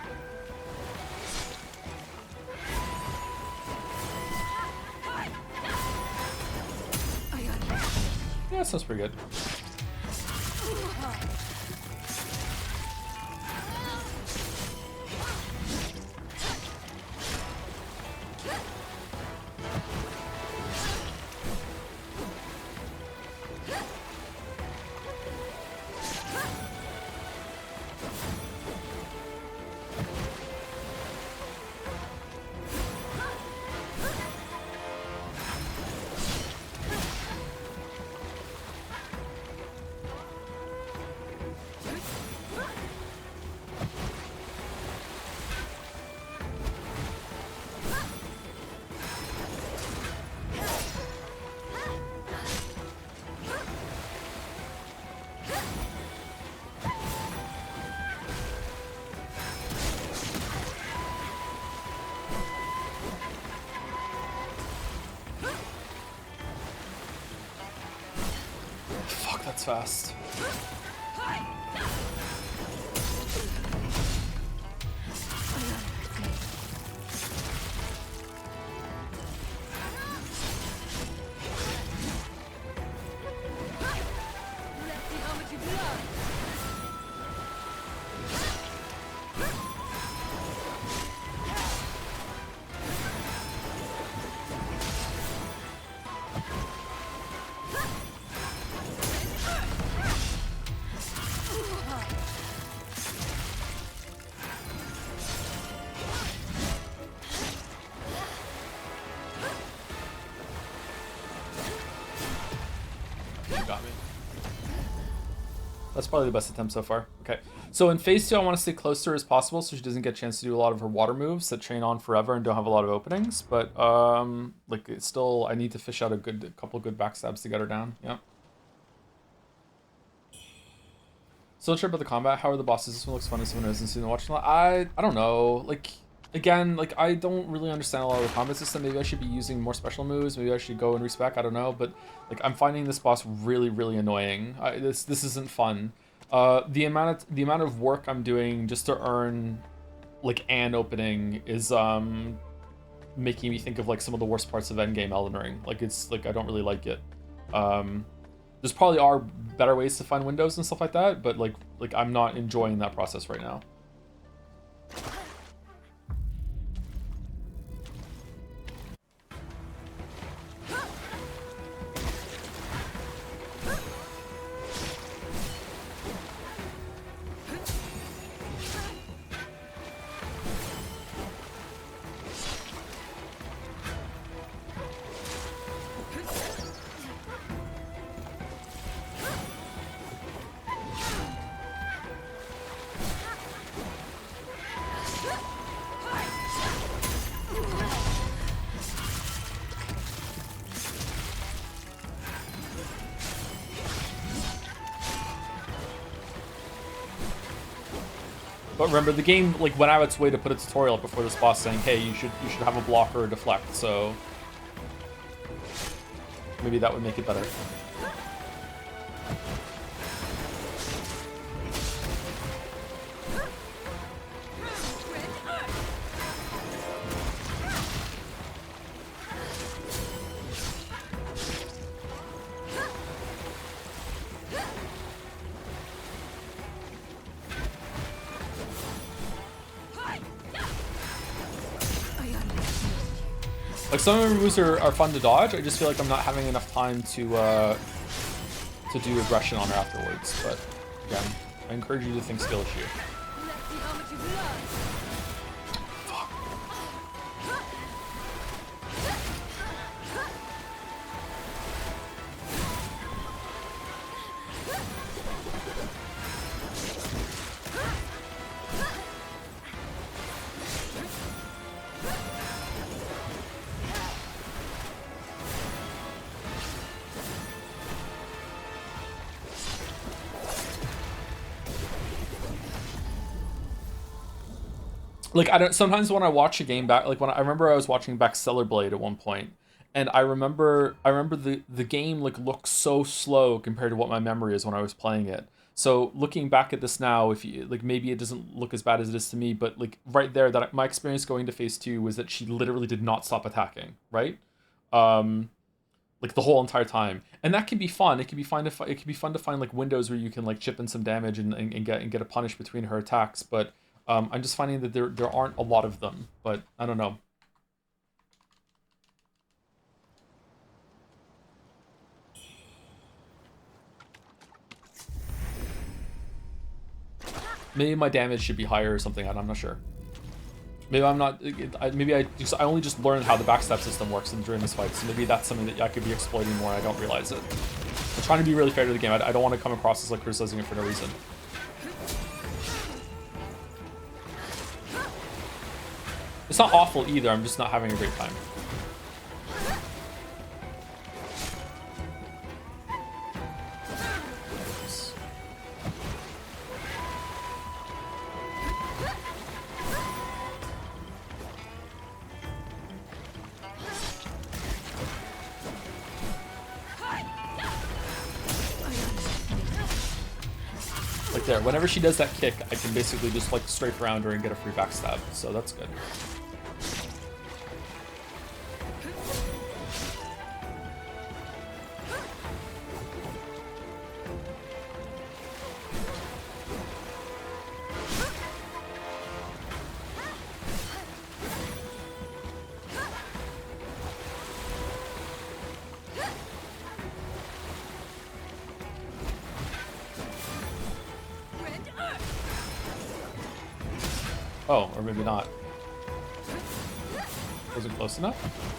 Yeah, that sounds pretty good. fast. Got me. That's probably the best attempt so far. Okay. So in phase 2, I want to stay close to her as possible so she doesn't get a chance to do a lot of her water moves that chain on forever and don't have a lot of openings. But like it's still, I need to fish out a couple good backstabs to get her down. Yeah. Still sure about the combat. How are the bosses? This one looks fun as someone who hasn't seen the watching. I don't know. Like again, like I don't really understand a lot of the combat system. Maybe I should be using more special moves. Maybe I should go and respec. I don't know. But like I'm finding this boss really, really annoying. This isn't fun. The amount of work I'm doing just to earn like an opening is making me think of like some of the worst parts of endgame Elden Ring. Like it's like I don't really like it. There's probably are better ways to find windows and stuff like that, but like I'm not enjoying that process right now. But remember, the game like went out of its way to put a tutorial up before this boss saying, "Hey, you should have a block or a deflect." So maybe that would make it better. Like some of the moves are fun to dodge. I just feel like I'm not having enough time to do aggression on her afterwards. But again, I encourage you to think skill issue. Like I don't. Sometimes when I watch a game back, like when I remember I was watching back Stellar Blade at one point, and I remember the game like looks so slow compared to what my memory is when I was playing it. So looking back at this now, if you like, maybe it doesn't look as bad as it is to me, but like right there, that my experience going to phase 2 was that she literally did not stop attacking. Right, like the whole entire time, and that can be fun. It can be fun to find like windows where you can like chip in some damage and get a punish between her attacks, but. I'm just finding that there aren't a lot of them, but I don't know. Maybe my damage should be higher or something. I'm not sure. Maybe I'm not. Maybe I only just learned how the backstab system works during this fight, so maybe that's something that I could be exploiting more. And I don't realize it. I'm trying to be really fair to the game. I don't want to come across as like criticizing it for no reason. It's not awful either, I'm just not having a great time. There, whenever she does that kick, I can basically just like strafe around her and get a free backstab, so that's good. Oh, or maybe not. Wasn't close enough?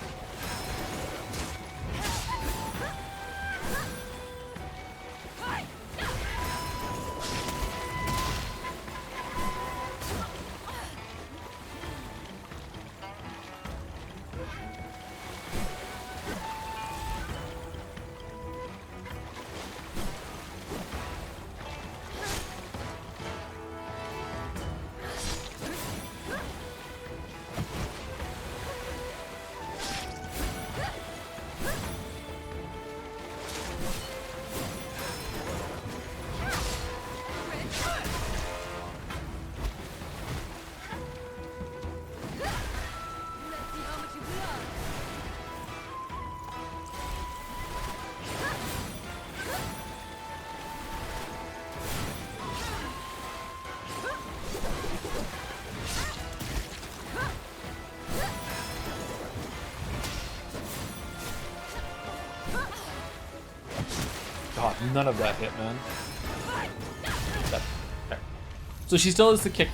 God, none of that hit, man. That, okay. So she still has the kick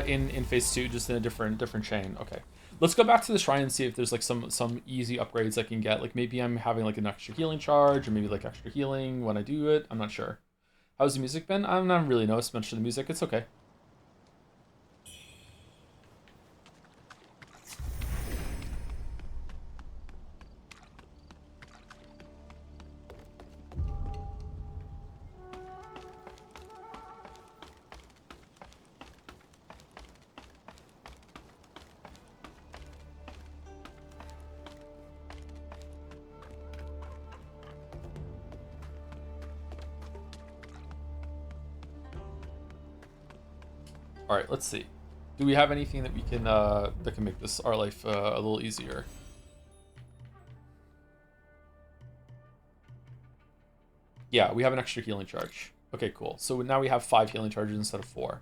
in phase 2, just in a different chain. Okay. Let's go back to the shrine and see if there's like some easy upgrades I can get. Like maybe I'm having like an extra healing charge, or maybe like extra healing when I do it. I'm not sure. How's the music been? I don't really noticed much of the music. It's okay. All right, let's see. Do we have anything that we can that can make this our life a little easier? Yeah, we have an extra healing charge. Okay, cool. So now we have 5 healing charges instead of 4.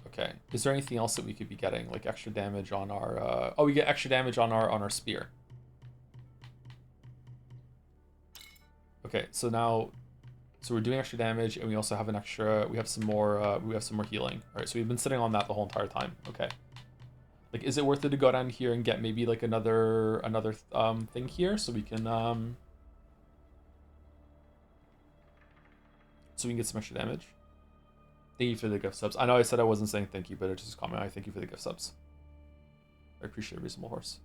Okay. Is there anything else that we could be getting, like extra damage on our? Oh, we get extra damage on our spear. Okay, so now. So we're doing extra damage, and we also have an extra. We have some more. We have some more healing. All right. So we've been sitting on that the whole entire time. Okay. Like, is it worth it to go down here and get maybe like another thing here, so we can so we can get some extra damage? Thank you for the gift subs. I know I said I wasn't saying thank you, but it's just a comment. I thank you for the gift subs. I appreciate a reasonable horse.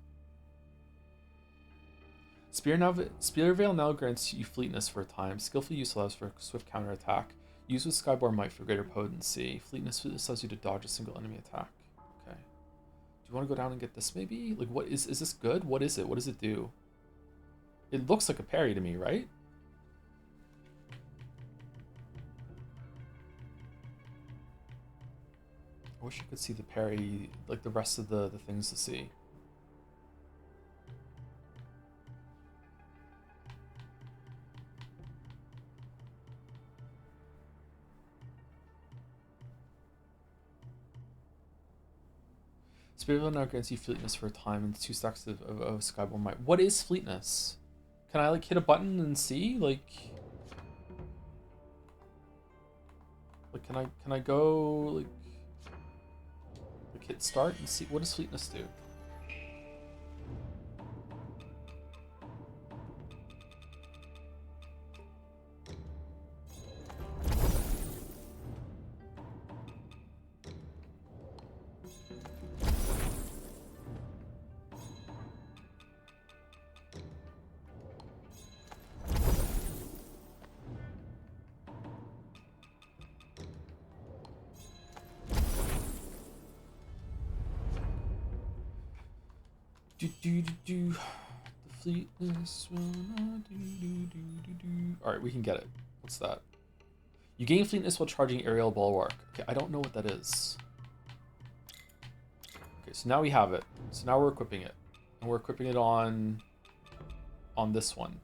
Spear Veil now grants you fleetness for a time. Skillful use allows for swift counterattack. Use with Skyborn Might for greater potency. Fleetness allows you to dodge a single enemy attack. Okay. Do you want to go down and get this maybe? Like, what is this good? What is it? What does it do? It looks like a parry to me, right? I wish I could see the parry, like the rest of the things to see. Spirit now grants you fleetness for a time and 2 stacks of Skyborn Might. What is fleetness? Can I like hit a button and see? Like can I go like hit start and see what does fleetness do? The fleetness will not do. All right, we can get it. What's that? You gain fleetness while charging aerial bulwark. Okay, I don't know what that is. Okay, so now we have it. So now we're equipping it. And we're equipping it on this one.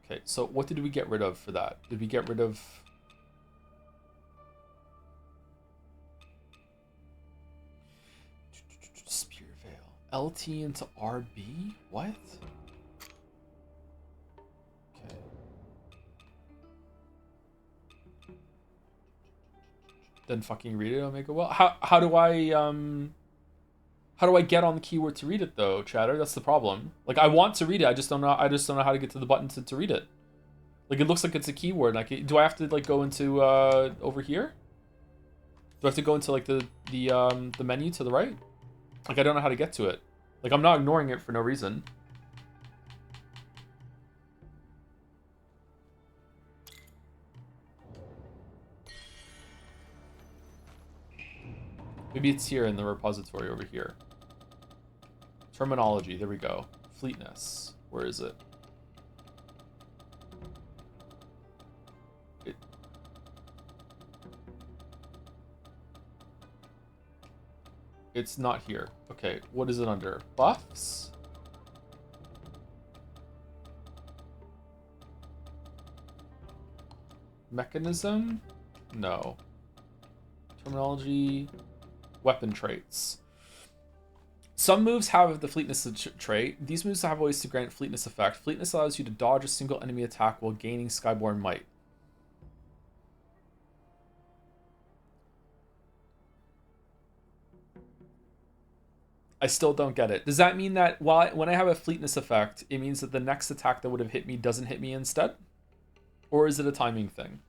Okay, so what did we get rid of for that? Did we get rid of... Spear Veil. LT into RB? What? Okay. Then fucking read it, Omega. Well, how do I get on the keyword to read it though, Chatter? That's the problem. Like I want to read it, I just don't know how to get to the button to read it. Like it looks like it's a keyword. Like do I have to like go into over here? Do I have to go into like the menu to the right? Like I don't know how to get to it. Like I'm not ignoring it for no reason. Maybe it's here in the repository over here. Terminology, there we go. Fleetness, where is it? It's not here. Okay, what is it under? Buffs? Mechanism? No. Terminology. Weapon traits. Some moves have the fleetness trait. These moves have ways to grant fleetness effect. Fleetness allows you to dodge a single enemy attack while gaining Skyborn Might. I still don't get it. Does that mean that when I have a fleetness effect, it means that the next attack that would have hit me doesn't hit me instead? Or is it a timing thing?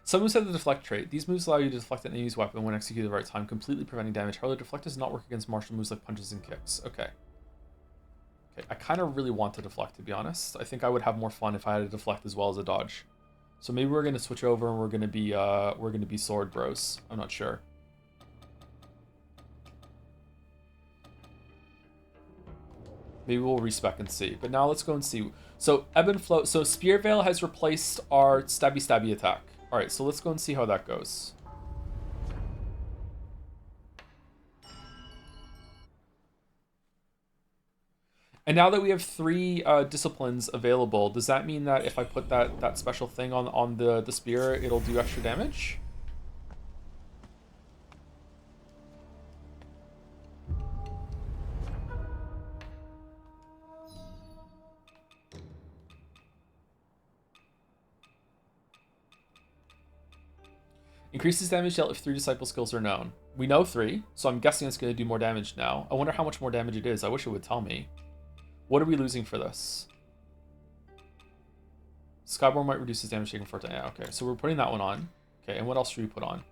Some moves have the deflect trait. These moves allow you to deflect an enemy's weapon when executed at the right time, completely preventing damage. However, deflect does not work against martial moves like punches and kicks. Okay. Okay, I kind of really want to deflect, to be honest. I think I would have more fun if I had a deflect as well as a dodge. So maybe we're gonna switch over and we're gonna be sword bros. I'm not sure. Maybe we'll respec and see. But now let's go and see. So Ebb and Flow. So Spear Veil has replaced our stabby attack. All right, so let's go and see how that goes. And now that we have 3 disciplines available, does that mean that if I put that special thing on the spear, it'll do extra damage? Increases damage dealt if 3 disciple skills are known. We know 3, so I'm guessing it's going to do more damage now. I wonder how much more damage it is. I wish it would tell me. What are we losing for this? Skyborn might reduce his damage taken for 10. Yeah, okay, so we're putting that one on. Okay, and what else should we put on?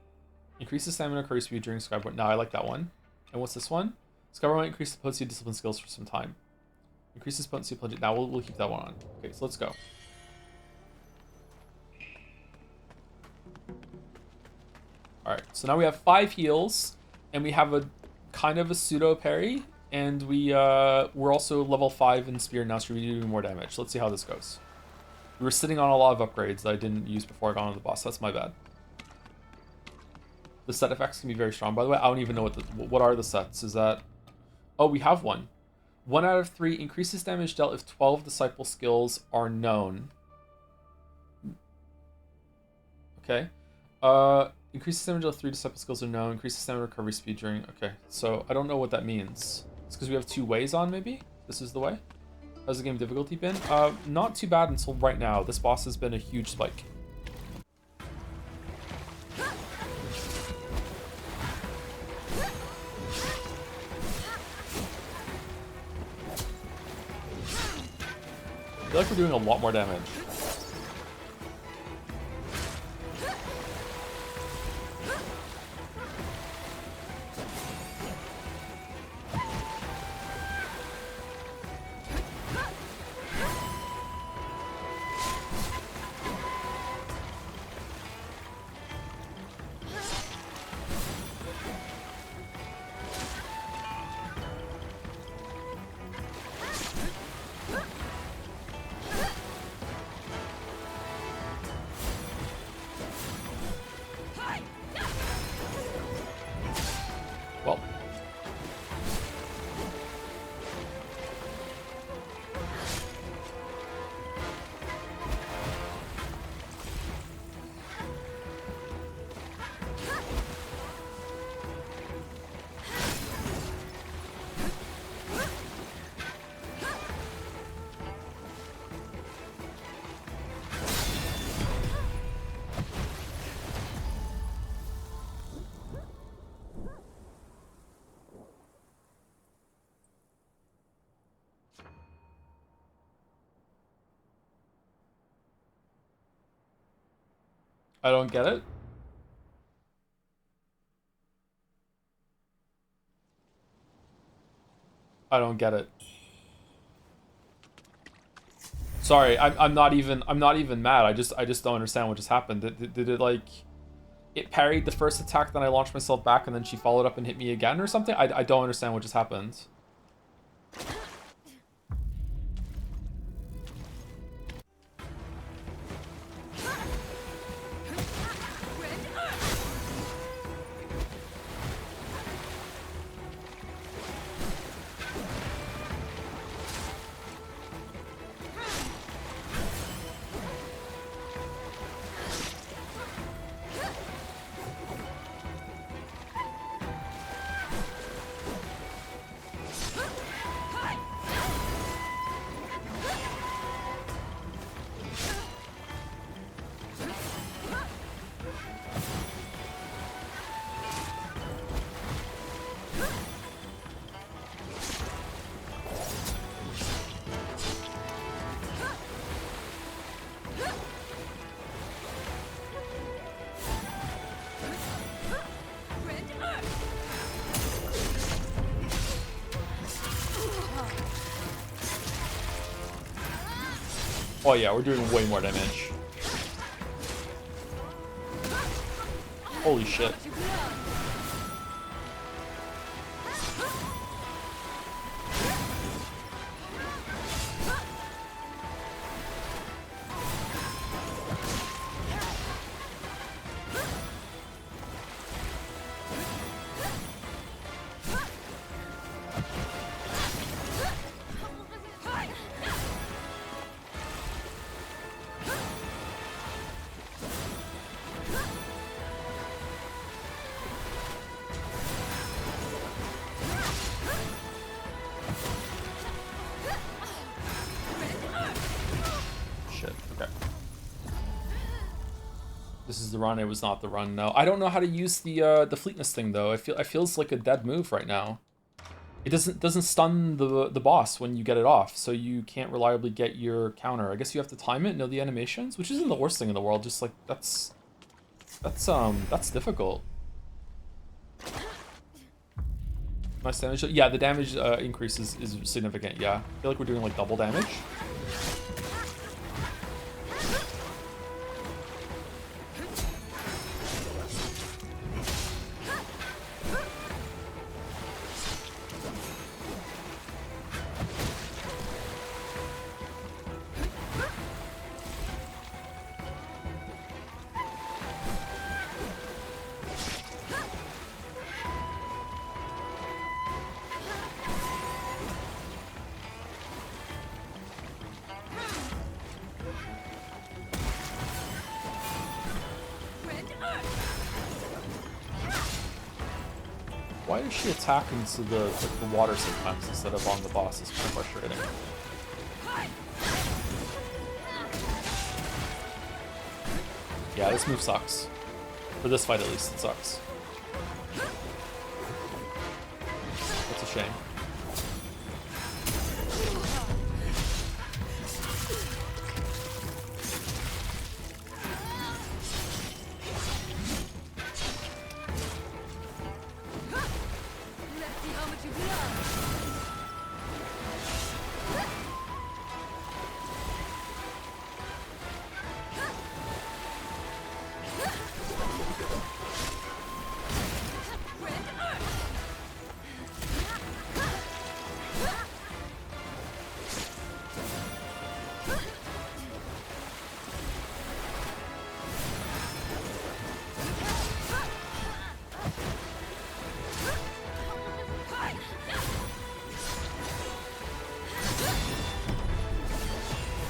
Increases stamina curry speed during Skyborn. No, I like that one. And what's this one? Skyborn might increase the potency of discipline skills for some time. Increases potency of plunge. Now we'll keep that one on. Okay, so let's go. Alright, so now we have 5 heals, and we have a kind of a pseudo parry, and we're also level 5 in spear now, so we need to do more damage. Let's see how this goes. We were sitting on a lot of upgrades that I didn't use before I got on the boss. That's my bad. The set effects can be very strong. By the way, I don't even know what are the sets. Is that... Oh, we have one. 1 out of 3 increases damage dealt if 12 disciple skills are known. Okay. Increases damage if 3 disciple skills are known. Increases stamina recovery speed during... Okay, so I don't know what that means. It's because we have 2 ways on, maybe? This is the way? How's the game difficulty been? Not too bad until right now. This boss has been a huge spike. I feel like we're doing a lot more damage. I don't get it. I don't get it. Sorry, I'm not even mad. I just don't understand what just happened. Did it like it parried the first attack, then I launched myself back, and then she followed up and hit me again or something? I don't understand what just happened. Oh yeah, we're doing way more damage. Holy shit. The run, it was not the run. No, I don't know how to use the fleetness thing though. It feels like a dead move right now. It doesn't stun the boss when you get it off, so you can't reliably get your counter. I guess you have to time it, know the animations, which isn't the worst thing in the world. Just like that's difficult. Nice damage. Yeah, the damage increase is significant. Yeah, I feel like we're doing like double damage. Why is she attacking into the water sometimes instead of on the boss? It's kind of frustrating. Yeah, this move sucks. For this fight at least, it sucks. That's a shame.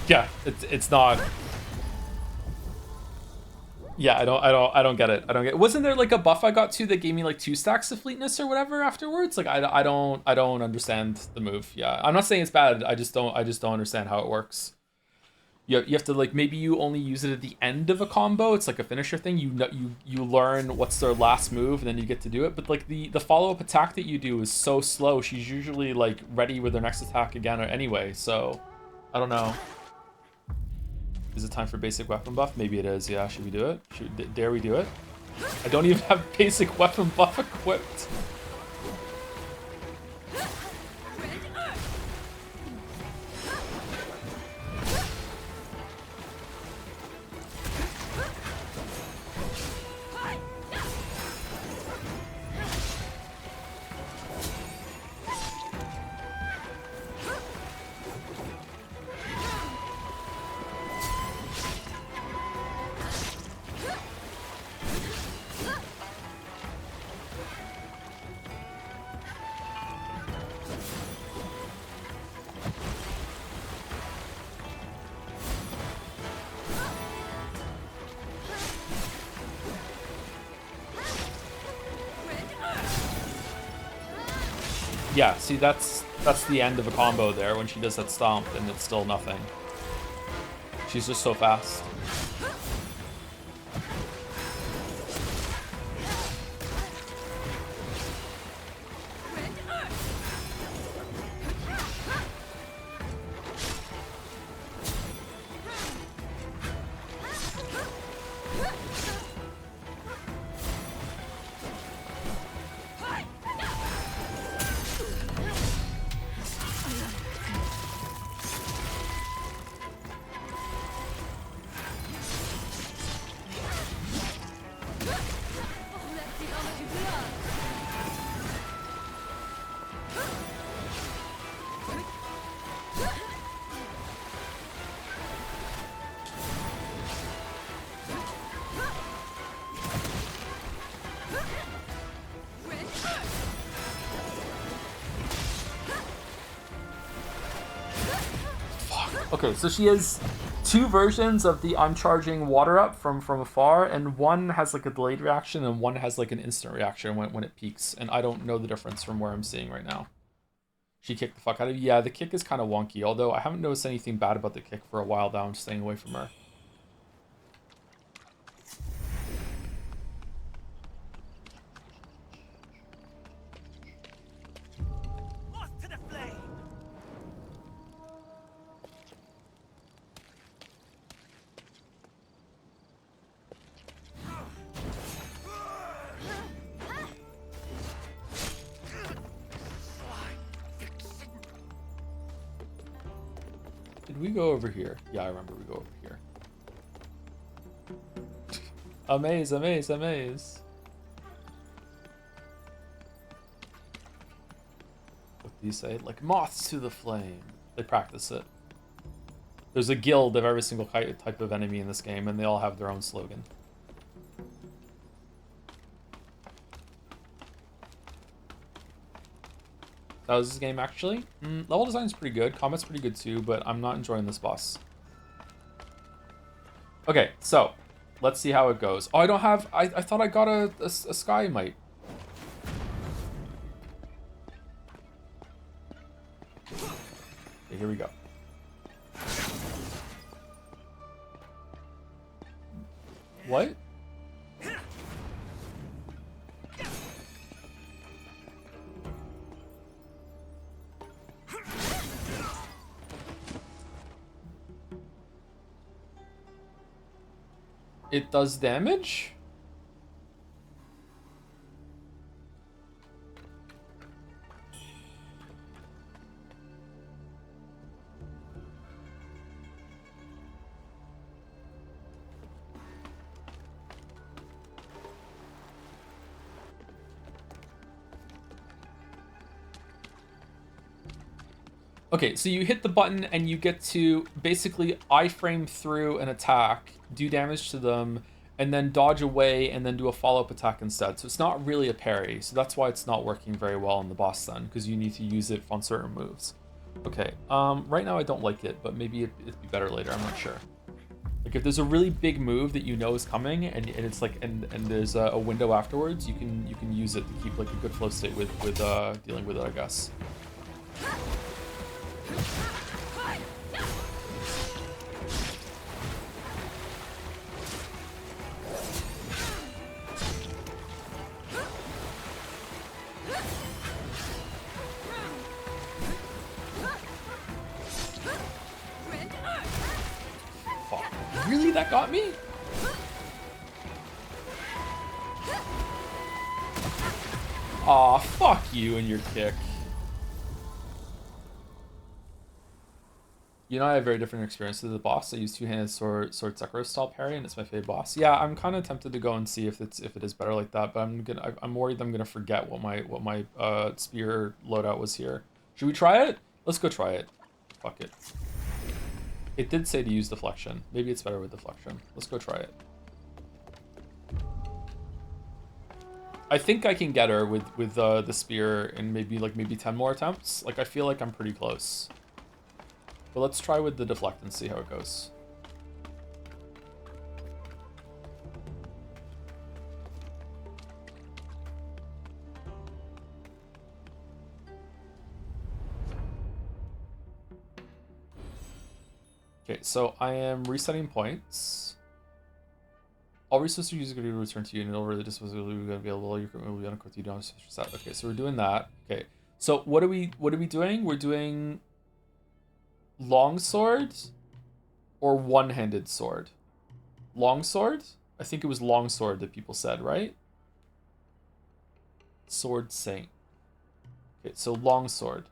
Yeah, it's not. Yeah, I don't get it. I don't get it. Wasn't there like a buff I got to that gave me like 2 stacks of fleetness or whatever afterwards? Like I don't understand the move. Yeah, I'm not saying it's bad. I just don't understand how it works. You have to like maybe you only use it at the end of a combo. It's like a finisher thing. You learn what's their last move and then you get to do it. But like the follow-up attack that you do is so slow. She's usually like ready with her next attack again or anyway. So I don't know. Is it time for basic weapon buff? Maybe it is, yeah. Should we do it? Dare we do it? I don't even have basic weapon buff equipped. Yeah, see, that's the end of a combo there when she does that stomp and it's still nothing. She's just so fast. Okay, so she has two versions of the I'm charging water up from afar, and one has like a delayed reaction and one has like an instant reaction when it peaks, and I don't know the difference from where I'm seeing right now. She kicked the fuck out of you. Yeah, the kick is kind of wonky, although I haven't noticed anything bad about the kick for a while now. I'm staying away from her. Did we go over here? Yeah, I remember we go over here. Amaze, amaze, amaze. What do you say? Like moths to the flame. They practice it. There's a guild of every single type of enemy in this game, and they all have their own slogan. That was this game, actually. Level design's pretty good. Combat's pretty good, too, but I'm not enjoying this boss. Okay, so let's see how it goes. Oh, I don't have... I thought I got a Sky Mite. Okay, here we go. What? It does damage? Okay, so you hit the button and you get to basically iframe through an attack, do damage to them, and then dodge away and then do a follow-up attack instead. So it's not really a parry, so that's why it's not working very well on the boss then, because you need to use it on certain moves. Okay, right now I don't like it, but maybe it'd be better later, I'm not sure. Like if there's a really big move that you know is coming and it's like and there's a window afterwards, you can use it to keep like a good flow state with dealing with it, I guess. Fuck. that got me? Aw, fuck you and your kick. You know, I have very different experiences with the boss. I use two-handed sword Sekiro style parry, and it's my favorite boss. Yeah, I'm kind of tempted to go and see if it is better like that, but I'm worried I'm gonna forget what my spear loadout was here. Should we try it? Let's go try it. Fuck it. It did say to use deflection. Maybe it's better with deflection. Let's go try it. I think I can get her with the spear in maybe 10 more attempts. Like, I feel like I'm pretty close. But let's try with the deflect and see how it goes. Okay, so I am resetting points. All resources used are going to be returned to you, and over the disposal will be available. Your equipment will be unequipped. You don't have to set. Okay, so we're doing that. Okay, so what are we doing? We're doing longsword or one-handed sword. Longsword? I think it was longsword that people said, right? Sword Saint. Okay, so longsword.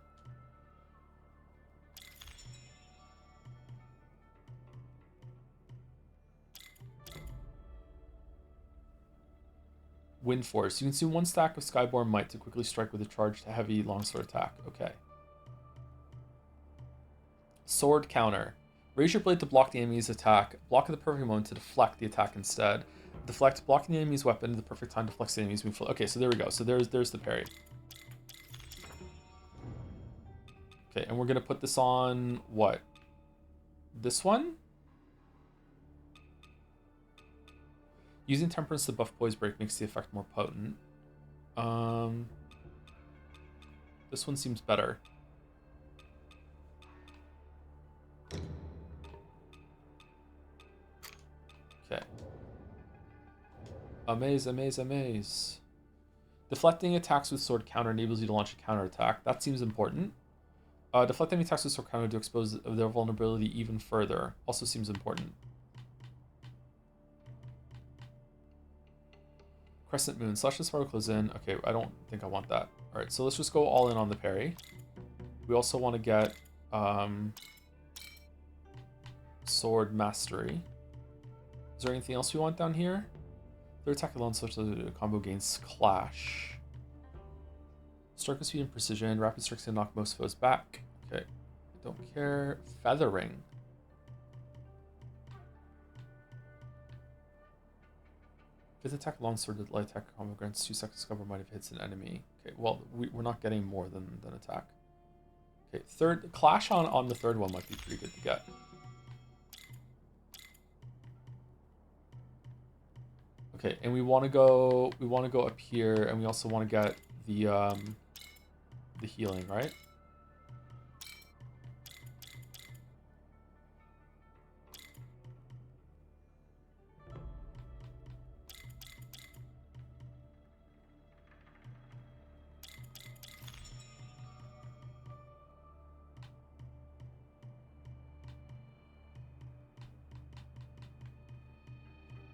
Wind Force. You consume one stack of Skyborn Might to quickly strike with a charged heavy longsword attack. Okay. Sword Counter. Raise your blade to block the enemy's attack. Block at the perfect moment to deflect the attack instead. Deflect, blocking the enemy's weapon at the perfect time deflects the enemy's move. Okay, so there we go. So there's the parry. Okay, and we're gonna put this on what? This one? Using Temperance to buff Poise Break makes the effect more potent. This one seems better. Okay. Amaze, amaze, amaze. Deflecting attacks with sword counter enables you to launch a counter attack. That seems important. Deflecting attacks with sword counter to expose their vulnerability even further. Also seems important. Crescent Moon. Slash the sparkle close in. Okay, I don't think I want that. Alright, so let's just go all in on the parry. We also want to get Sword Mastery. Is there anything else we want down here? Their attack alone such that the combo gains Clash. Strike with speed and precision. Rapid strikes can knock most foes back. Okay. Don't care. Feathering. Fifth attack longsword light attack combo grants 2 seconds cover might have hits an enemy. Okay, well we're not getting more than attack. Okay, third clash on the third one might be pretty good to get. Okay, and we want to go up here, and we also want to get the healing, right?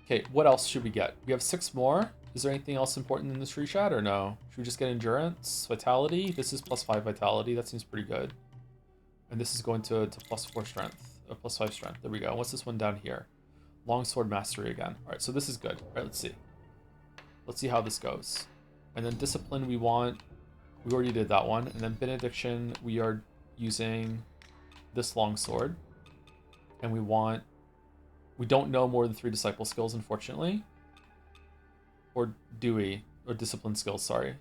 Okay, what else should we get? We have 6 more. Is there anything else important in this tree chat or no? Should we just get endurance, vitality? This is +5 vitality. That seems pretty good. And this is going to +4 strength, +5 strength. There we go. What's this one down here? Longsword mastery again. All right, so this is good. All right, let's see. Let's see how this goes. And then discipline we already did that one. And then benediction, we are using this longsword. And we don't know more than 3 disciple skills, unfortunately. Or do we? Or discipline skills, sorry.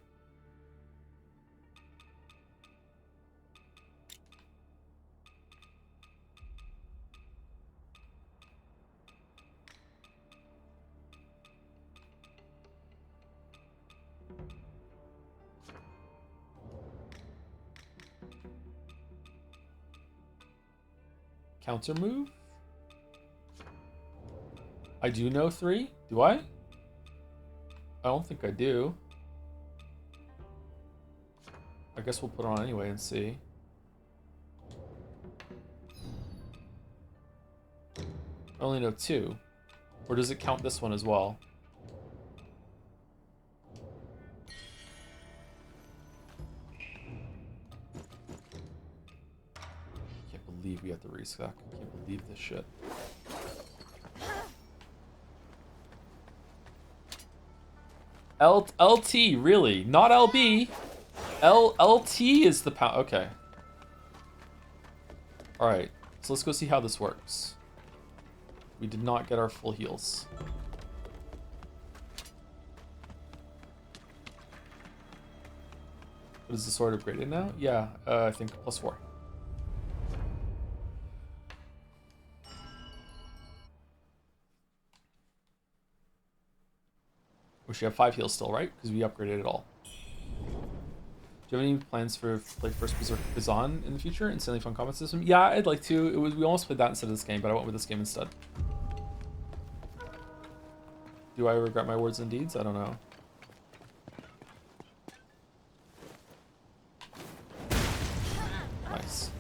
Counter move? I do know 3? Do I? I don't think I do. I guess we'll put it on anyway and see. I only know 2. Or does it count this one as well? I can't believe we have to restock. I can't believe this shit. LT, really? Not LB. LT is the pound. Okay. Alright, so let's go see how this works. We did not get our full heals. But is the sword upgraded now? Yeah, I think +4. We should have 5 heals still, right? Because we upgraded it all. Do you have any plans for play first Berserk Kazan in the future? Insanely fun combat system? Yeah, I'd like to. We almost played that instead of this game, but I went with this game instead. Do I regret my words and deeds? I don't know. Nice.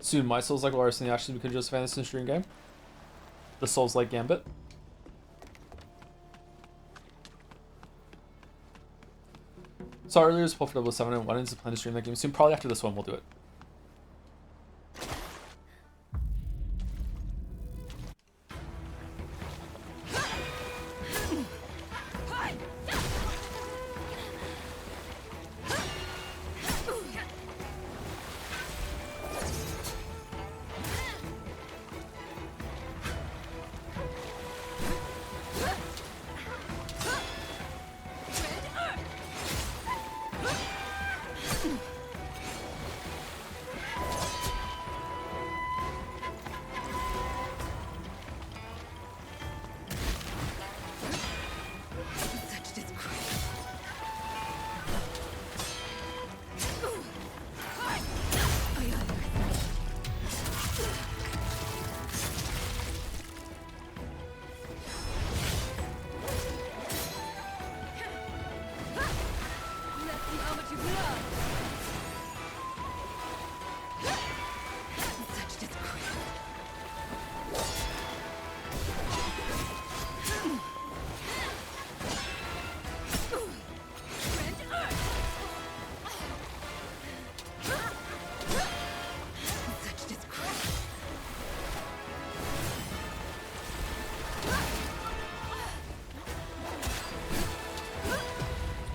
Soon, my Souls like Larson actually become just fantasy stream game. The Souls like Gambit. Saw earlier was pulled for 007 and wanted to plan to stream that game soon. Probably after this one, we'll do it.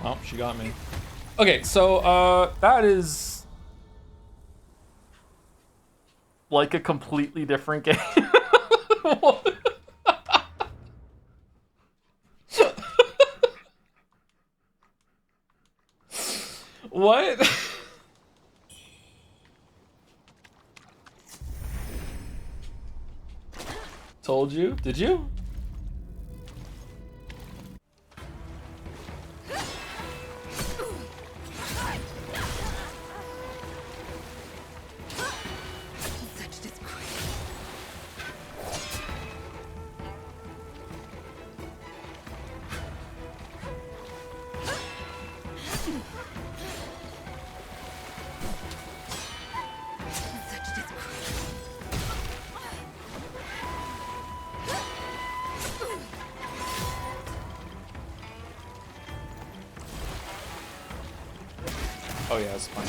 Oh, she got me. Okay, so that is like a completely different game. What? Told you? Did you? Oh yeah, it's fine.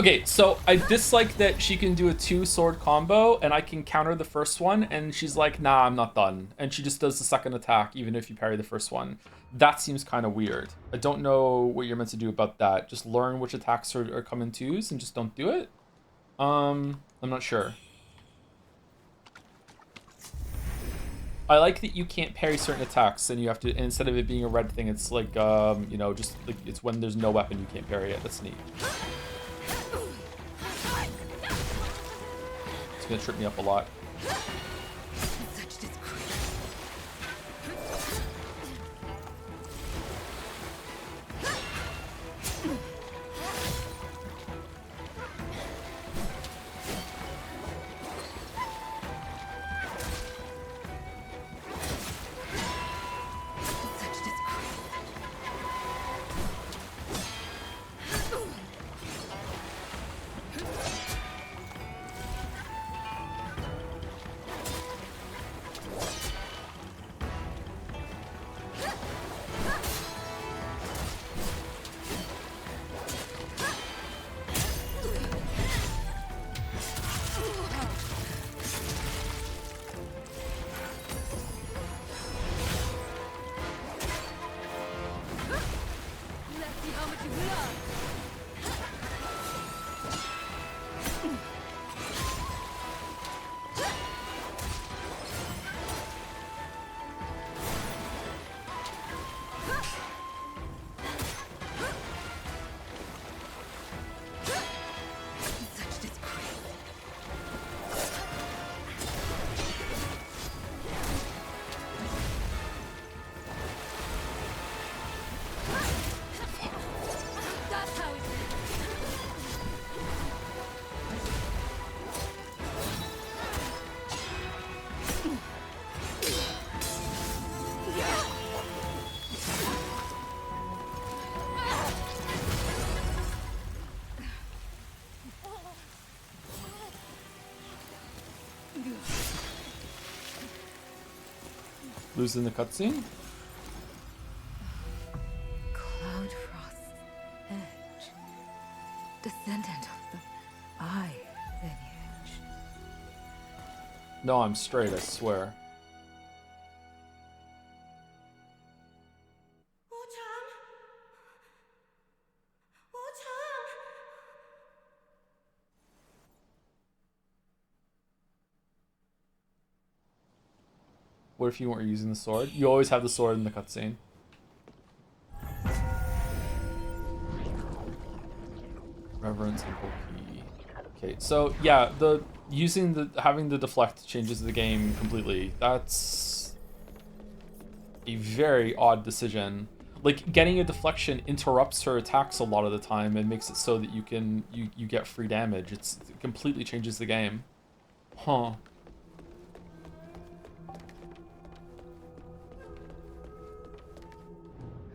Okay, so I dislike that she can do a 2-sword combo and I can counter the first one and she's like, nah, I'm not done. And she just does the second attack even if you parry the first one. That seems kind of weird. I don't know what you're meant to do about that. Just learn which attacks are come in 2s and just don't do it? I'm not sure. I like that you can't parry certain attacks and you have to, instead of it being a red thing, it's like, you know, just like, it's when there's no weapon you can't parry it. That's neat. It's gonna trip me up a lot. Such disgrace. Such disgrace. Let's see how much you love. Such disgrace. That's how it is. Losing the cutscene? Cloud Frost's edge. Descendant of the Eye lineage. No, I'm straight, I swear. Wuchang! Wuchang! What if you weren't using the sword? You always have the sword in the cutscene. Reverence and key. Okay, so yeah, having the deflect changes the game completely. That's a very odd decision. Like, getting a deflection interrupts her attacks a lot of the time and makes it so that you get free damage. It completely changes the game. Huh.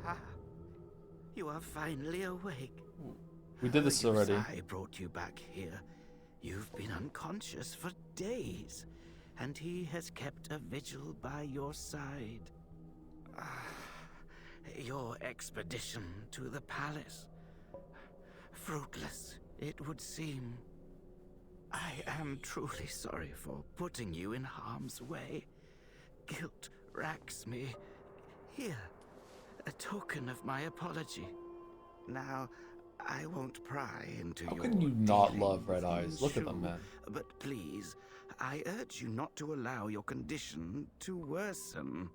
Ah, you are finally awake. We did this already. I brought you back here. You've been unconscious for days, and he has kept a vigil by your side. Ah, your expedition to the palace. Fruitless, it would seem. I am truly sorry for putting you in harm's way. Guilt racks me. Here, a token of my apology. Now, I won't pry into How your can you not dealings love Red with Eyes? Look at them, Shu, man. But please, I urge you not to allow your condition to worsen.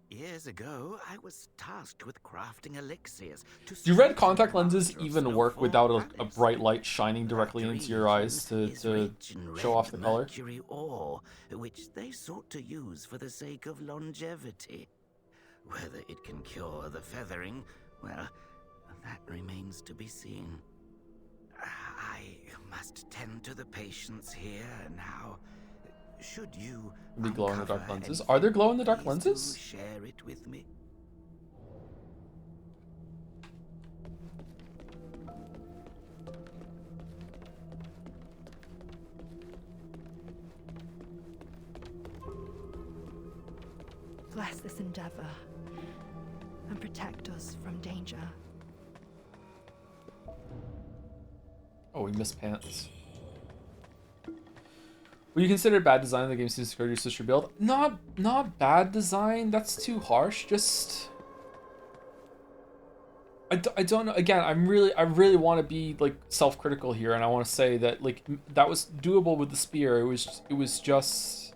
Years ago, I was tasked with crafting elixirs to Do red strengthen contact the lenses master of even work Snowfall without a Palace. bright light shining directly That into your region eyes to is rich in show off the red color? mercury ore, which they sought to use for the sake of longevity. Whether it can cure the feathering, well, that remains to be seen. I must tend to the patients here now. Should you The glow-in-the-dark uncover lenses? anything, Are there glow-in-the-dark please lenses? do share it with me. Bless this endeavor and protect us from danger. Oh, we missed pants. Would you consider bad design in the game to discourage your sister build? Not bad design. That's too harsh. Just I don't know. Again, I really want to be like self-critical here, and I want to say that like that was doable with the spear. It was just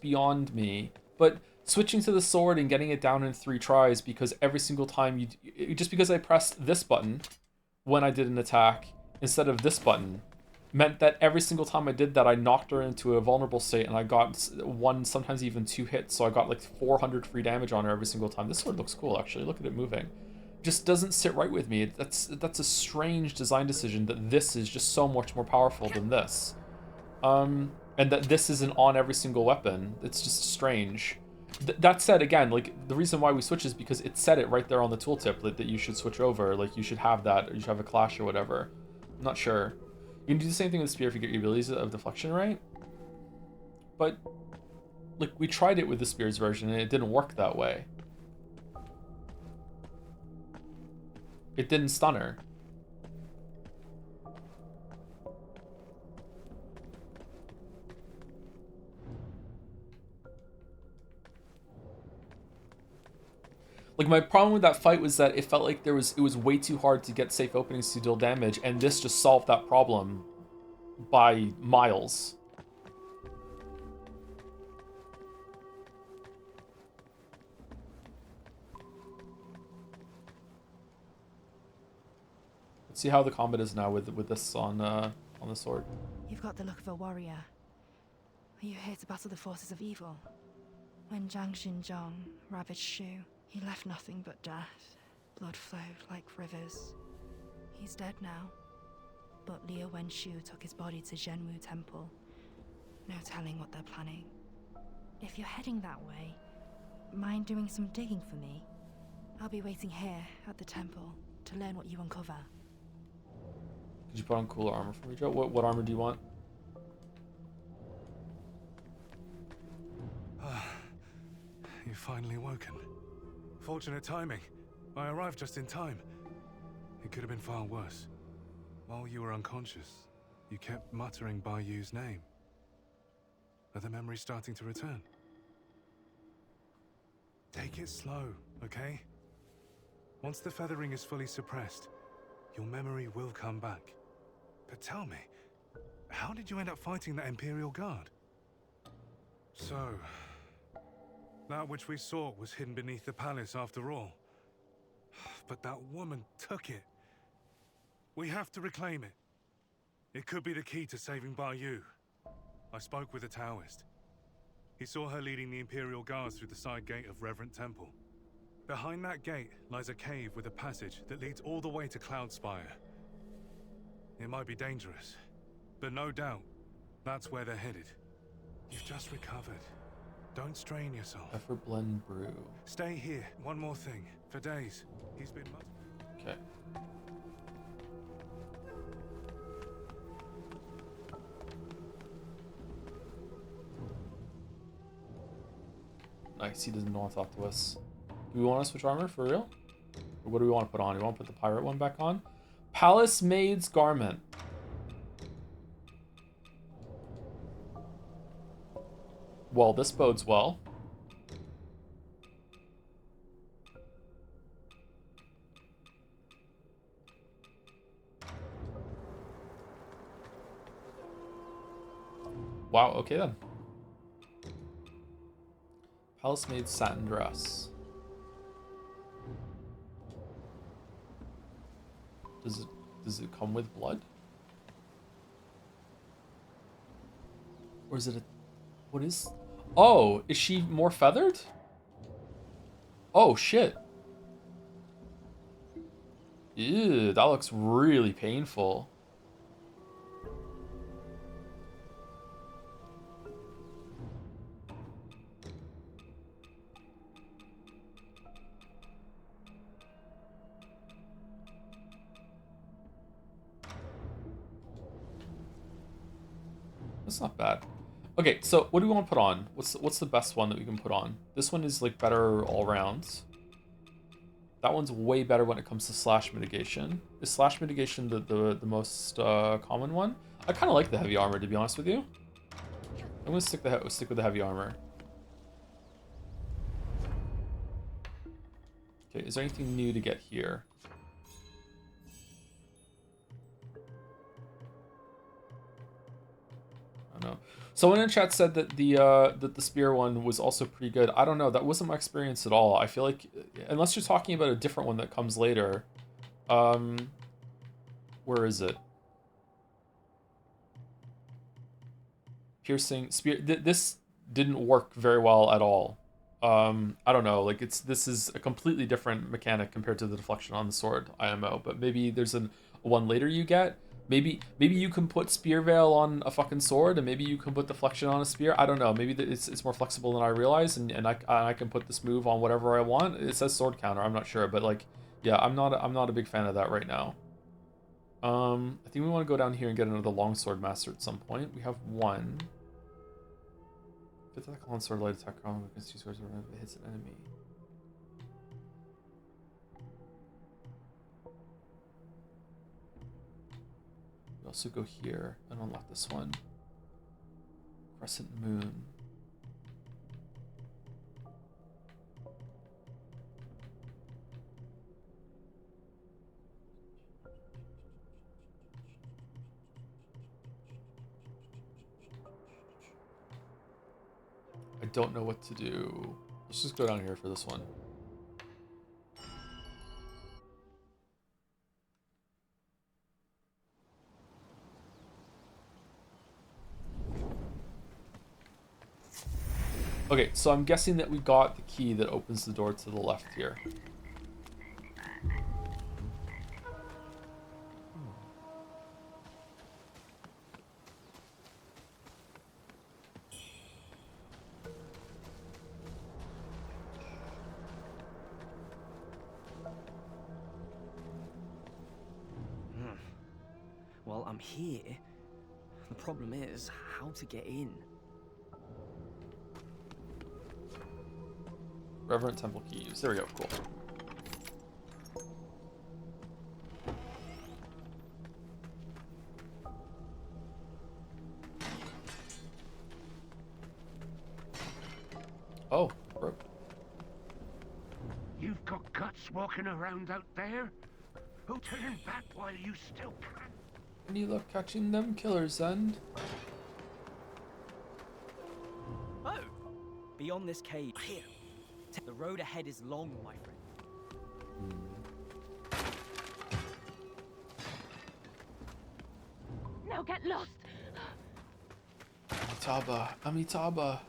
beyond me. But switching to the sword and getting it down in 3 tries because every single time just because I pressed this button when I did an attack instead of this button meant that every single time I did that, I knocked her into a vulnerable state, and I got 1, sometimes even 2 hits. So I got like 400 free damage on her every single time. This sword looks cool, actually. Look at it moving. Just doesn't sit right with me. That's a strange design decision that this is just so much more powerful than this. And that this isn't on every single weapon. It's just strange. That said, again, like the reason why we switch is because it said it right there on the tooltip that you should switch over. Like you should have that, or you should have a clash or whatever. I'm not sure. You can do the same thing with spear if you get your abilities of deflection right. But like we tried it with the spears version and it didn't work that way. It didn't stun her. Like my problem with that fight was that it felt like it was way too hard to get safe openings to deal damage, and this just solved that problem by miles. Let's see how the combat is now with this on the sword. You've got the look of a warrior. Are you here to battle the forces of evil? When Zhang Xinzhong ravaged Shu, he left nothing but death. Blood flowed like rivers. He's dead now. But Liu Wenshu took his body to Zhenwu Temple. No telling what they're planning. If you're heading that way, mind doing some digging for me? I'll be waiting here at the temple to learn what you uncover. Could you put on cooler armor for me, Joe? What armor do you want? You've finally woken. Fortunate timing. I arrived just in time. It could have been far worse. While you were unconscious, you kept muttering Bai Yu's name. Are the memories starting to return? Take it slow, okay? Once the feathering is fully suppressed, your memory will come back. But tell me, how did you end up fighting that Imperial Guard? So, that which we sought was hidden beneath the palace after all. But that woman took it. We have to reclaim it. It could be the key to saving Bai Yu. I spoke with a Taoist. He saw her leading the Imperial Guards through the side gate of Reverent Temple. Behind that gate lies a cave with a passage that leads all the way to Cloudspire. It might be dangerous, but no doubt, that's where they're headed. You've just recovered. Don't strain yourself. Effort blend brew. Stay here. One more thing. For days, he's been... Okay. Nice, he doesn't want to talk to us. Do we want to switch armor for real? Or what do we want to put on? Do we want to put the pirate one back on? Palace Maid's Garment. Well, this bodes well. Wow, okay then. Palace Maid satin dress. Does it come with blood? Or is it a... What is... Oh, is she more feathered? Oh, shit. Ew, that looks really painful. That's not bad. Okay, so what do we want to put on? What's the best one that we can put on? This one is like better all round. That one's way better when it comes to slash mitigation. Is slash mitigation the most common one? I kind of like the heavy armor, to be honest with you. I'm gonna stick with the heavy armor. Okay, is there anything new to get here? I don't know. Someone in chat said that the spear one was also pretty good. I don't know. That wasn't my experience at all. I feel like, unless you're talking about a different one that comes later. Where is it? Piercing spear. This didn't work very well at all. I don't know. Like this is a completely different mechanic compared to the deflection on the sword IMO. But maybe there's one later you get. Maybe you can put Spear Veil on a fucking sword, and maybe you can put Deflection on a spear. I don't know. Maybe it's more flexible than I realize, and I can put this move on whatever I want. It says sword counter. I'm not sure, but like, yeah, I'm not a big fan of that right now. I think we want to go down here and get another longsword master at some point. We have one. Fifth attack on sword, light attack on against two swords whenever it hits an enemy. We also go here and unlock this one. Crescent Moon. I don't know what to do. Let's just go down here for this one. Okay, so I'm guessing that we got the key that opens the door to the left here. Well, I'm here. The problem is how to get in. Reverent Temple keys. There we go. Cool. Oh, broke. You've got guts walking around out there? Who turned back while you still can? Any luck catching them killers, and Oh! Beyond this cave. Here. The road ahead is long, my friend. Now get lost! Amitabha, Amitabha.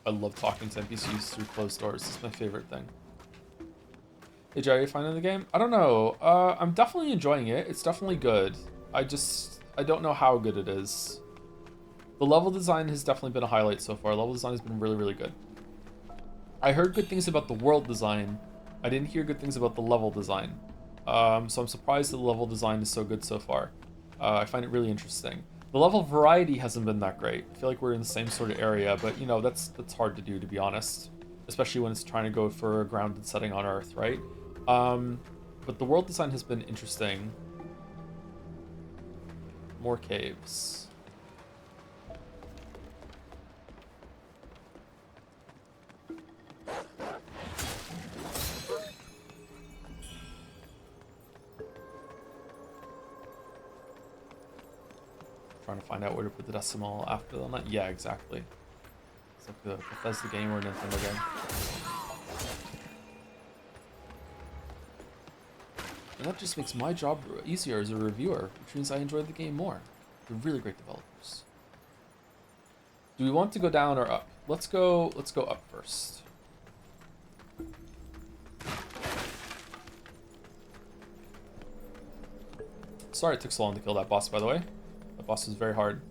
I love talking to NPCs through closed doors. It's my favorite thing. Hey Jerry, you finding the game? I don't know. I'm definitely enjoying it. It's definitely good. I don't know how good it is. The level design has definitely been a highlight so far. Level design has been really, really good. I heard good things about the world design. I didn't hear good things about the level design. So I'm surprised that the level design is so good so far. I find it really interesting. The level variety hasn't been that great. I feel like we're in the same sort of area, but you know, that's hard to do, to be honest. Especially when it's trying to go for a grounded setting on Earth, right? But the world design has been interesting. More caves. Trying to find out where to put the decimal after the night. Yeah, exactly. It's like the Bethesda game or a Nintendo game. And that just makes my job easier as a reviewer, which means I enjoy the game more. They're really great developers. Do we want to go down or up? Let's go up first. Sorry it took so long to kill that boss, by the way. That boss was very hard.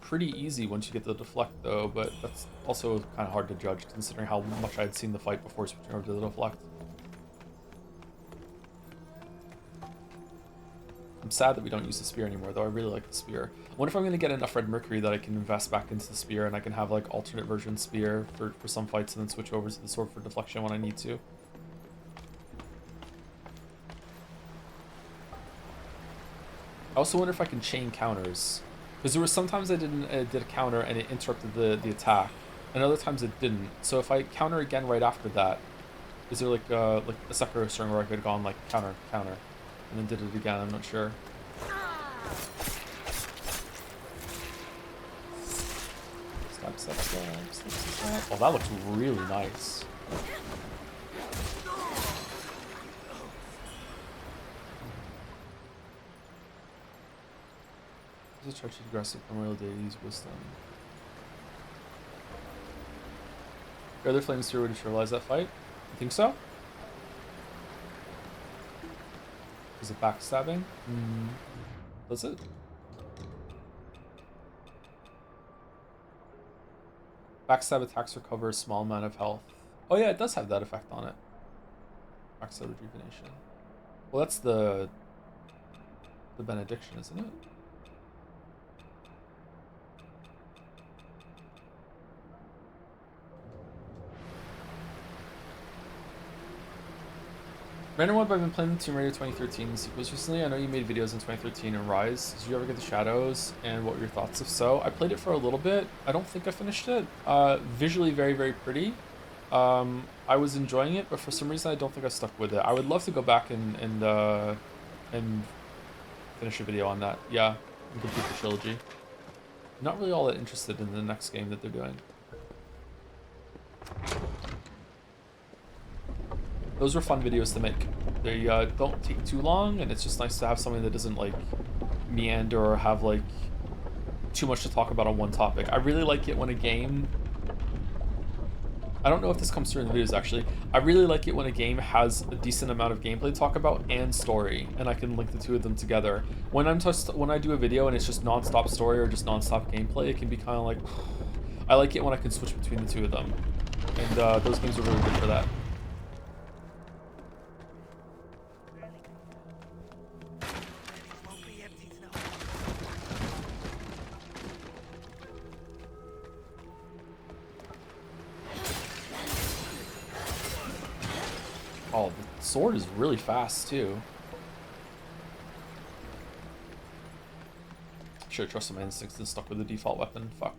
Pretty easy once you get the deflect though, but that's also kind of hard to judge considering how much I had seen the fight before switching over to the deflect. I'm sad that we don't use the spear anymore, though I really like the spear. I wonder if I'm going to get enough red mercury that I can invest back into the spear and I can have like alternate version spear for some fights and then switch over to the sword for deflection when I need to. I also wonder if I can chain counters. Because there were sometimes I did a counter and it interrupted the attack. And other times it didn't. So if I counter again right after that, is there like a Sekiro string where I could have gone like counter, counter, and then did it again? I'm not sure. Stop, stop, stop, stop, stop. Oh, that looks really nice. This is a charge to aggressive primordial deity's wisdom. Are there flames through to neutralize that fight? You think so? Is it backstabbing? Does it? Backstab attacks recover a small amount of health. Oh yeah, it does have that effect on it. Backstab rejuvenation. Well, that's the benediction, isn't it? Random Web, I've been playing Tomb Raider 2013 sequels recently. I know you made videos in 2013 and Rise. Did you ever get the Shadows? And what were your thoughts? If so, I played it for a little bit. I don't think I finished it. Visually very, very pretty. I was enjoying it, but for some reason I don't think I stuck with it. I would love to go back and finish a video on that. Yeah, and complete the trilogy. Not really all that interested in the next game that they're doing. Those were fun videos to make. They don't take too long, and it's just nice to have something that doesn't like meander or have like too much to talk about on one topic. I really like it when a game... I don't know if this comes through in the videos actually. I really like it when a game has a decent amount of gameplay to talk about and story, and I can link the two of them together. When I do a video and it's just non-stop story or just non-stop gameplay, it can be kind of like... I like it when I can switch between the two of them, and those games are really good for that. Oh, the sword is really fast too. Should've trusted my instincts and stuck with the default weapon. Fuck.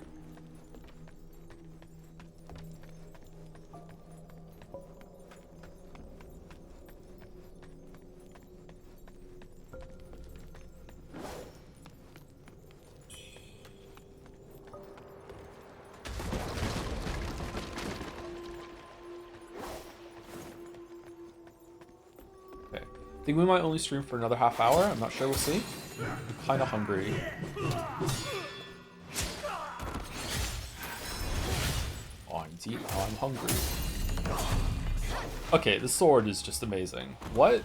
I think we might only stream for another half hour. I'm not sure. We'll see. I'm kind of hungry. Oh, I need to eat now. I'm hungry. Okay, the sword is just amazing. What?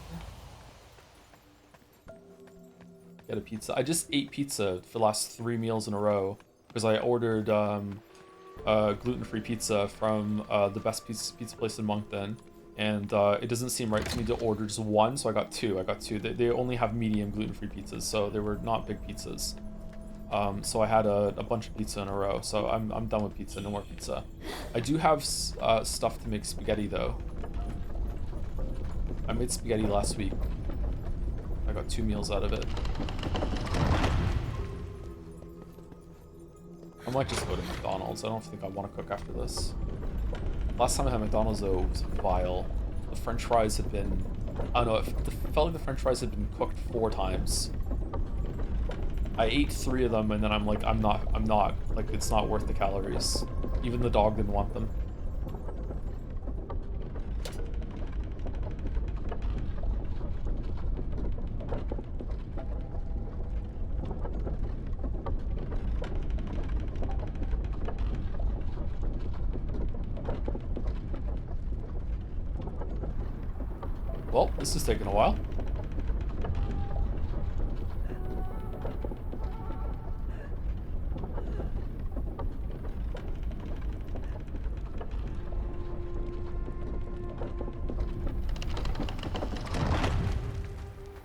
Get a pizza. I just ate pizza for the last 3 meals in a row because I ordered gluten-free pizza from the best pizza place in Moncton. And it doesn't seem right to me to order just one, so I got two. They only have medium gluten-free pizzas, so they were not big pizzas. So I had a bunch of pizza in a row, so I'm done with pizza. No more pizza. I do have stuff to make spaghetti though. I made spaghetti last week. I got 2 meals out of it. I might just go to McDonald's. I don't think I want to cook after this. Last time I had McDonald's though, it was vile. The French fries had been... I don't know, it felt like the French fries had been cooked 4 times. I ate 3 of them and then I'm like, I'm not, like it's not worth the calories. Even the dog didn't want them. Well, this is taking a while.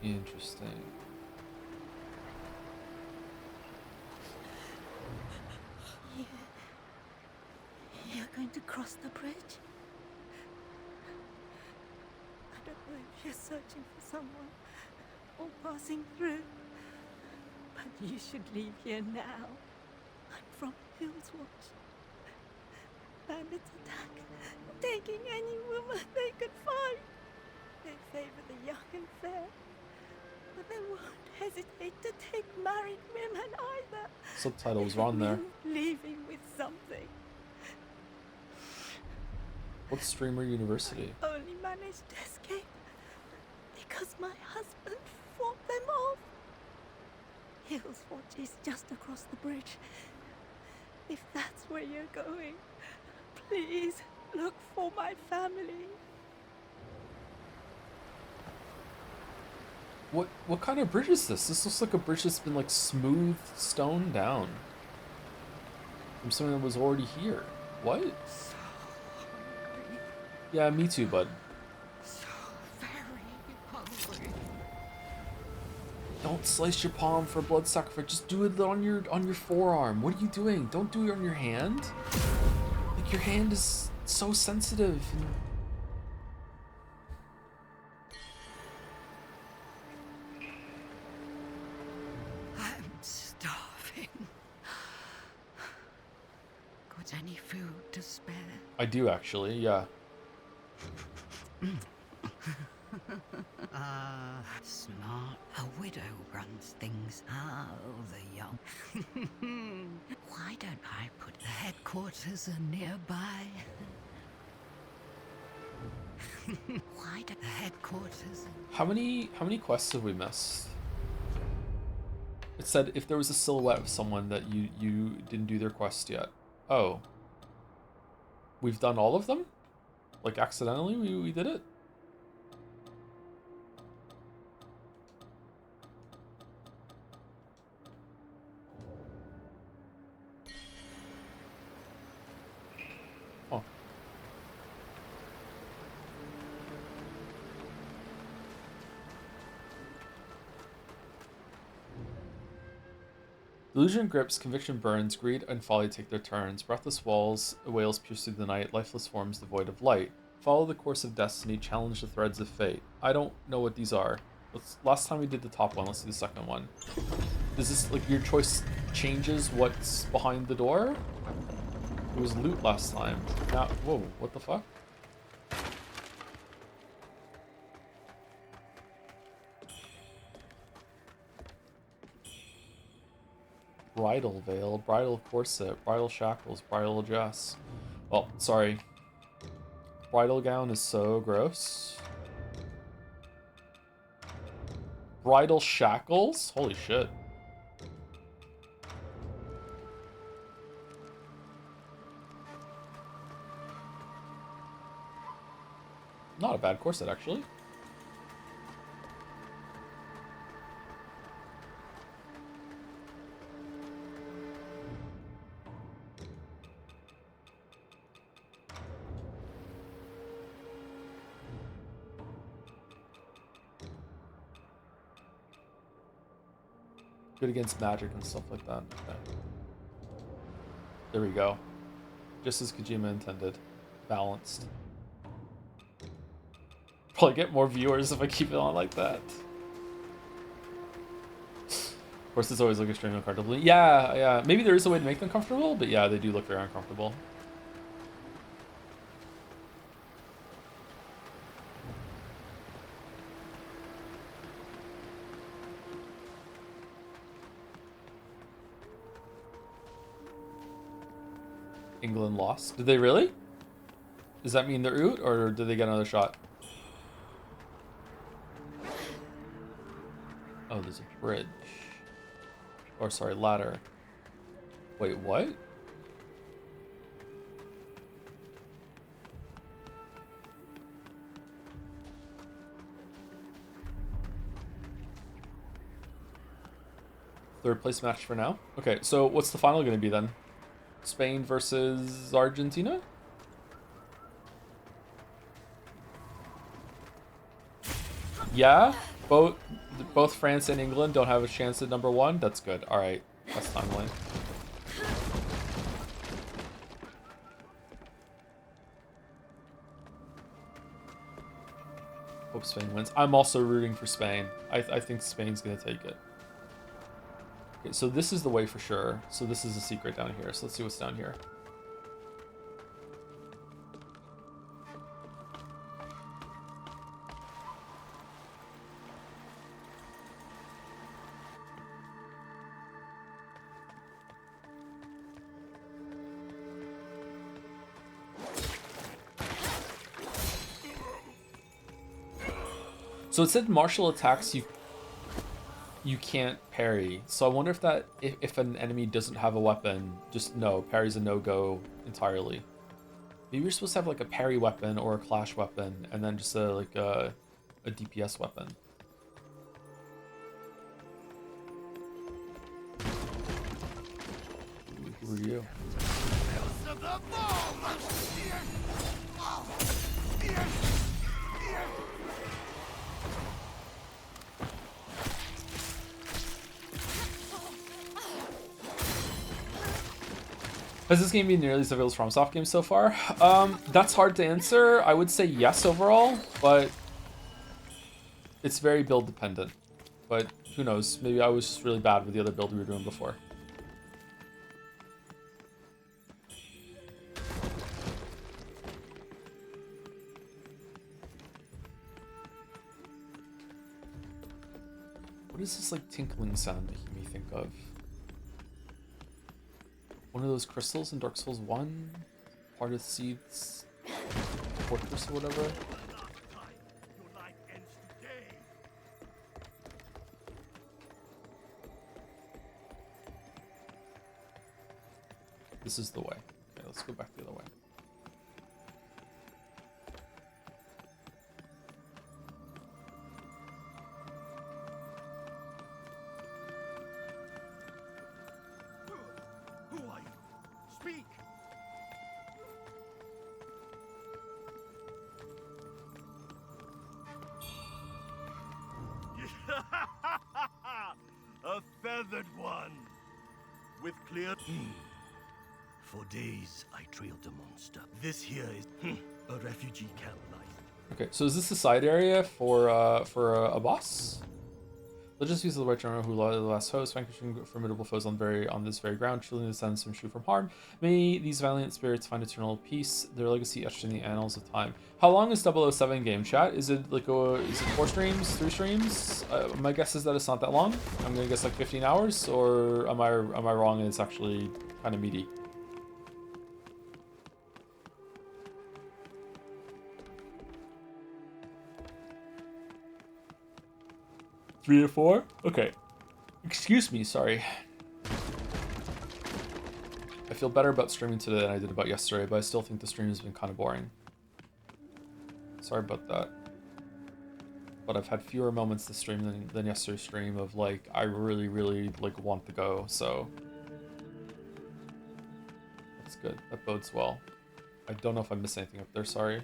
Interesting. going to cross the bridge? I don't know if you're searching for someone or passing through, but you should leave here now. I'm from Hills Watch. Bandits attack, taking any woman they could find. They favor the young and fair, but they won't hesitate to take married women either. Subtitle was wrong there. Leaving with something. What's Streamer University? I only managed to escape because my husband fought them off. Hills Watch is just across the bridge. If that's where you're going, please look for my family. What kind of bridge is this? This looks like a bridge that's been like smooth stone down from something that was already here. What? So hungry. Yeah, me too, bud. So very hungry. Don't slice your palm for blood sacrifice. Just do it on your forearm. What are you doing? Don't do it on your hand. Like your hand is so sensitive. I'm starving. Got any food to spare? I do actually, yeah. Smart. A widow runs things. Oh, the young. Why don't I put the headquarters are nearby? Why do the headquarters? How many quests have we missed? It said if there was a silhouette of someone that you didn't do their quest yet. Oh. We've done all of them? Like accidentally we did it? Oh. Delusion grips, conviction burns, greed and folly take their turns. Breathless wails pierce through the night, lifeless forms devoid of light. Follow the course of destiny, challenge the threads of fate. I don't know what these are. Last time we did the top one, let's do the second one. Does this, like, your choice changes what's behind the door? It was loot last time. Now, whoa, what the fuck? Bridal veil, bridal corset, bridal shackles, bridal dress. Well, sorry. Bridal gown is so gross. Bridal shackles? Holy shit. Not a bad corset, actually. Good against magic and stuff like that. Okay. There we go. Just as Kojima intended. Balanced. Probably get more viewers if I keep it on like that. Of course, it's always look extremely uncomfortable. Yeah, yeah. Maybe there is a way to make them comfortable, but yeah, they do look very uncomfortable. England lost. Did they really? Does that mean they're out, or did they get another shot? Oh, there's a bridge. Or sorry, ladder. Wait, what? Third place match for now. Okay, so what's the final going to be then? Spain versus Argentina? Yeah, both France and England don't have a chance at number one. That's good. All right, that's timeline. Hope Spain wins. I'm also rooting for Spain. I think Spain's gonna take it. Okay, so this is the way for sure. So this is a secret down here. So let's see what's down here. So it said martial attacks you can't parry. So I wonder if that if an enemy doesn't have a weapon, just no, parry's a no-go entirely. Maybe you're supposed to have like a parry weapon or a clash weapon, and then just a DPS weapon. Who are you? Has this game been nearly as available as FromSoft games so far? That's hard to answer. I would say yes overall, but it's very build dependent. But who knows? Maybe I was just really bad with the other build we were doing before. What is this like tinkling sound making me think of? One of those crystals in Dark Souls 1? Part of Seed's fortress or whatever? This is the way. Okay, let's go back the other way. A feathered one with clear. For days I trailed a monster. This here is a refugee camp life. Okay, so is this the side area for a boss? Let's just use the right general who led the last host, vanquishing formidable foes on this very ground, shielding the descendants from shoot from harm. May these valiant spirits find eternal peace, their legacy etched in the annals of time. How long is 007 game, chat? Is it like is it 4 streams, 3 streams? My guess is that it's not that long. I'm gonna guess like 15 hours, or am I wrong and it's actually kind of meaty? Three to 4? Okay. Excuse me, sorry. I feel better about streaming today than I did about yesterday, but I still think the stream has been kind of boring. Sorry about that. But I've had fewer moments this stream than yesterday's stream of like, I really, really like want to go, so. That's good, that bodes well. I don't know if I missed anything up there, sorry.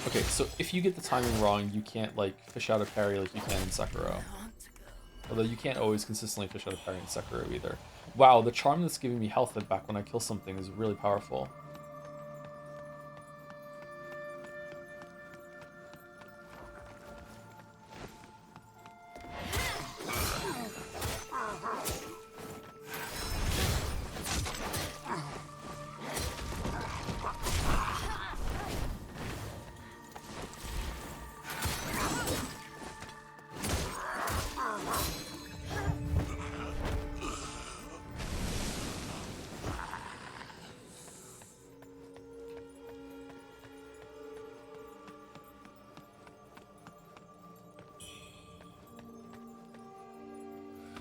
Okay, so if you get the timing wrong, you can't like fish out a parry like you can in Sekiro. Although you can't always consistently fish out a parry in Sekiro either. Wow, the charm that's giving me health back when I kill something is really powerful.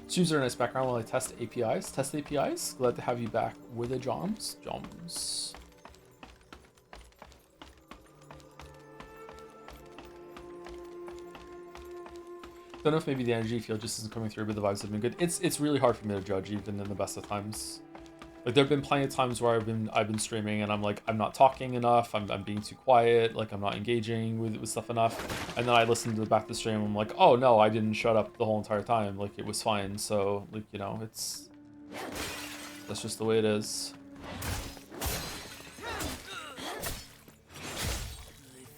Streams are a nice background while I test APIs. Test APIs? Glad to have you back with the Joms. Joms. Don't know if maybe the energy field just isn't coming through, but the vibes have been good. It's really hard for me to judge, even in the best of times. Like there have been plenty of times where I've been streaming and I'm like, I'm not talking enough, I'm being too quiet, like I'm not engaging with stuff enough. And then I listen to the back of the stream, I'm like, oh no, I didn't shut up the whole entire time. Like it was fine. So like, you know, that's just the way it is.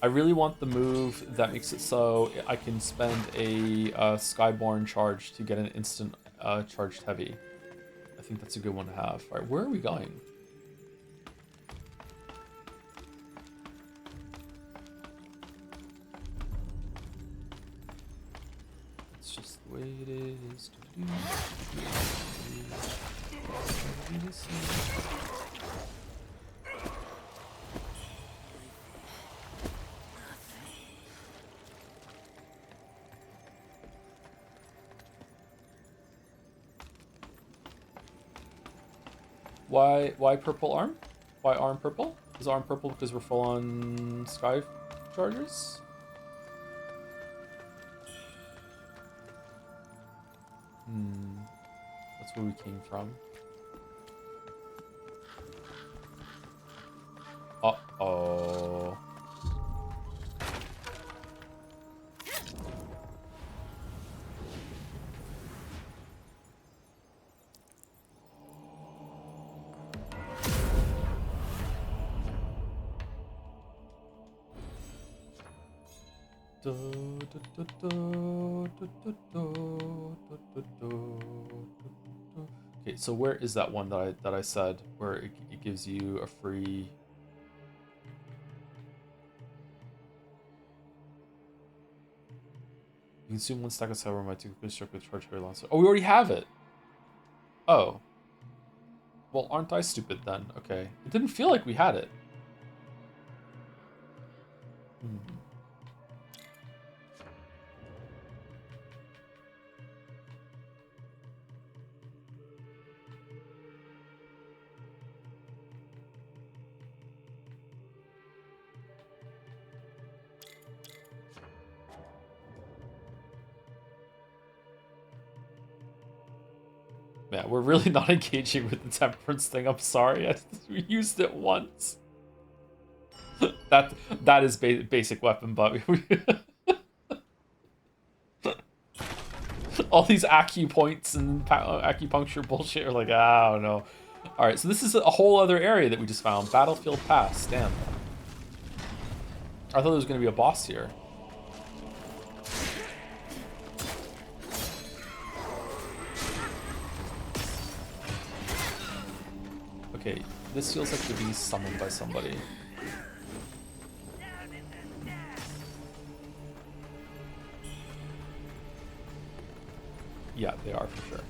I really want the move that makes it so I can spend a Skyborn charge to get an instant charged heavy. I think that's a good one to have. All right, where are we going? It's just the way it is. Why purple arm? Why arm purple? Is arm purple because we're full on sky chargers? That's where we came from. Uh-oh. Okay, so where is that one that I said where it gives you a free? You consume one stack of silver by two construct with charge very long. Oh, we already have it. Oh. Well, aren't I stupid then? Okay, it didn't feel like we had it. Yeah, we're really not engaging with the temperance thing. I'm sorry. We used it once. that is basic weapon, but all these acupoints and acupuncture bullshit are like, I don't know. All right, so this is a whole other area that we just found. Battlefield Pass. Damn. I thought there was going to be a boss here. Okay, this feels like they're being summoned by somebody. Yeah, they are for sure.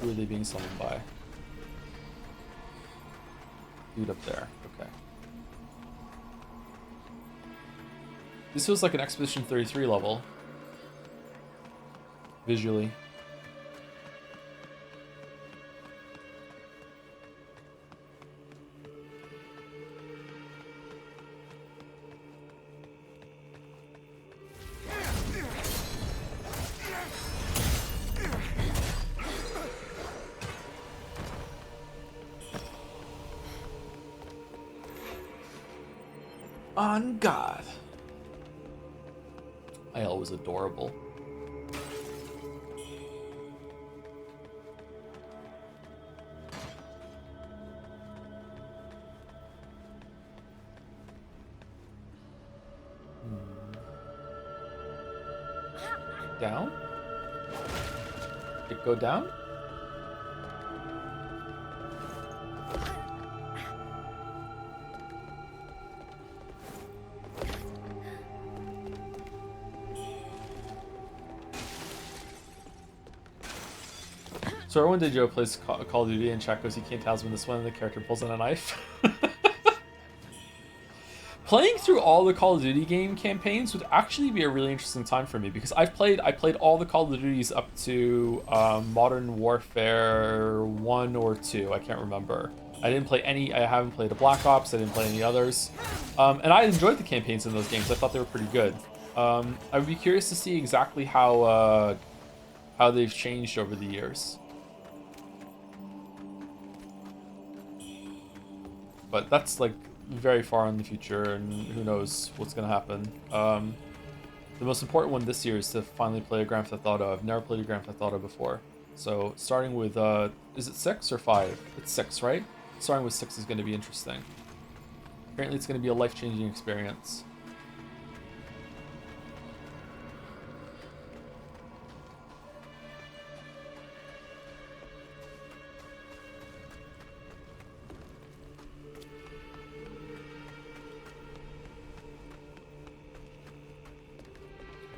Who are they being summoned by? Dude up there, okay. This feels like an Expedition 33 level. Visually. On God. Ayel was adorable. Down? It go down? So everyone did Joe plays Call of Duty and chat goes, he can't tell when this one the character pulls in a knife. Playing through all the Call of Duty game campaigns would actually be a really interesting time for me because I played all the Call of Duties up to Modern Warfare 1 or 2. I can't remember. I haven't played a Black Ops. I didn't play any others. And I enjoyed the campaigns in those games. I thought they were pretty good. I would be curious to see exactly how they've changed over the years. But that's like very far in the future, and who knows what's gonna happen. The most important one this year is to finally play a Grand Theft Auto. I've never played a Grand Theft Auto before. So starting with, is it 6 or 5? It's 6, right? Starting with 6 is going to be interesting. Apparently it's going to be a life-changing experience.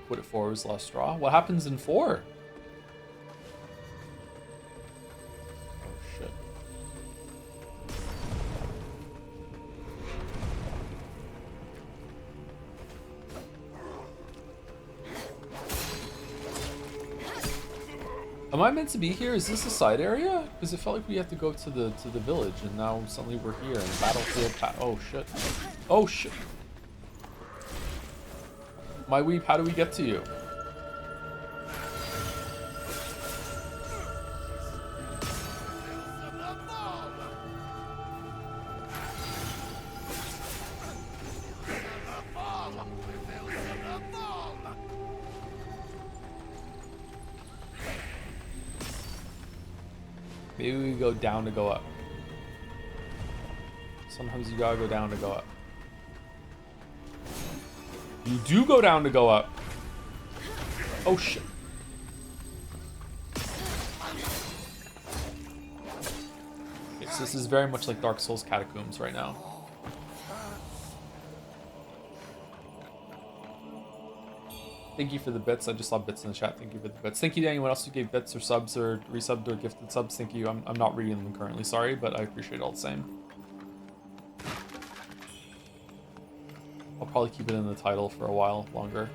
Put it 4 was last straw. What happens in 4? Oh shit. Am I meant to be here? Is this a side area? Because it felt like we had to go to the village, and now suddenly we're here in battlefield. Oh shit! Oh shit! My weep, how do we get to you? Maybe we go down to go up. Sometimes you gotta go down to go up. You do go down to go up. Oh shit. Okay, so this is very much like Dark Souls Catacombs right now. Thank you for the bits. I just saw bits in the chat. Thank you for the bits. Thank you to anyone else who gave bits or subs or resubbed or gifted subs. Thank you. I'm not reading them currently, sorry, but I appreciate it all the same. I'll probably keep it in the title for a while longer.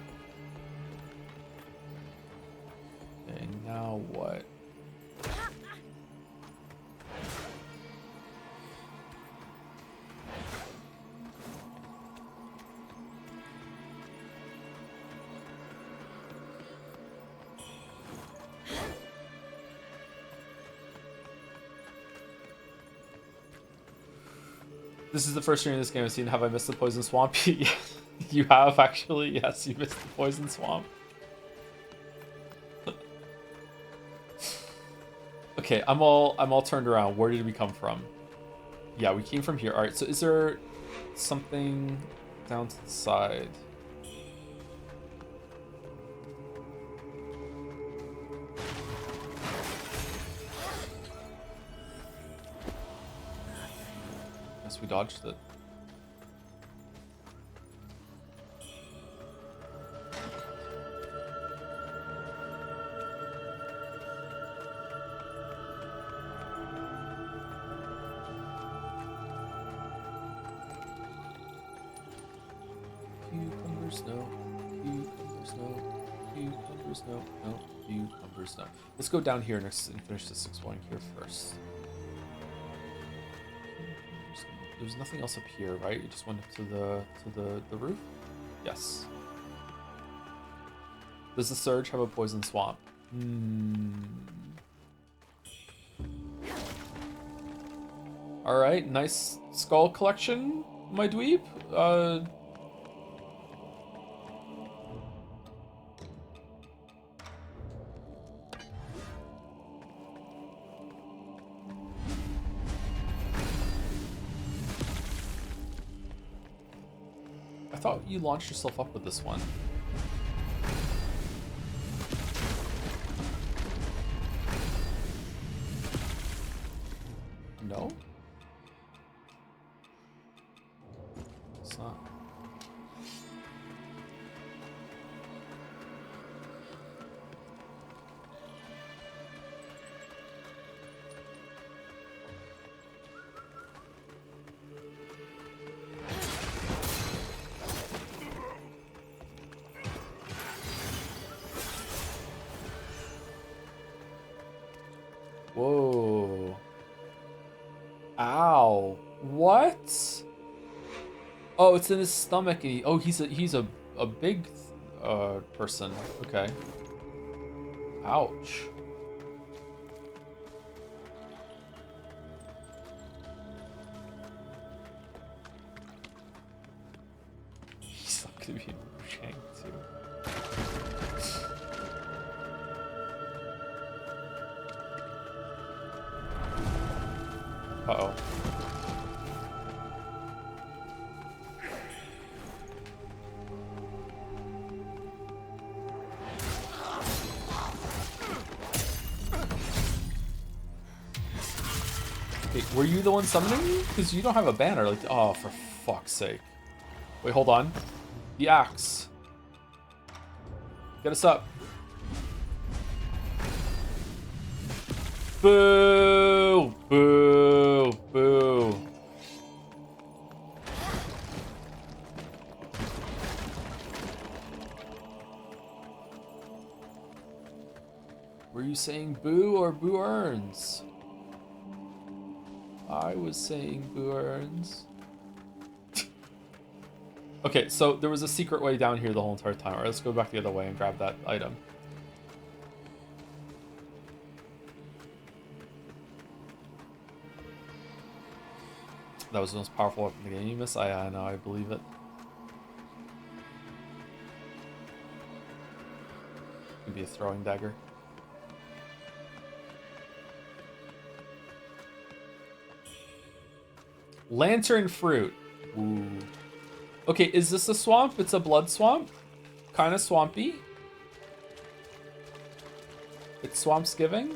Okay, now what? This is the first stream in this game I've seen. Have I missed the Poison Swamp? You have, actually. Yes, you missed the Poison Swamp. Okay, I'm all turned around. Where did we come from? Yeah, we came from here. All right, so is there something down to the side? Guess we dodged it. No. Cucumbers, no. Cucumbers, no. No. Cucumbers, no. Let's go down here next and finish the 6-1 here first. There's nothing else up here, right? You just went up to the roof? Yes. Does the Surge have a Poison Swamp? Alright, nice skull collection, my dweeb. I thought you launched yourself up with this one. No? It's not. Whoa. Ow. What? Oh, it's in his stomach. And oh, he's a big. person. Okay. Ouch. He's not gonna be in Wuchang too. Uh-oh. Wait, were you the one summoning me? Because you don't have a banner. Like, oh, for fuck's sake. Wait, hold on. The axe. Get us up. Boo! Boo! Boo! Were you saying boo or boo earns? I was saying boo earns. Okay, so there was a secret way down here the whole entire time. Alright, let's go back the other way and grab that item. That was the most powerful weapon in the game. You miss? I know, I believe it. Could be a throwing dagger. Lantern fruit. Ooh. Okay, is this a swamp? It's a blood swamp? Kind of swampy. It's swamp's giving.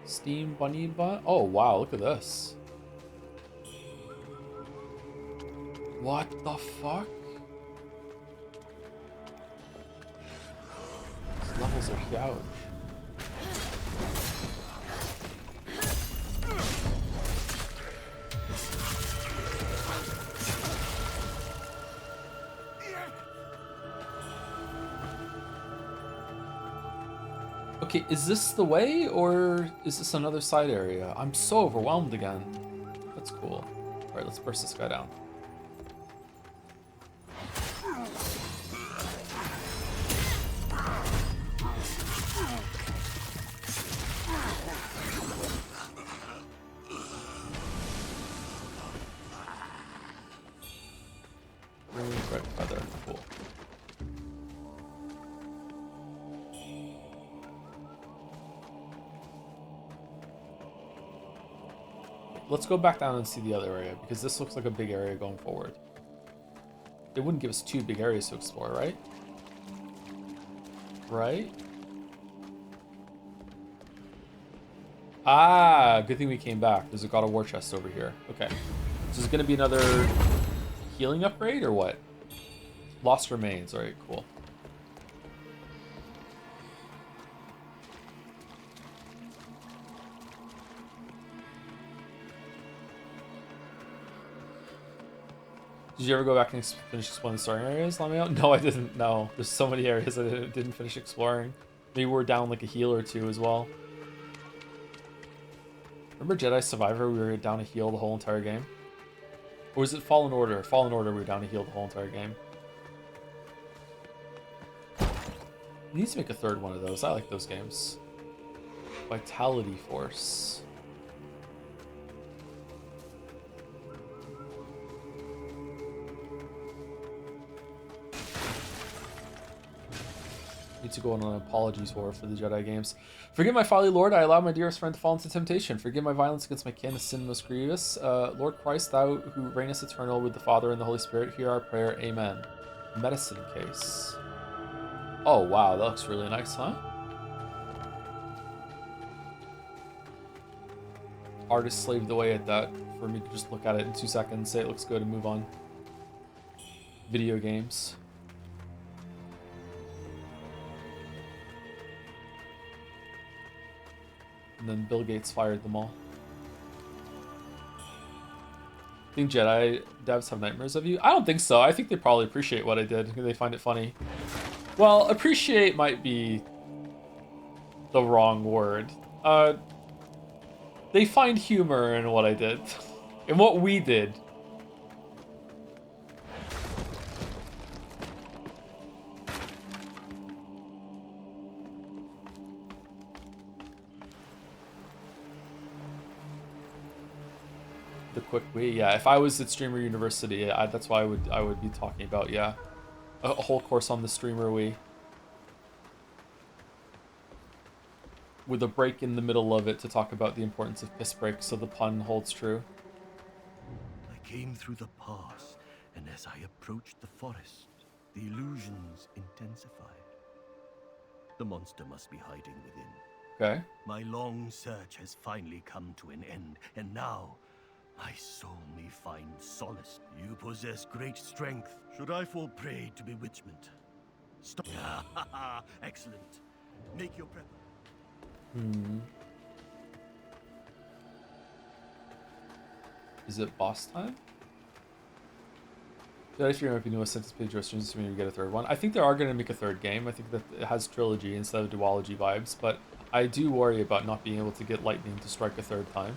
Steam bunny bun. Oh wow, look at this. What the fuck? These levels are huge. Okay, is this the way, or is this another side area? I'm so overwhelmed again. That's cool. Alright, let's burst this guy down. Red feather, cool. Let's go back down and see the other area, because this looks like a big area going forward. It wouldn't give us two big areas to explore, right? Right? Ah, good thing we came back. There's a God of War chest over here. Okay. So is it going to be another healing upgrade, or what? Lost remains. Alright, cool. Did you ever go back and finish exploring the starting areas, Lameo? No, I didn't. No, there's so many areas I didn't finish exploring. Maybe we're down like a heal or two as well. Remember Jedi Survivor? We were down a heal the whole entire game. Or was it Fallen Order? Fallen Order, we were down a heal the whole entire game. We need to make a third one of those. I like those games. Vitality Force. Need to go on an apologies war for the Jedi games. Forgive my folly, Lord. I allowed my dearest friend to fall into temptation. Forgive my violence against my kin, a sin most grievous. Lord Christ, thou who reignest eternal with the Father and the Holy Spirit, hear our prayer. Amen. Medicine case. Oh, wow. That looks really nice, huh? Artist slaved away at that for me to just look at it in 2 seconds, say it looks good, and move on. Video games. And then Bill Gates fired them all. Think Jedi devs have nightmares of you? I don't think so. I think they probably appreciate what I did. They find it funny. Well, appreciate might be the wrong word. They find humor in what I did. And what we did. The quick Wii, yeah. If I was at Streamer University, that's why I would be talking about, yeah, a whole course on the Streamer Wii, with a break in the middle of it to talk about the importance of piss breaks, so the pun holds true. I came through the pass, and as I approached the forest, the illusions intensified. The monster must be hiding within. Okay. My long search has finally come to an end, and now my soul may find solace. You possess great strength. Should I fall prey to bewitchment? Stop. Excellent. Make your prep. Is it boss time? Yeah, if you're going to be new sentence page restrictions, assuming you get a third one. I think they are going to make a third game. I think that it has trilogy instead of duology vibes, but I do worry about not being able to get lightning to strike a third time.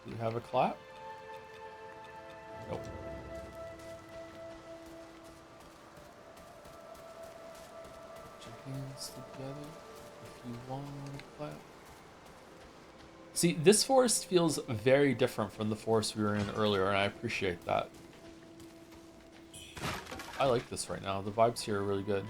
Do we have a clap? Nope. Put your hands together if you want to clap. See, this forest feels very different from the forest we were in earlier, and I appreciate that. I like this right now. The vibes here are really good.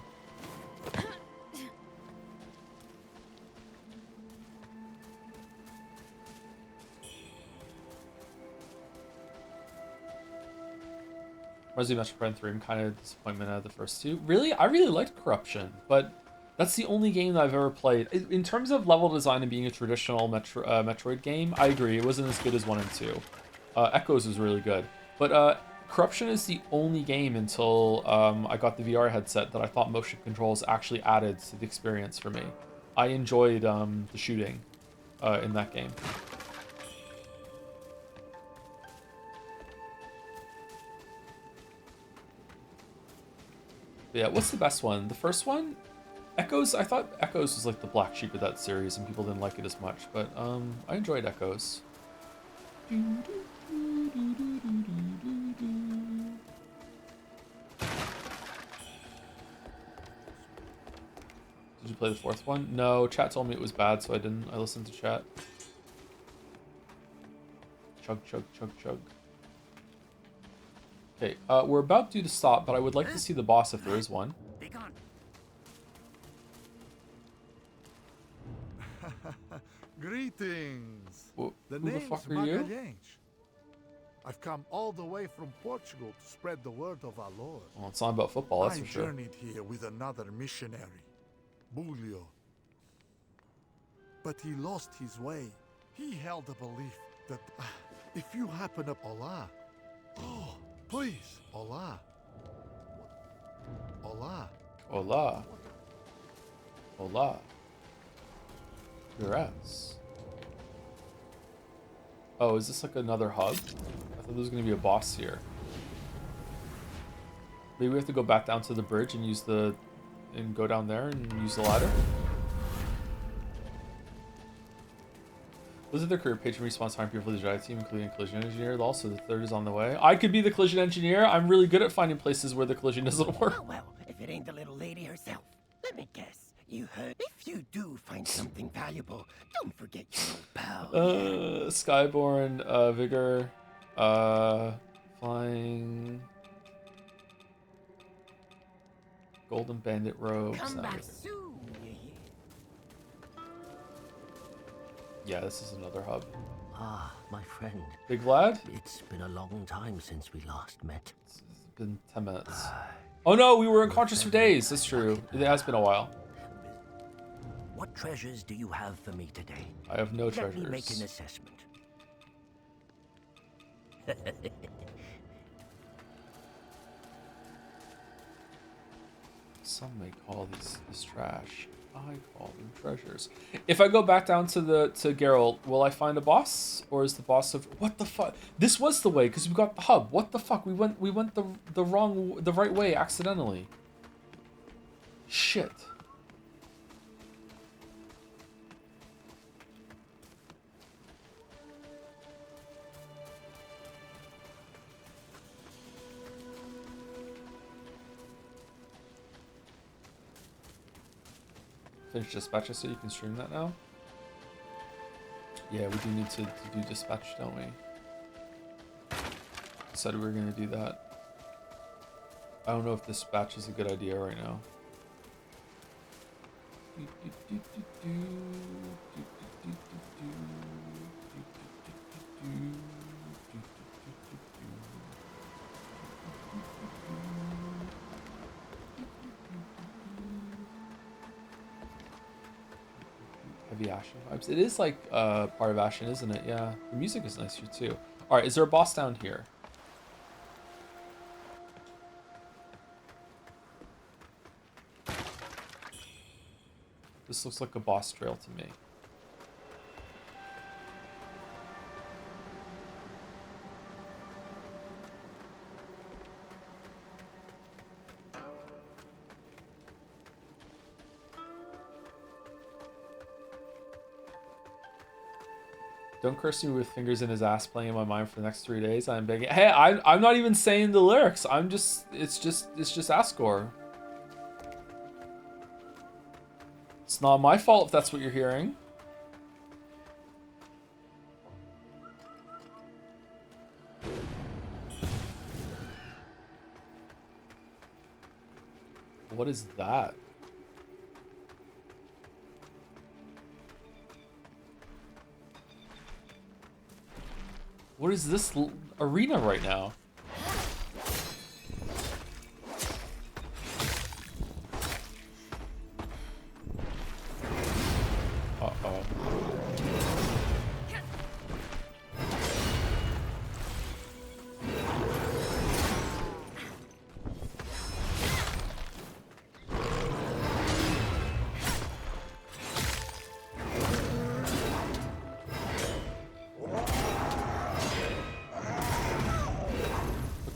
Resident Evil Prime 3, I'm kind of disappointment out of the first two. Really? I really liked Corruption, but that's the only game that I've ever played. In terms of level design and being a traditional Metroid game, I agree. It wasn't as good as 1 and 2. Echoes was really good. But Corruption is the only game until I got the VR headset that I thought motion controls actually added to the experience for me. I enjoyed the shooting in that game. But yeah, what's the best one? The first one? Echoes? I thought Echoes was like the black sheep of that series and people didn't like it as much, but I enjoyed Echoes. Did you play the fourth one? No, chat told me it was bad, so I didn't. I listened to chat. Chug, chug, chug, chug. Okay, we're about due to stop, but I would like to see the boss if there is one. Be gone. Greetings. Who The the name's fuck are you? Magalhães. I've come all the way from Portugal to spread the word of our Lord. Well, it's not about football, that's I for sure. journeyed here with another missionary, Bulio. But he lost his way. He held a belief that if you happen up Allah, oh, please, Allah. Allah. Hola. Hola. Your ass. Oh, is this like another hub? I thought there was gonna be a boss here. Maybe we have to go back down to the bridge and use the and go down there and use the ladder. Visit their career page and response time people for the Jedi team, including collision engineer. Also, the third is on the way. I could be the collision engineer. I'm really good at finding places where the collision doesn't work. Oh, well, if it ain't the little lady herself. Let me guess. You heard? If you do find something valuable, don't forget your old pal. Skyborn, Vigor, Flying, Golden Bandit robes. Come Nah, back Vigor. soon, you hear? Yeah, this is another hub. Ah, my friend. Big Vlad? It's been a long time since we last met. It's been 10 minutes. Oh no, we were unconscious for days. That's true. It has been a while. What treasures do you have for me today? I have no Let treasures. me make an assessment. Some may call this trash. I call them treasures. If I go back down to Geralt, will I find a boss, or is the boss of what the fuck? This was the way because we got the hub. What the fuck? We went the right way accidentally. Shit. Finish dispatches so you can stream that now? Yeah, we do need to do dispatch, don't we? Said we were gonna do that. I don't know if dispatch is a good idea right now. Heavy Ashen vibes. It is like part of Ashen, isn't it? Yeah. The music is nice here too. Alright, is there a boss down here? This looks like a boss trail to me. Don't curse me with fingers in his ass playing in my mind for the next 3 days. I'm begging. Hey, I'm not even saying the lyrics. I'm just, it's just Asgore. It's not my fault if that's what you're hearing. What is that? What is this arena right now? Uh-oh.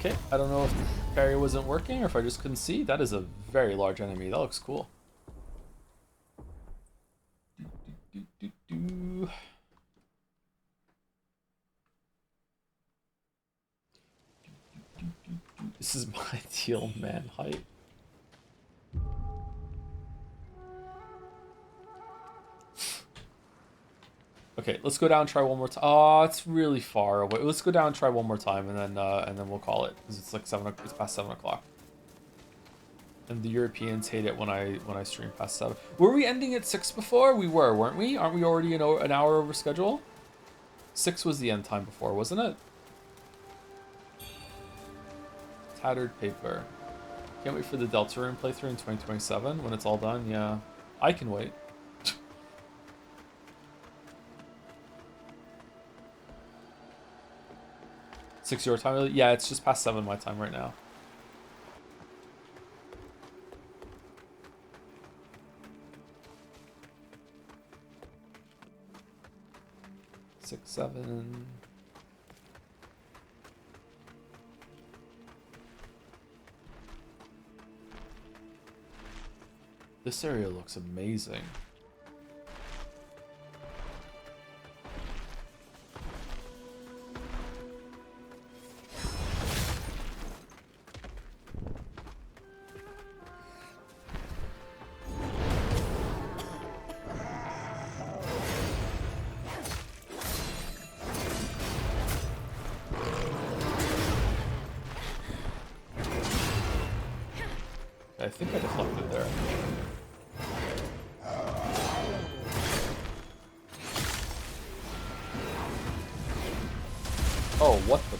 Okay, I don't know if the parry wasn't working or if I just couldn't see. That is a very large enemy. That looks cool. This is my ideal man height. Okay, let's go down and try one more time. Oh, it's really far away. Let's go down and try one more time, and then we'll call it because it's like it's past 7 o'clock. And the Europeans hate it when I stream past 7. Were we ending at 6 before? We were, weren't we? Aren't we already an hour over schedule? 6 was the end time before, wasn't it? Tattered paper. Can't wait for the Deltarune playthrough in 2027 when it's all done. Yeah, I can wait. 6 your time? Yeah, it's just past 7 my time right now. Six, 7. This area looks amazing. I think I deflected there. Oh, what the...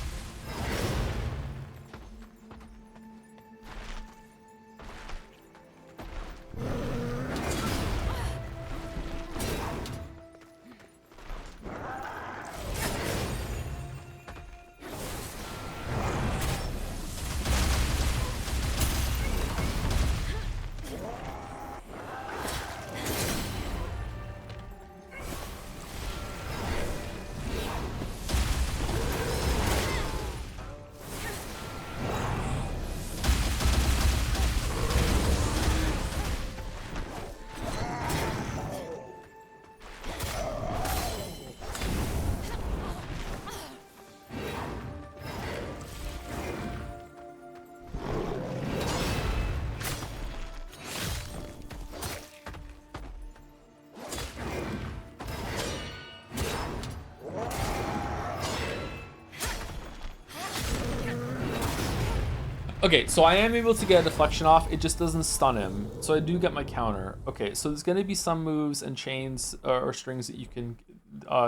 Okay, so I am able to get a deflection off. It just doesn't stun him. So I do get my counter. Okay, so there's going to be some moves and chains or strings that you can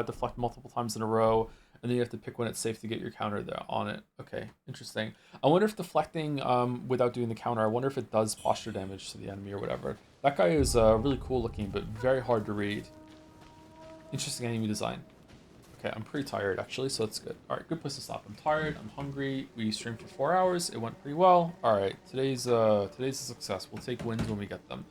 deflect multiple times in a row. And then you have to pick when it's safe to get your counter there on it. Okay, interesting. I wonder if deflecting without doing the counter, I wonder if it does posture damage to the enemy or whatever. That guy is really cool looking, but very hard to read. Interesting enemy design. Okay, I'm pretty tired actually, so it's good. All right, good place to stop. I'm tired, I'm hungry. We streamed for 4 hours. It went pretty well. All right, today's a success. We'll take wins when we get them.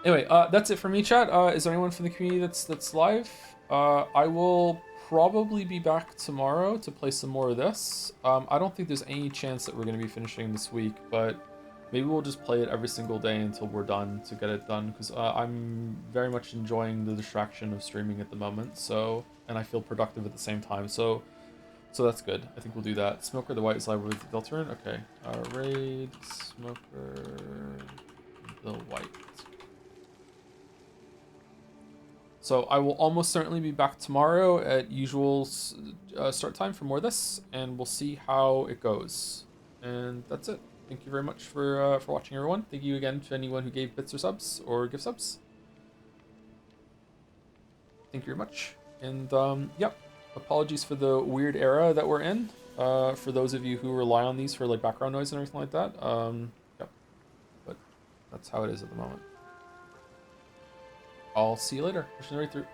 Anyway, that's it for me, chat. Is there anyone from the community that's live? I will probably be back tomorrow to play some more of this. I don't think there's any chance that we're going to be finishing this week, but maybe we'll just play it every single day until we're done to get it done, because I'm very much enjoying the distraction of streaming at the moment, so, and I feel productive at the same time, so that's good. I think we'll do that. Smoker the White is live with Deltarune. Okay. Raid Smoker the White. So I will almost certainly be back tomorrow at usual start time for more of this, and we'll see how it goes. And that's it. Thank you very much for watching, everyone. Thank you again to anyone who gave bits or subs or gift subs. Thank you very much. And yep, apologies for the weird era that we're in. For those of you who rely on these for like background noise and everything like that. Yep, but that's how it is at the moment. I'll see you later. Pushing right through.